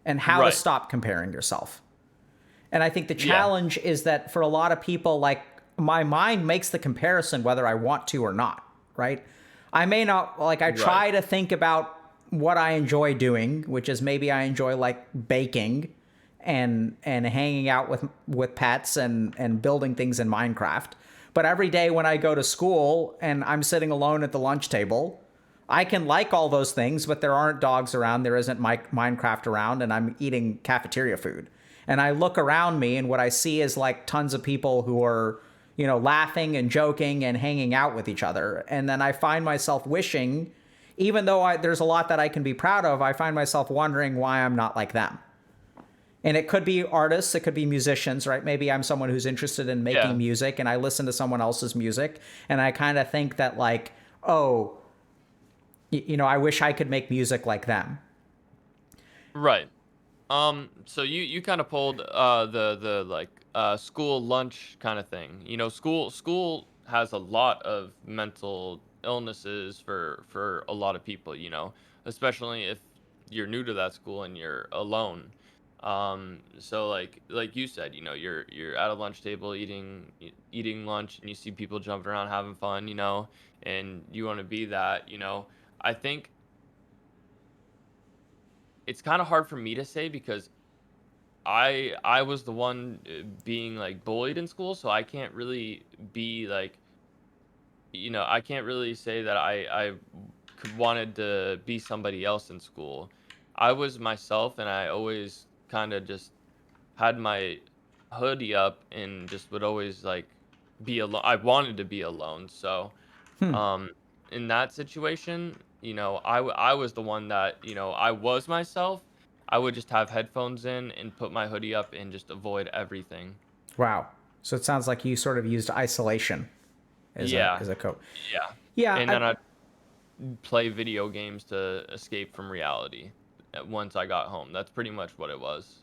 S1: and how to
S2: right,
S1: stop comparing yourself. And I think the
S2: yeah,
S1: challenge is that for a lot of people, like, my mind makes the comparison whether I want to or not, right? I may not like, I try
S2: Right.
S1: to think about what I enjoy doing, which is maybe I enjoy like baking and hanging out with pets and building things in Minecraft. But every day when I go to school and I'm sitting alone at the lunch table, I can like all those things, but there aren't dogs around, there isn't Minecraft around, and I'm eating cafeteria food. And I look around me, and what I see is like tons of people who are, laughing and joking and hanging out with each other. And then I find myself wishing, even though there's a lot that I can be proud of, I find myself wondering why I'm not like them. And it could be artists, it could be musicians, right? Maybe I'm someone who's interested in making
S2: Yeah.
S1: music and I listen to someone else's music and I kind of think that like, oh, I wish I could make music like them.
S2: Right. So you kind of pulled the like school lunch kind of thing. School has a lot of mental illnesses for a lot of people, especially if you're new to that school and you're alone. So like you said, you're at a lunch table eating lunch and you see people jumping around having fun, and you want to be that, I think it's kind of hard for me to say because I was the one being like bullied in school, so I can't really be like, I can't really say that I wanted to be somebody else in school. I was myself, and I always kind of just had my hoodie up and just would always like be alone. I wanted to be alone, so um, in that situation, I was the one that, I was myself. I would just have headphones in and put my hoodie up and just avoid everything.
S1: Wow. So it sounds like you sort of used isolation as a
S2: Yeah,
S1: as a cope.
S2: yeah.
S1: Yeah,
S2: And then I'd play video games to escape from reality once I got home. That's pretty much what it was.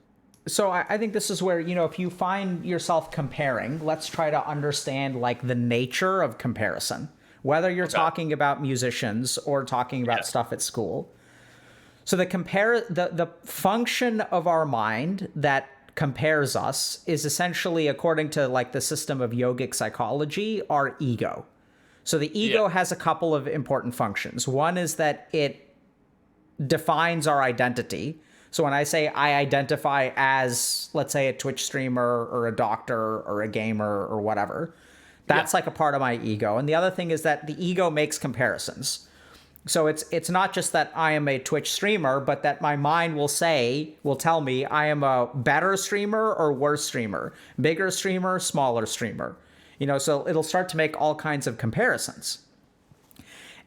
S1: so I think this is where, if you find yourself comparing, let's try to understand like the nature of comparison, whether you're
S2: Okay.
S1: talking about musicians or talking about
S2: Yeah.
S1: stuff at school. So the function of our mind that compares us is essentially, according to like the system of yogic psychology, our ego. So the
S2: Yeah.
S1: ego has a couple of important functions. One is that it defines our identity. So when I say I identify as, let's say, a Twitch streamer or a doctor or a gamer or whatever,
S2: Yeah.
S1: that's like a part of my ego. And the other thing is that the ego makes comparisons. So it's not just that I am a Twitch streamer, but that my mind will tell me I am a better streamer or worse streamer, bigger streamer, smaller streamer. So it'll start to make all kinds of comparisons.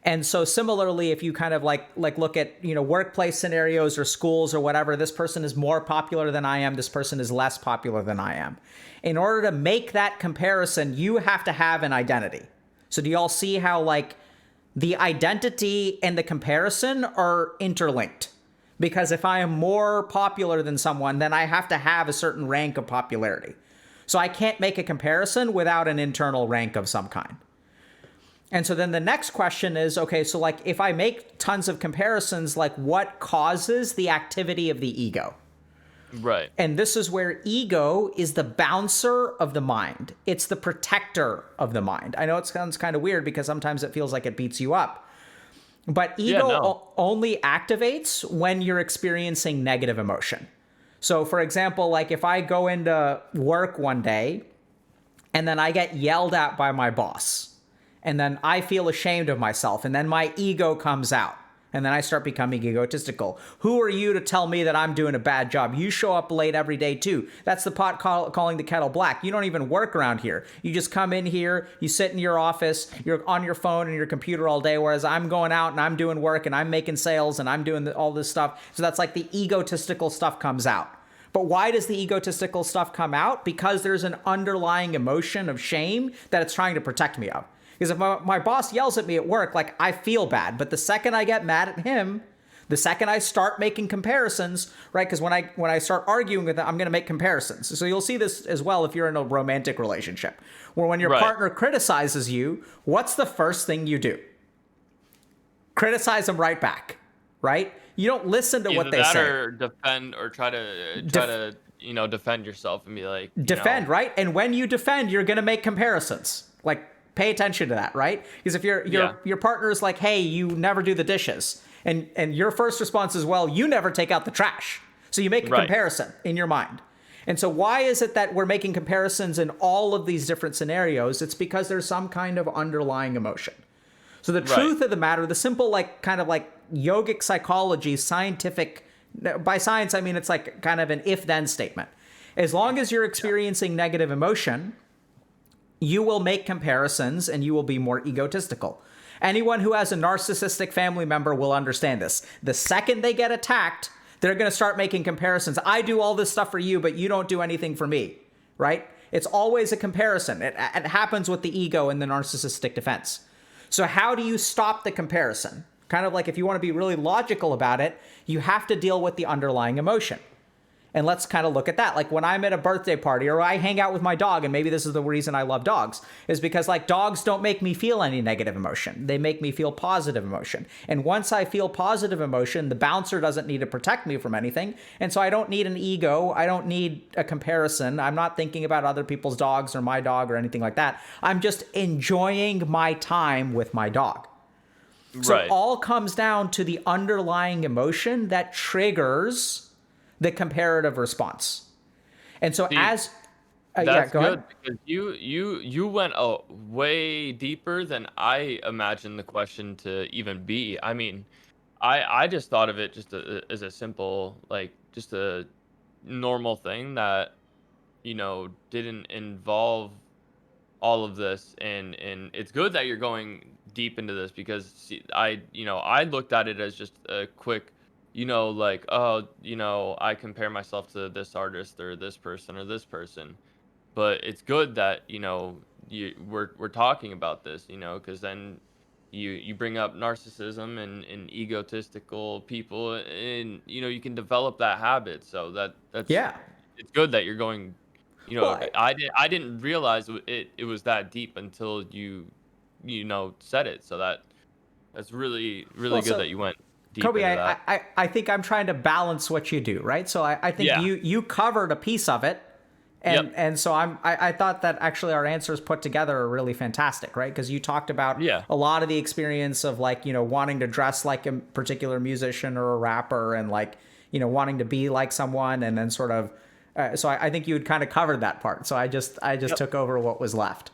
S1: And so similarly, if you kind of like look at, workplace scenarios or schools or whatever, this person is more popular than I am, this person is less popular than I am. In order to make that comparison, you have to have an identity. So do you all see how like the identity and the comparison are interlinked? Because if I am more popular than someone, then I have to have a certain rank of popularity. So I can't make a comparison without an internal rank of some kind. And so then the next question is, okay, so like if I make tons of comparisons, like what causes the activity of the ego?
S2: Right.
S1: And this is where ego is the bouncer of the mind. It's the protector of the mind. I know it sounds kind of weird because sometimes it feels like it beats you up. But
S2: Yeah,
S1: ego
S2: no.
S1: only activates when you're experiencing negative emotion. So for example, like if I go into work one day and then I get yelled at by my boss, and then I feel ashamed of myself, and then my ego comes out, and then I start becoming egotistical. Who are you to tell me that I'm doing a bad job? You show up late every day too. That's the pot calling the kettle black. You don't even work around here. You just come in here, you sit in your office, you're on your phone and your computer all day, whereas I'm going out and I'm doing work and I'm making sales and I'm doing all this stuff. So that's like the egotistical stuff comes out. But why does the egotistical stuff come out? Because there's an underlying emotion of shame that it's trying to protect me of. Because if my boss yells at me at work, like I feel bad. But the second I get mad at him, the second I start making comparisons, right? Because when I start arguing with him, I'm going to make comparisons. So you'll see this as well if you're in a romantic relationship, where when your
S2: Right.
S1: partner criticizes you, what's the first thing you do? Criticize them right back, right? You don't listen to
S2: Either
S1: what they
S2: that
S1: say.
S2: or defend or try to defend yourself and be like,
S1: Defend, right? And when you defend, you're going to make comparisons. Like pay attention to that, right? Because if
S2: Yeah.
S1: your partner is like, hey, you never do the dishes, and your first response is, well, you never take out the trash. So you make a
S2: Right.
S1: comparison in your mind. And so why is it that we're making comparisons in all of these different scenarios? It's because there's some kind of underlying emotion. So the
S2: Right.
S1: truth of the matter, the simple, like, kind of like yogic psychology, scientific, by science, I mean, it's like kind of an if-then statement. As long as you're experiencing negative emotion, you will make comparisons and you will be more egotistical. Anyone who has a narcissistic family member will understand this. The second they get attacked, they're going to start making comparisons. I do all this stuff for you, but you don't do anything for me, right? It's always a comparison. It happens with the ego and the narcissistic defense. So how do you stop the comparison? Kind of like, if you want to be really logical about it, you have to deal with the underlying emotion. And let's kind of look at that. Like when I'm at a birthday party or I hang out with my dog, and maybe this is the reason I love dogs, is because like dogs don't make me feel any negative emotion. They make me feel positive emotion. And once I feel positive emotion, the bouncer doesn't need to protect me from anything. And so I don't need an ego. I don't need a comparison. I'm not thinking about other people's dogs or my dog or anything like that. I'm just enjoying my time with my dog. So
S2: Right.
S1: it all comes down to the underlying emotion that triggers the comparative response. And so
S2: See,
S1: as yeah,
S2: that's
S1: go ahead.
S2: good because you went way deeper than I imagined the question to even be. I mean, I just thought of it just as a simple, like, just a normal thing that, didn't involve all of this. And it's good that you're going deep into this because, see, I looked at it as just a quick, like, oh, I compare myself to this artist or this person or this person. But it's good that, we're talking about this, because then you bring up narcissism and egotistical people, and you can develop that habit. So that's
S1: Yeah.
S2: it's good that you're going.
S1: Well, I,
S2: I didn't realize it was that deep until you said it. So that's really really
S1: well,
S2: good
S1: so
S2: that you went deep
S1: Kobe,
S2: into that.
S1: I think I'm trying to balance what you do, right? So I think
S2: Yeah.
S1: you covered a piece of it.
S2: Yep.
S1: And so I thought that actually our answers put together are really fantastic, right? Because you talked about
S2: Yeah.
S1: a lot of the experience of like, wanting to dress like a particular musician or a rapper and like, wanting to be like someone and then sort of, so I think you had kind of covered that part. So I just
S2: Yep.
S1: took over what was left.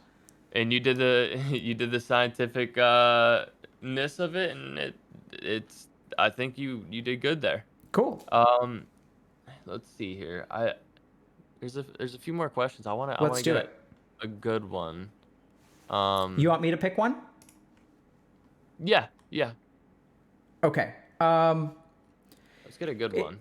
S2: And you did the you did the scientific ness of it, and it's I think you did good there.
S1: Cool.
S2: Um, let's see here. There's a few more questions. I wanna
S1: Let's do
S2: get
S1: it.
S2: a good one.
S1: You
S2: Um,
S1: want me to pick one?
S2: yeah, yeah.
S1: Okay.
S2: Let's get a good one.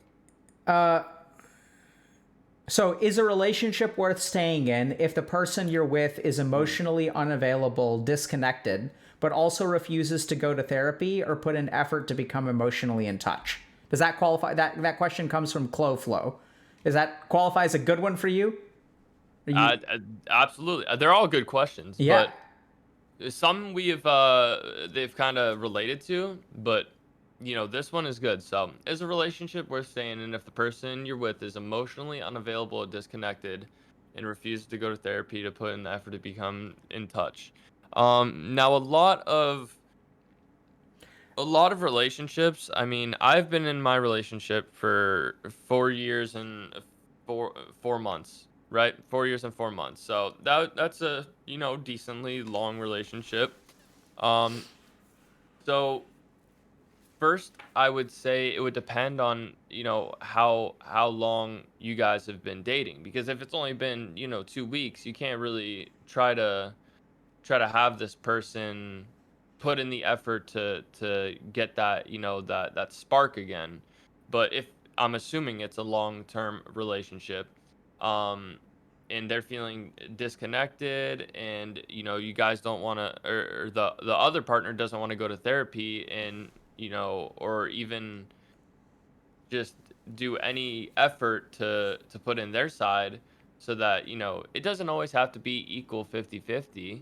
S1: So, is a relationship worth staying in if the person you're with is
S2: Hmm.
S1: emotionally unavailable, disconnected, but also refuses to go to therapy or put in effort to become emotionally in touch? Does that qualify? That question comes from Cloflow. Does that qualify as a good one for you? Are you?
S2: Absolutely. They're all good questions,
S1: Yeah.
S2: but some they've kind of related to, but this one is good. So, is a relationship worth staying in if the person you're with is emotionally unavailable or disconnected and refuses to go to therapy to put in the effort to become in touch? Now a lot of relationships, I mean, I've been in my relationship for 4 years and four months, right? 4 years and 4 months. So that's a decently long relationship. Um, so first, I would say it would depend on how long you guys have been dating. Because if it's only been 2 weeks, you can't really try to have this person put in the effort to get that that spark again. But if I'm assuming it's a long-term relationship, um and they're feeling disconnected, and you guys don't want to, or the other partner doesn't want to go to therapy, and or even just do any effort to put in their side, so that it doesn't always have to be equal 50-50.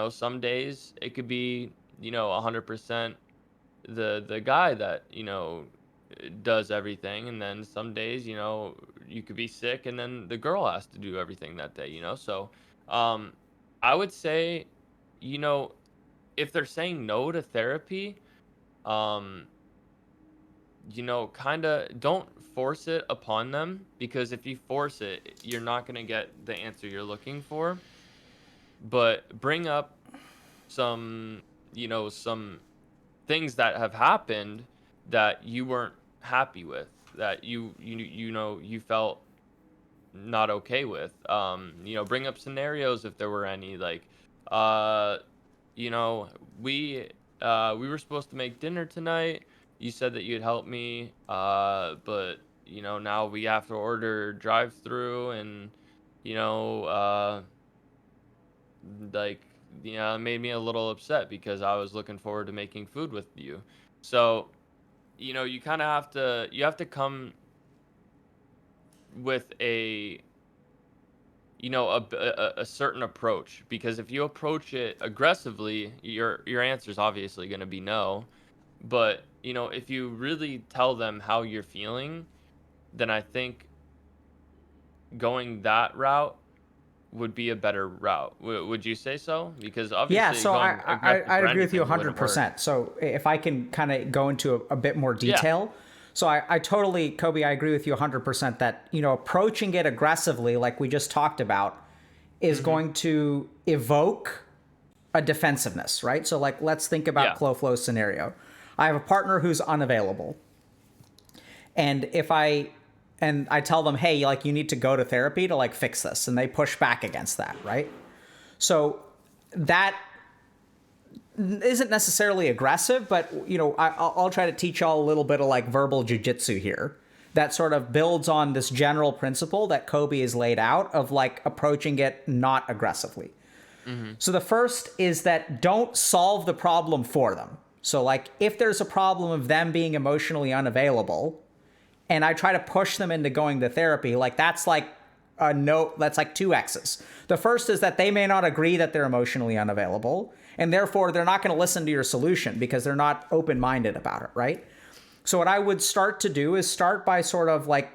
S2: Some days it could be 100% the guy that does everything, and then some days you could be sick, and then the girl has to do everything that day. So um I would say you know, if they're saying no to therapy, um, kind of don't force it upon them, because if you force it, you're not going to get the answer you're looking for. But bring up some, some things that have happened that you weren't happy with, that you felt not okay with. Bring up scenarios if there were any, like, uh, you know, we we were supposed to make dinner tonight. You said that you'd help me, but now we have to order drive-through, and you know, like, it made me a little upset because I was looking forward to making food with you. So, you kind of have to come with a certain approach, because if you approach it aggressively, your answer is obviously going to be no. But if you really tell them how you're feeling, then I think going that route would be a better route. Would you say so? Because
S1: Yeah,
S2: obviously
S1: so I,
S2: going
S1: I,
S2: aggressive
S1: I
S2: for
S1: agree with you
S2: anything wouldn't work.
S1: 100%. So if I can kind of go into a bit more
S2: Yeah.
S1: detail. So I totally, Kobe, I agree with you 100% that, approaching it aggressively, like we just talked about, is
S2: Hmm.
S1: going to evoke a defensiveness, right? So like, let's think about
S2: Yeah.
S1: Clo-Flo's scenario. I have a partner who's unavailable. And I tell them, hey, like you need to go to therapy to like fix this. And they push back against that, right? So that isn't necessarily aggressive, but I'll try to teach y'all a little bit of like verbal jujitsu here that sort of builds on this general principle that Kobe has laid out of like approaching it not aggressively.
S2: Hmm.
S1: So the first is that don't solve the problem for them. So like if there's a problem of them being emotionally unavailable and I try to push them into going to therapy, like that's like a no, that's like two X's. The first is that they may not agree that they're emotionally unavailable, and therefore they're not going to listen to your solution because they're not open-minded about it, right? So what I would start to do is start by sort of like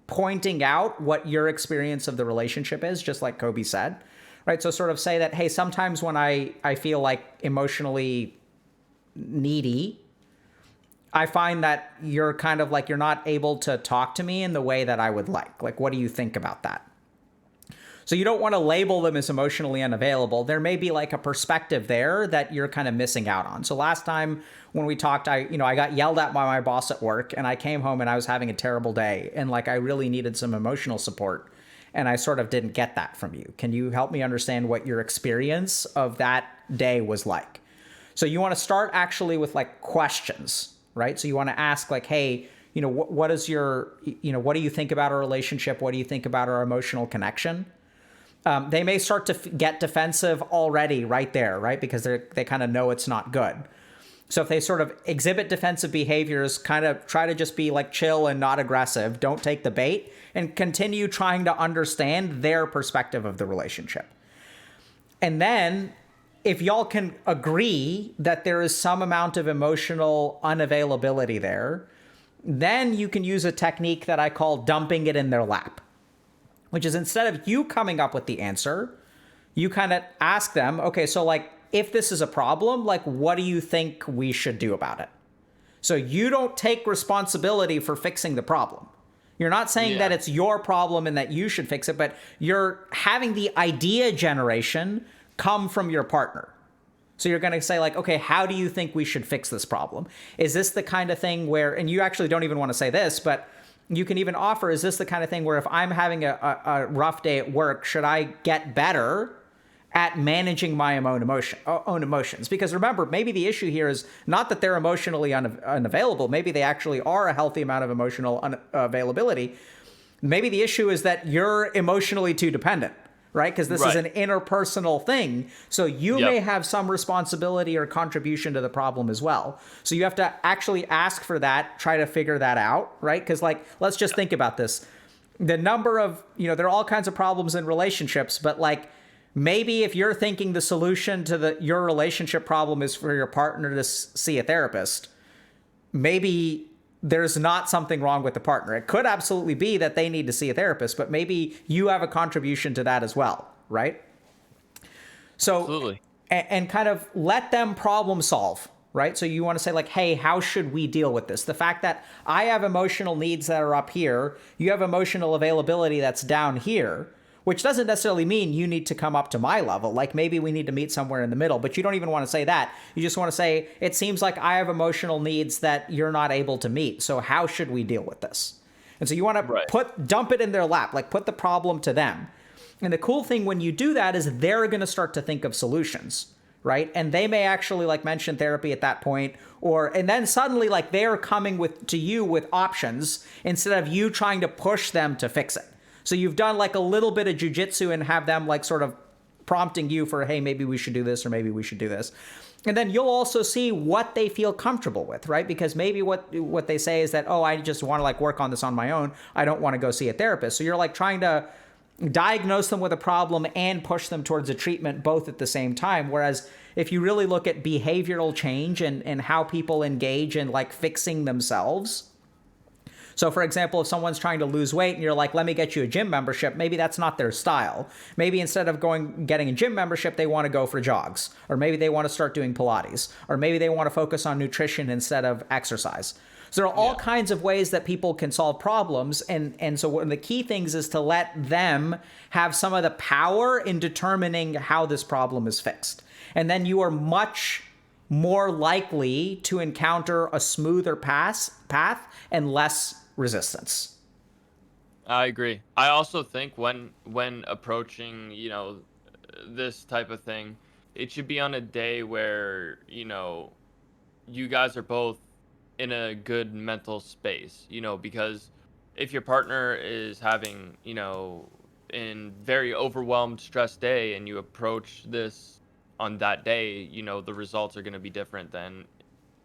S1: pointing out what your experience of the relationship is, just like Kobe said, right? So sort of say that, hey, sometimes when I feel like emotionally needy, I find that you're kind of like, you're not able to talk to me in the way that I would like. Like, what do you think about that? So you don't want to label them as emotionally unavailable. There may be like a perspective there that you're kind of missing out on. So last time when we talked, I got yelled at by my boss at work, and I came home and I was having a terrible day, and like I really needed some emotional support, and I sort of didn't get that from you. Can you help me understand what your experience of that day was like? So you want to start actually with like questions, right? So you want to ask like, hey, what is your, what do you think about our relationship? What do you think about our emotional connection? They may start to get defensive already right there, right? Because they kind of know it's not good. So if they sort of exhibit defensive behaviors, kind of try to just be like chill and not aggressive, don't take the bait, and continue trying to understand their perspective of the relationship. And then if y'all can agree that there is some amount of emotional unavailability there, then you can use a technique that I call dumping it in their lap, which is instead of you coming up with the answer, you kind of ask them, okay, so like, if this is a problem, like, what do you think we should do about it? So you don't take responsibility for fixing the problem. You're not saying that
S2: Yeah.
S1: it's your problem and that you should fix it, but you're having the idea generation come from your partner. So you're going to say like, okay, how do you think we should fix this problem? Is this the kind of thing where, and you actually don't even want to say this, but you can even offer, is this the kind of thing where if I'm having a rough day at work, should I get better at managing my own emotions? Because remember, maybe the issue here is not that they're emotionally unavailable. Maybe they actually are a healthy amount of emotional availability. Maybe the issue is that you're emotionally too dependent, right? Because this is
S2: Right.
S1: an interpersonal thing. So you
S2: Yep.
S1: may have some responsibility or contribution to the problem as well. So you have to actually ask for that, try to figure that out, right? Because like, let's just think about this. The number of, there are all kinds of problems in relationships, but like, maybe if you're thinking the solution to your relationship problem is for your partner to see a therapist, maybe there's not something wrong with the partner. It could absolutely be that they need to see a therapist, but maybe you have a contribution to that as well, right? So,
S2: Absolutely.
S1: and kind of let them problem solve, right? So you want to say like, hey, how should we deal with this? The fact that I have emotional needs that are up here, you have emotional availability that's down here, which doesn't necessarily mean you need to come up to my level. Like maybe we need to meet somewhere in the middle, but you don't even want to say that. You just want to say, it seems like I have emotional needs that you're not able to meet. So how should we deal with this? And so you want
S2: Right.
S1: to dump it in their lap, like put the problem to them. And the cool thing when you do that is they're going to start to think of solutions, right? And they may actually like mention therapy at that point, and then suddenly like they're coming to you with options instead of you trying to push them to fix it. So you've done like a little bit of jujitsu and have them like sort of prompting you for, hey, maybe we should do this or maybe we should do this. And then you'll also see what they feel comfortable with, right? Because maybe what they say is that, oh, I just want to like work on this on my own. I don't want to go see a therapist. So you're like trying to diagnose them with a problem and push them towards a treatment both at the same time. Whereas if you really look at behavioral change and how people engage in like fixing themselves. So for example, if someone's trying to lose weight and you're like, let me get you a gym membership, maybe that's not their style. Maybe instead of getting a gym membership, they want to go for jogs, or maybe they want to start doing Pilates, or maybe they want to focus on nutrition instead of exercise. So there are all kinds of ways that people can solve problems. And so one of the key things is to let them have some of the power in determining how this problem is fixed. And then you are much more likely to encounter a smoother path and less resistance.
S2: I agree. I also think when approaching, this type of thing, it should be on a day where, you guys are both in a good mental space, because if your partner is having, in very overwhelmed, stressed day and you approach this on that day, the results are going to be different than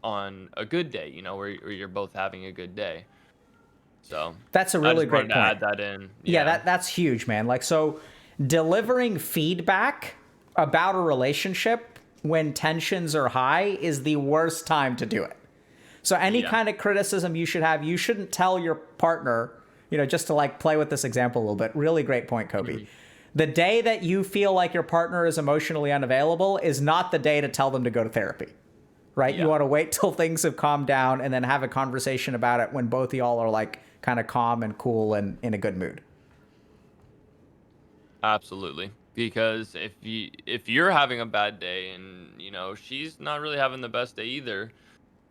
S2: on a good day, where you're both having a good day. So
S1: That's a
S2: I
S1: really
S2: just wanted
S1: great
S2: to
S1: point.
S2: add that in.
S1: Yeah,
S2: Yeah.
S1: that's huge, man. Like, so delivering feedback about a relationship when tensions are high is the worst time to do it. So any
S2: Yeah.
S1: kind of criticism you should have, you shouldn't tell your partner, just to like play with this example a little bit. Really great point, Kobe.
S2: Mhm.
S1: The day that you feel like your partner is emotionally unavailable is not the day to tell them to go to therapy, right? You
S2: Yeah.
S1: want to wait till things have calmed down and then have a conversation about it when both of y'all are like kind of calm and cool and in a good mood.
S2: Absolutely. Because if you're having a bad day and she's not really having the best day either,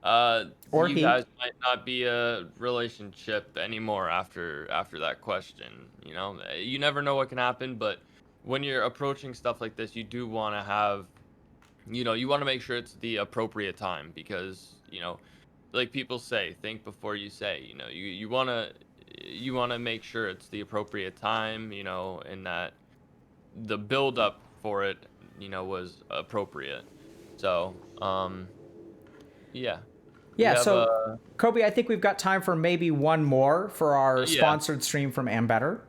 S1: Or
S2: you
S1: he.
S2: guys might not be a relationship anymore after that question. You never know what can happen, but when you're approaching stuff like this, you do want to have, you want to make sure it's the appropriate time because like people say, think before you say. You want to make sure it's the appropriate time, and that the build up for it, was appropriate. So, yeah, we
S1: Yeah,
S2: have
S1: so
S2: a
S1: Kobe, I think we've got time for maybe one more for our
S2: yeah,
S1: sponsored stream from Ambetter.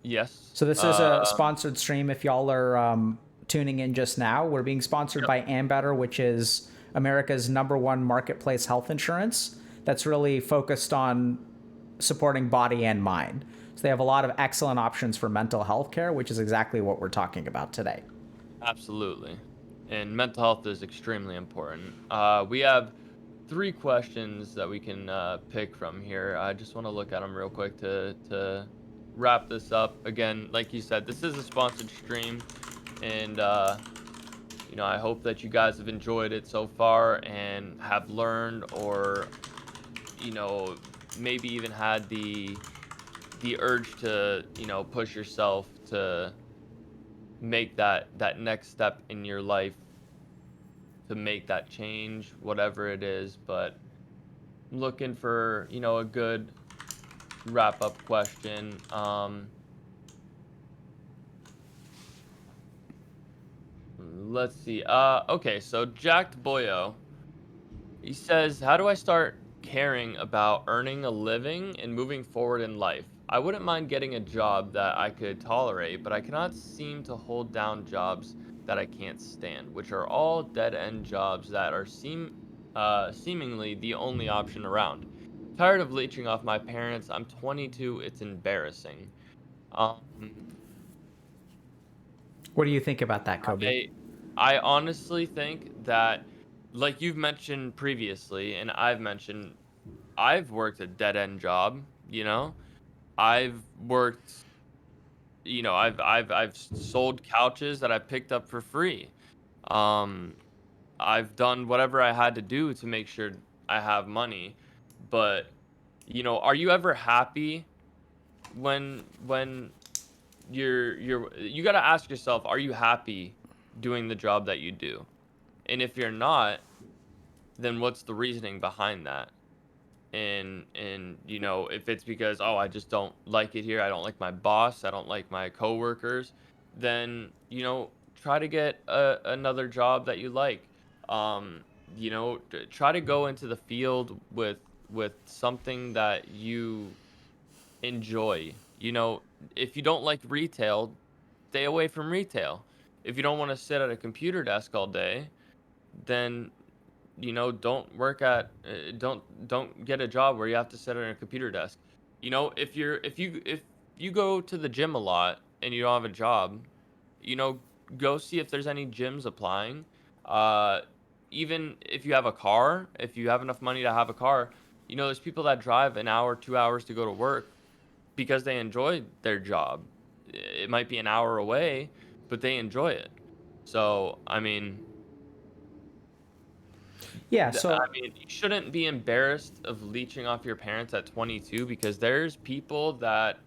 S2: yes,
S1: So this is a sponsored stream. If y'all are tuning in just now, we're being sponsored
S2: yep,
S1: by Ambetter, which is America's #1 marketplace health insurance that's really focused on supporting body and mind. So they have a lot of excellent options for mental health care, which is exactly what we're talking about today.
S2: absolutely. And mental health is extremely important. We have three questions that we can pick from here. I just want to look at them real quick to wrap this up. Again, like you said, this is a sponsored stream, and I hope that you guys have enjoyed it so far and have learned, or you know, maybe even had the urge to push yourself to make that next step in your life, to make that change, whatever it is. But I'm looking for a good wrap up question. Let's see. Okay, so Jacked Boyo, he says, how do I start caring about earning a living and moving forward in life? I wouldn't mind getting a job that I could tolerate, but I cannot seem to hold down jobs that I can't stand, which are all dead end jobs that are seemingly the only option around. Tired of leeching off my parents. I'm 22. It's embarrassing. Um,
S1: What do you think about that, Kobe?
S2: I honestly think that, like you've mentioned previously, and I've mentioned, I've worked a dead end job. You know, I've worked. I've sold couches that I picked up for free. Um, I've done whatever I had to do to make sure I have money. But are you ever happy when you got to ask yourself, are you happy doing the job that you do? And if you're not, then what's the reasoning behind that? And if it's because, oh, I just don't like it here, I don't like my boss, I don't like my coworkers, then try to get another job that you like. Try to go into the field with something that you enjoy. If you don't like retail, stay away from retail. If you don't want to sit at a computer desk all day, then don't work at don't get a job where you have to sit at a computer desk. If you go to the gym a lot and you don't have a job, you know go see if there's any gyms applying. uh Even if you have a car, if you have enough money to have a car, there's people that drive an hour, 2 hours to go to work because they enjoy their job. It might be an hour away, but they enjoy it. So
S1: Yeah. So
S2: you shouldn't be embarrassed of leeching off your parents at 22, because there's people that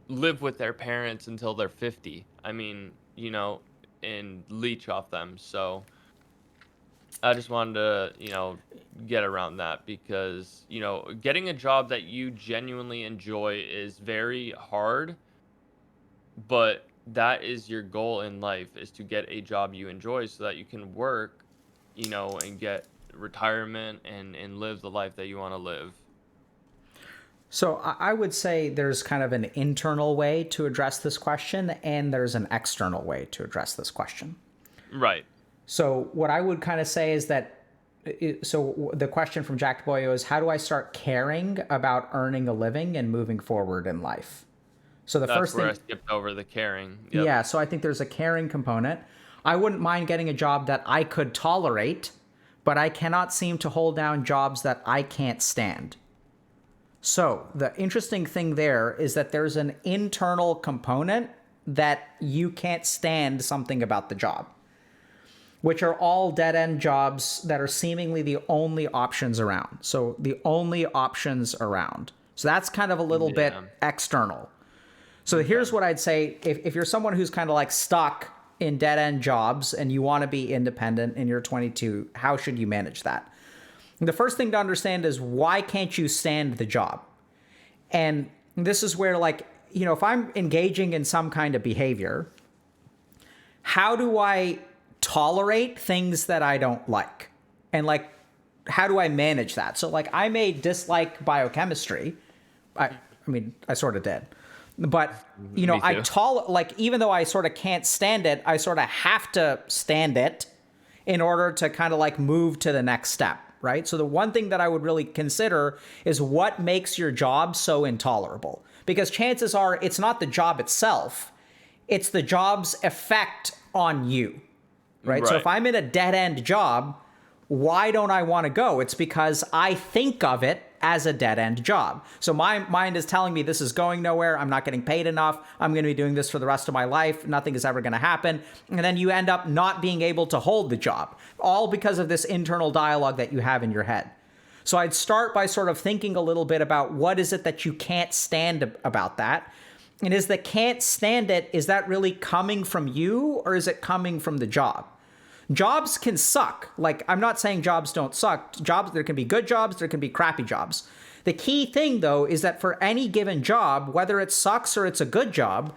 S2: live with their parents until they're 50. And leech off them. So I just wanted to, get around that, because, getting a job that you genuinely enjoy is very hard, but that is your goal in life, is to get a job you enjoy so that you can work, and get retirement and live the life that you want to live.
S1: So I would say there's kind of an internal way to address this question, and there's an external way to address this question.
S2: Right.
S1: So what I would kind of say is that, so the question from Jack Boyo is, how do I start caring about earning a living and moving forward in life? So the
S2: That's
S1: first
S2: where I
S1: thing,
S2: skipped over the caring. Yep.
S1: yeah, so I think there's a caring component. I wouldn't mind getting a job that I could tolerate, but I cannot seem to hold down jobs that I can't stand. So the interesting thing there is that there's an internal component that you can't stand something about the job, which are all dead end jobs that are seemingly the only options around. So the only options around. So that's kind of a little bit
S2: Yeah.
S1: external. So here's what I'd say. If you're someone who's kind of like stuck in dead end jobs and you want to be independent and you're 22, how should you manage that? The first thing to understand is, why can't you stand the job? And this is where, like, if I'm engaging in some kind of behavior, how do I tolerate things that I don't like? And like, how do I manage that? So like, I may dislike biochemistry. I mean, I sort of did. But,
S2: Me too.
S1: like, even though I sort of can't stand it, I sort of have to stand it in order to kind of like move to the next step, right? So the one thing that I would really consider is, what makes your job so intolerable? Because chances are it's not the job itself, it's the job's effect on you, right? So
S2: Right.
S1: if I'm in a dead end job, why don't I want to go? It's because I think of it as a dead end job. So my mind is telling me this is going nowhere. I'm not getting paid enough. I'm going to be doing this for the rest of my life. Nothing is ever going to happen. And then you end up not being able to hold the job, all because of this internal dialogue that you have in your head. So I'd start by sort of thinking a little bit about, what is it that you can't stand about that? And is the can't stand it, is that really coming from you, or is it coming from the job? Jobs can suck. Like, I'm not saying jobs don't suck. Jobs, there can be good jobs, there can be crappy jobs. The key thing, though, is that for any given job, whether it sucks or it's a good job,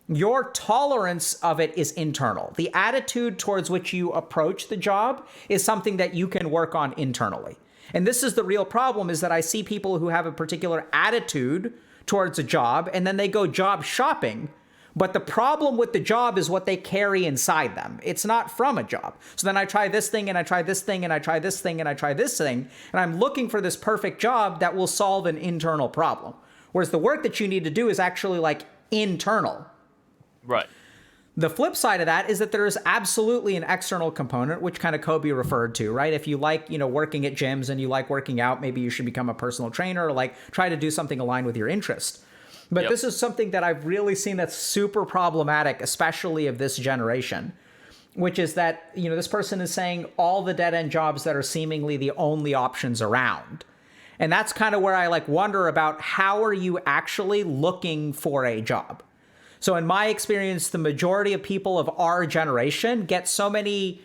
S1: your tolerance of it is internal. The attitude towards which you approach the job is something that you can work on internally. And this is the real problem, is that I see people who have a particular attitude towards a job, and then they go job shopping. But the problem with the job is what they carry inside them. It's not from a job. So then I try this thing, and I try this thing, and I try this thing, and I try this thing, and I'm looking for this perfect job that will solve an internal problem. Whereas the work that you need to do is actually like internal.
S2: Right.
S1: The flip side of that is that there is absolutely an external component, which kind of Kobi referred to, right? If you like, working at gyms and you like working out, maybe you should become a personal trainer or like try to do something aligned with your interest. But this is something that I've really seen that's super problematic, especially of this generation, which is that, this person is saying all the dead end jobs that are seemingly the only options around. And that's kind of where I like wonder about how are you actually looking for a job? So in my experience, the majority of people of our generation get so many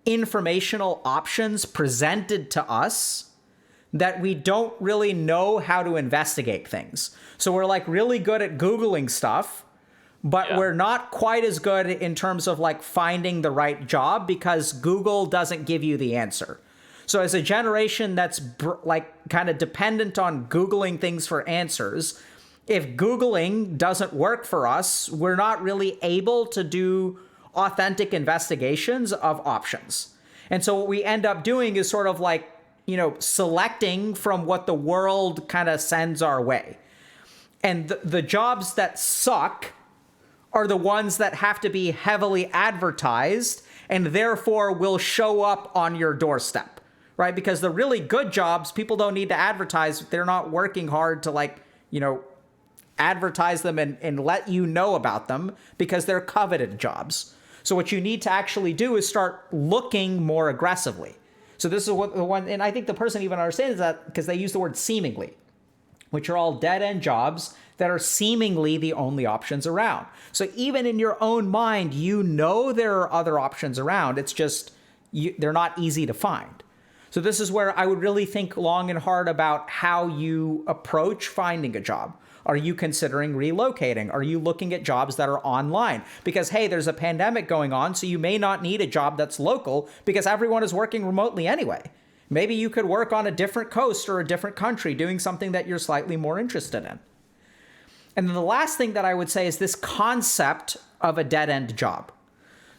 S1: informational options presented to us that we don't really know how to investigate things. So we're like really good at Googling stuff, but we're not quite as good in terms of like finding the right job because Google doesn't give you the answer. So as a generation that's like kind of dependent on Googling things for answers, if Googling doesn't work for us, we're not really able to do authentic investigations of options. And so what we end up doing is sort of like, selecting from what the world kind of sends our way. And the jobs that suck are the ones that have to be heavily advertised and therefore will show up on your doorstep, right? Because the really good jobs, people don't need to advertise. They're not working hard to like, advertise them and let you know about them because they're coveted jobs. So what you need to actually do is start looking more aggressively. So this is what the one, and I think the person even understands that because they use the word seemingly, which are all dead-end jobs that are seemingly the only options around. So even in your own mind, there are other options around. It's just they're not easy to find. So this is where I would really think long and hard about how you approach finding a job. Are you considering relocating? Are you looking at jobs that are online? Because, hey, there's a pandemic going on, so you may not need a job that's local because everyone is working remotely anyway. Maybe you could work on a different coast or a different country doing something that you're slightly more interested in. And then the last thing that I would say is this concept of a dead-end job.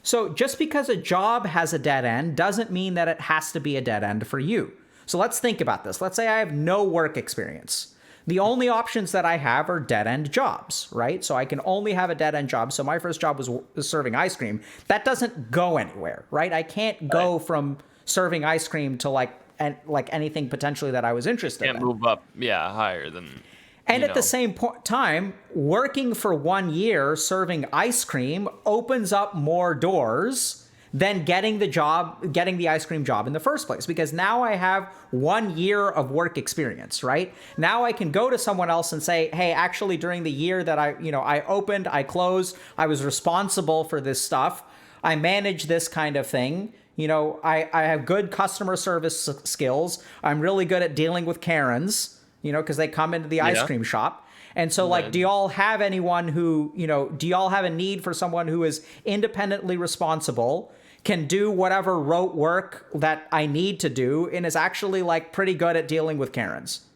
S1: So just because a job has a dead end doesn't mean that it has to be a dead end for you. So let's think about this. Let's say I have no work experience. The only options that I have are dead-end jobs, right? So I can only have a dead-end job. So my first job was serving ice cream. That doesn't go anywhere, right? I can't go from serving ice cream to like anything potentially that I was interested in.
S2: Can't move up, higher than.
S1: And at the same time, working for 1 year serving ice cream opens up more doors than getting the ice cream job in the first place. Because now I have 1 year of work experience, right? Now I can go to someone else and say, hey, actually during the year that I opened, I closed, I was responsible for this stuff. I manage this kind of thing. I have good customer service skills. I'm really good at dealing with Karens, because they come into the ice cream shop. And so like, do y'all have anyone who, do y'all have a need for someone who is independently responsible, can do whatever rote work that I need to do, and is actually like pretty good at dealing with Karens?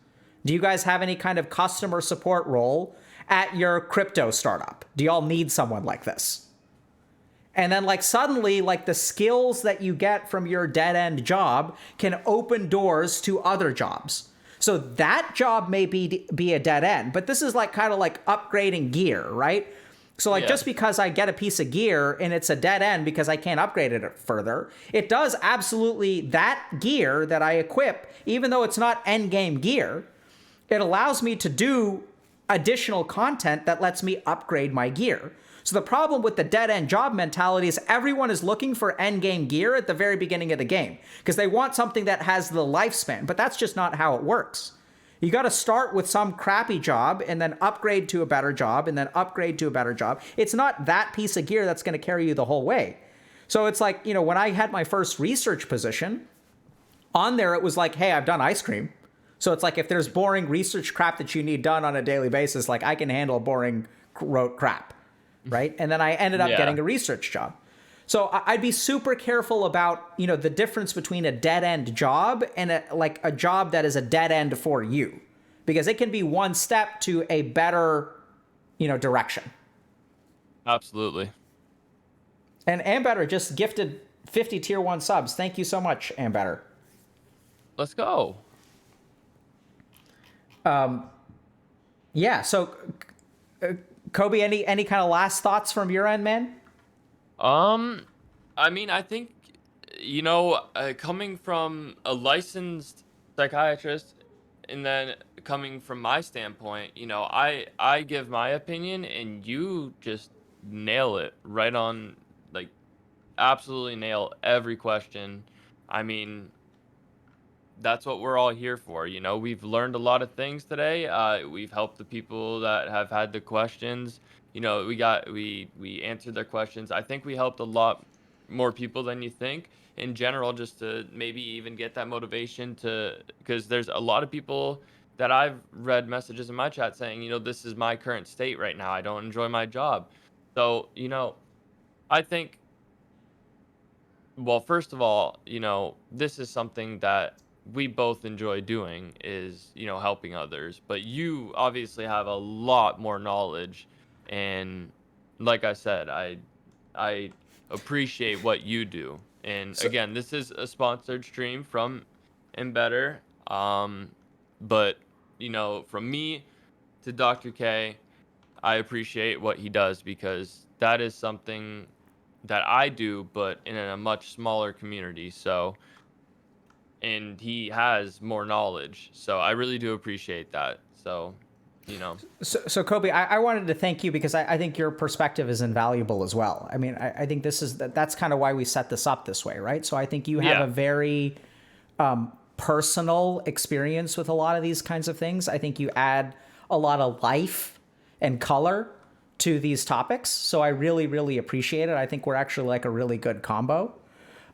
S1: Do you guys have any kind of customer support role at your crypto startup? Do y'all need someone like this? And then like suddenly like the skills that you get from your dead end job can open doors to other jobs. So that job may be a dead end, but this is like kind of like upgrading gear, right? So like just because I get a piece of gear and it's a dead end because I can't upgrade it further, it does absolutely, that gear that I equip, even though it's not end game gear, it allows me to do additional content that lets me upgrade my gear. So the problem with the dead end job mentality is everyone is looking for end game gear at the very beginning of the game because they want something that has the lifespan, but that's just not how it works. You got to start with some crappy job and then upgrade to a better job and then upgrade to a better job. It's not that piece of gear that's going to carry you the whole way. So it's like, when I had my first research position, on there it was like, hey, I've done ice cream. So it's like if there's boring research crap that you need done on a daily basis, like I can handle boring rote crap, right? And then I ended up getting a research job. So I'd be super careful about, the difference between a dead end job and a job that is a dead end for you, because it can be one step to a better, direction.
S2: Absolutely.
S1: And Ambetter just gifted 50 tier 1 subs. Thank you so much, Ambetter.
S2: Let's go.
S1: Yeah. So Kobi, any kind of last thoughts from your end, man?
S2: Um, I mean, I think, coming from a licensed psychiatrist, and then coming from my standpoint, I give my opinion, and you just nail it right on, like, absolutely nail every question. I mean, that's what we're all here for. We've learned a lot of things today. We've helped the people that have had the questions. We answered their questions. I think we helped a lot more people than you think in general, just to maybe even get that motivation to, because there's a lot of people that I've read messages in my chat saying, this is my current state right now. I don't enjoy my job. So, I think, well, first of all, this is something that we both enjoy doing, is, helping others. But you obviously have a lot more knowledge, and like I said, I appreciate what you do. And
S1: So,
S2: again, this is a sponsored stream from Ambetter. But from me to Dr. K, I appreciate what he does, because that is something that I do, but in a much smaller community. So, and he has more knowledge. So I really do appreciate that. So, you know,
S1: so Kobe, I wanted to thank you because I think your perspective is invaluable as well. I mean, I think that's kind of why we set this up this way, right? So I think you have
S2: yeah,
S1: a very personal experience with a lot of these kinds of things. I think you add a lot of life and color to these topics. So I really, really appreciate it. I think we're actually like a really good combo.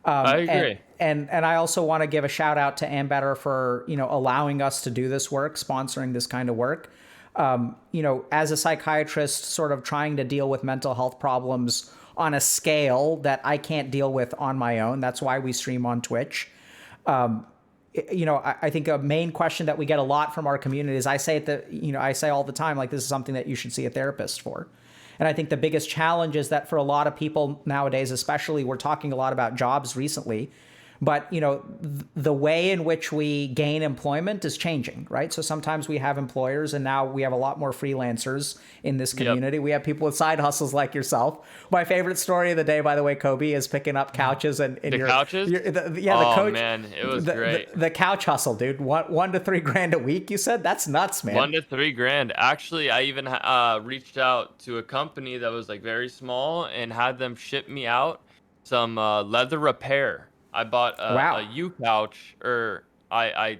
S2: I
S1: And
S2: agree.
S1: and I also want to give a shout out to Ambetter for allowing us to do this work, sponsoring this kind of work. As a psychiatrist, sort of trying to deal with mental health problems on a scale that I can't deal with on my own. That's why we stream on Twitch. I think a main question that we get a lot from our community is, I say all the time, like, this is something that you should see a therapist for. And I think the biggest challenge is that for a lot of people nowadays, especially, we're talking a lot about jobs recently, but the way in which we gain employment is changing, right? So sometimes we have employers, and now we have a lot more freelancers in this
S2: Yep.
S1: community. We have people with side hustles like yourself. My favorite story of the day, by the way, Kobe, is picking up couches and in
S2: The couches?
S1: the
S2: Oh
S1: coach,
S2: man, it was great.
S1: the couch hustle, dude. One to 3 grand a week. You said that's nuts, man.
S2: 1 to 3 grand. Actually, I even reached out to a company that was like very small and had them ship me out some leather repair. I bought a
S1: Wow.
S2: U couch, or I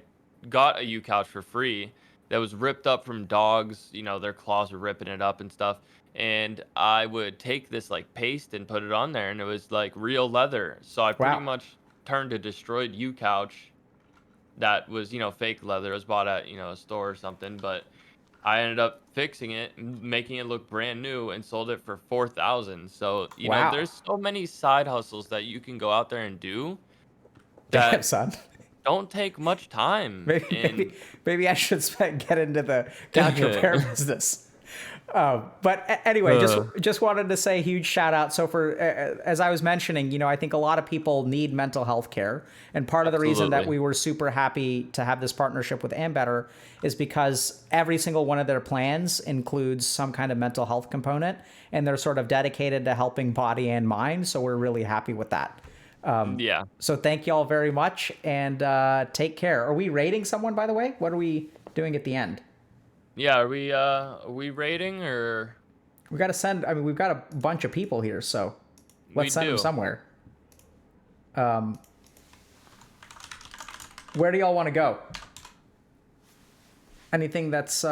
S2: got a U couch for free that was ripped up from dogs. Their claws were ripping it up and stuff. And I would take this like paste and put it on there, and it was like real leather. So I pretty
S1: Wow.
S2: much turned a destroyed U couch that was, fake leather. It was bought at, a store or something, but I ended up fixing it, making it look brand new, and sold it for 4,000. So,
S1: Wow.
S2: there's so many side hustles that you can go out there and do
S1: Damn,
S2: that
S1: son.
S2: don't take much time.
S1: Maybe, maybe,
S2: And
S1: maybe I should get into the couch repair business. Anyway, just wanted to say huge shout out. So for as I was mentioning, I think a lot of people need mental health care, and part of the reason that
S2: absolutely.
S1: we were super happy to have this partnership with Ambetter is because every single one of their plans includes some kind of mental health component, and they're sort of dedicated to helping body and mind. So we're really happy with that.
S2: Yeah.
S1: So thank you all very much, and take care. Are we rating someone, by the way? What are we doing at the end?
S2: Yeah, are we rating, or
S1: We got to send. I mean, we've got a bunch of people here, so
S2: we
S1: let's send them
S2: do?
S1: somewhere. Where do y'all want to go? Anything that's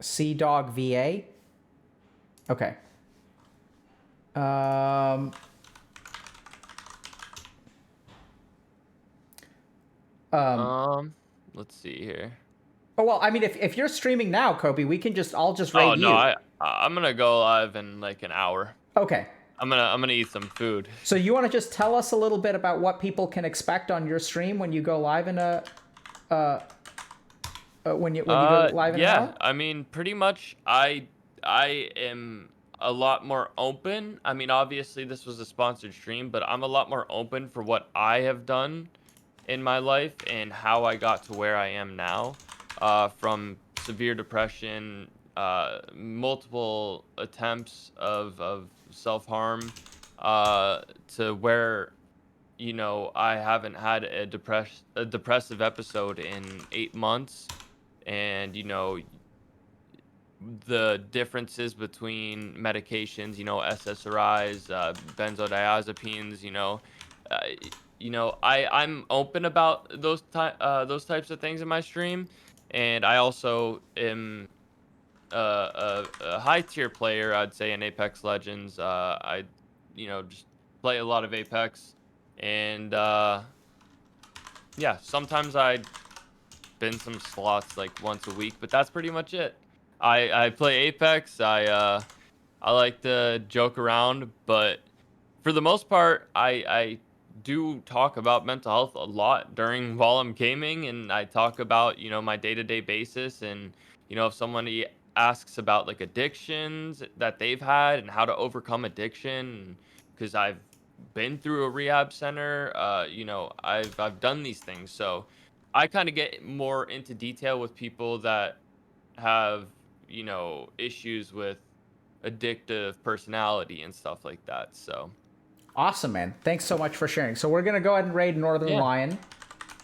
S1: Sea Dog VA? Okay. Um,
S2: Let's see here.
S1: oh well, I mean, if you're streaming now, Kobe, we can I'll just
S2: Oh
S1: raid
S2: no,
S1: you.
S2: I'm gonna go live in like an hour.
S1: Okay.
S2: I'm gonna eat some food.
S1: So you want to just tell us a little bit about what people can expect on your stream when you go live in a when you go live in an
S2: Yeah.
S1: hour?
S2: I mean, pretty much, I am a lot more open. I mean, obviously, this was a sponsored stream, but I'm a lot more open for what I have done in my life and how I got to where I am now. From severe depression, multiple attempts of self-harm, to where, I haven't had a depressive episode in 8 months. And, the differences between medications, SSRIs, benzodiazepines, uh, I'm open about those types of things in my stream, and I also am a high tier player, I'd say, in Apex Legends. I, just play a lot of Apex, and yeah, sometimes I been some slots like once a week, but that's pretty much it. I play Apex. I like to joke around, but for the most part, I do talk about mental health a lot during while I'm gaming, and I talk about, my day-to-day basis. And, if somebody asks about like addictions that they've had and how to overcome addiction, because I've been through a rehab center, I've done these things. So I kind of get more into detail with people that have, issues with addictive personality and stuff like that. So,
S1: Awesome, man. Thanks so much for sharing. So we're gonna go ahead and raid Northern
S2: yeah.
S1: Lion,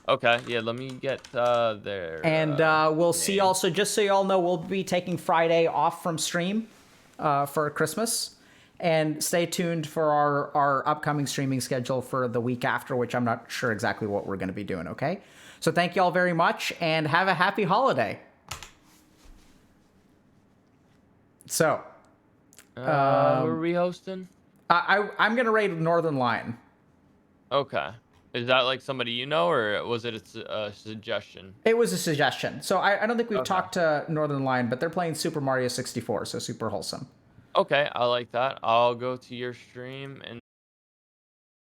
S2: Okay. Yeah. Let me get their
S1: and we'll see.
S2: name.
S1: Also, just so you all know, we'll be taking Friday off from stream for Christmas, and stay tuned for our upcoming streaming schedule for the week after, which I'm not sure exactly what we're going to be doing. Okay, so thank you all very much, and have a happy holiday. So,
S2: Who are we hosting?
S1: I'm going to raid Northern Lion.
S2: Okay. Is that like somebody you know, or was it a suggestion?
S1: It was a suggestion. So I don't think we've
S2: Okay.
S1: talked to Northern Lion, but they're playing Super Mario 64, so super wholesome.
S2: Okay. I like that. I'll go to your stream and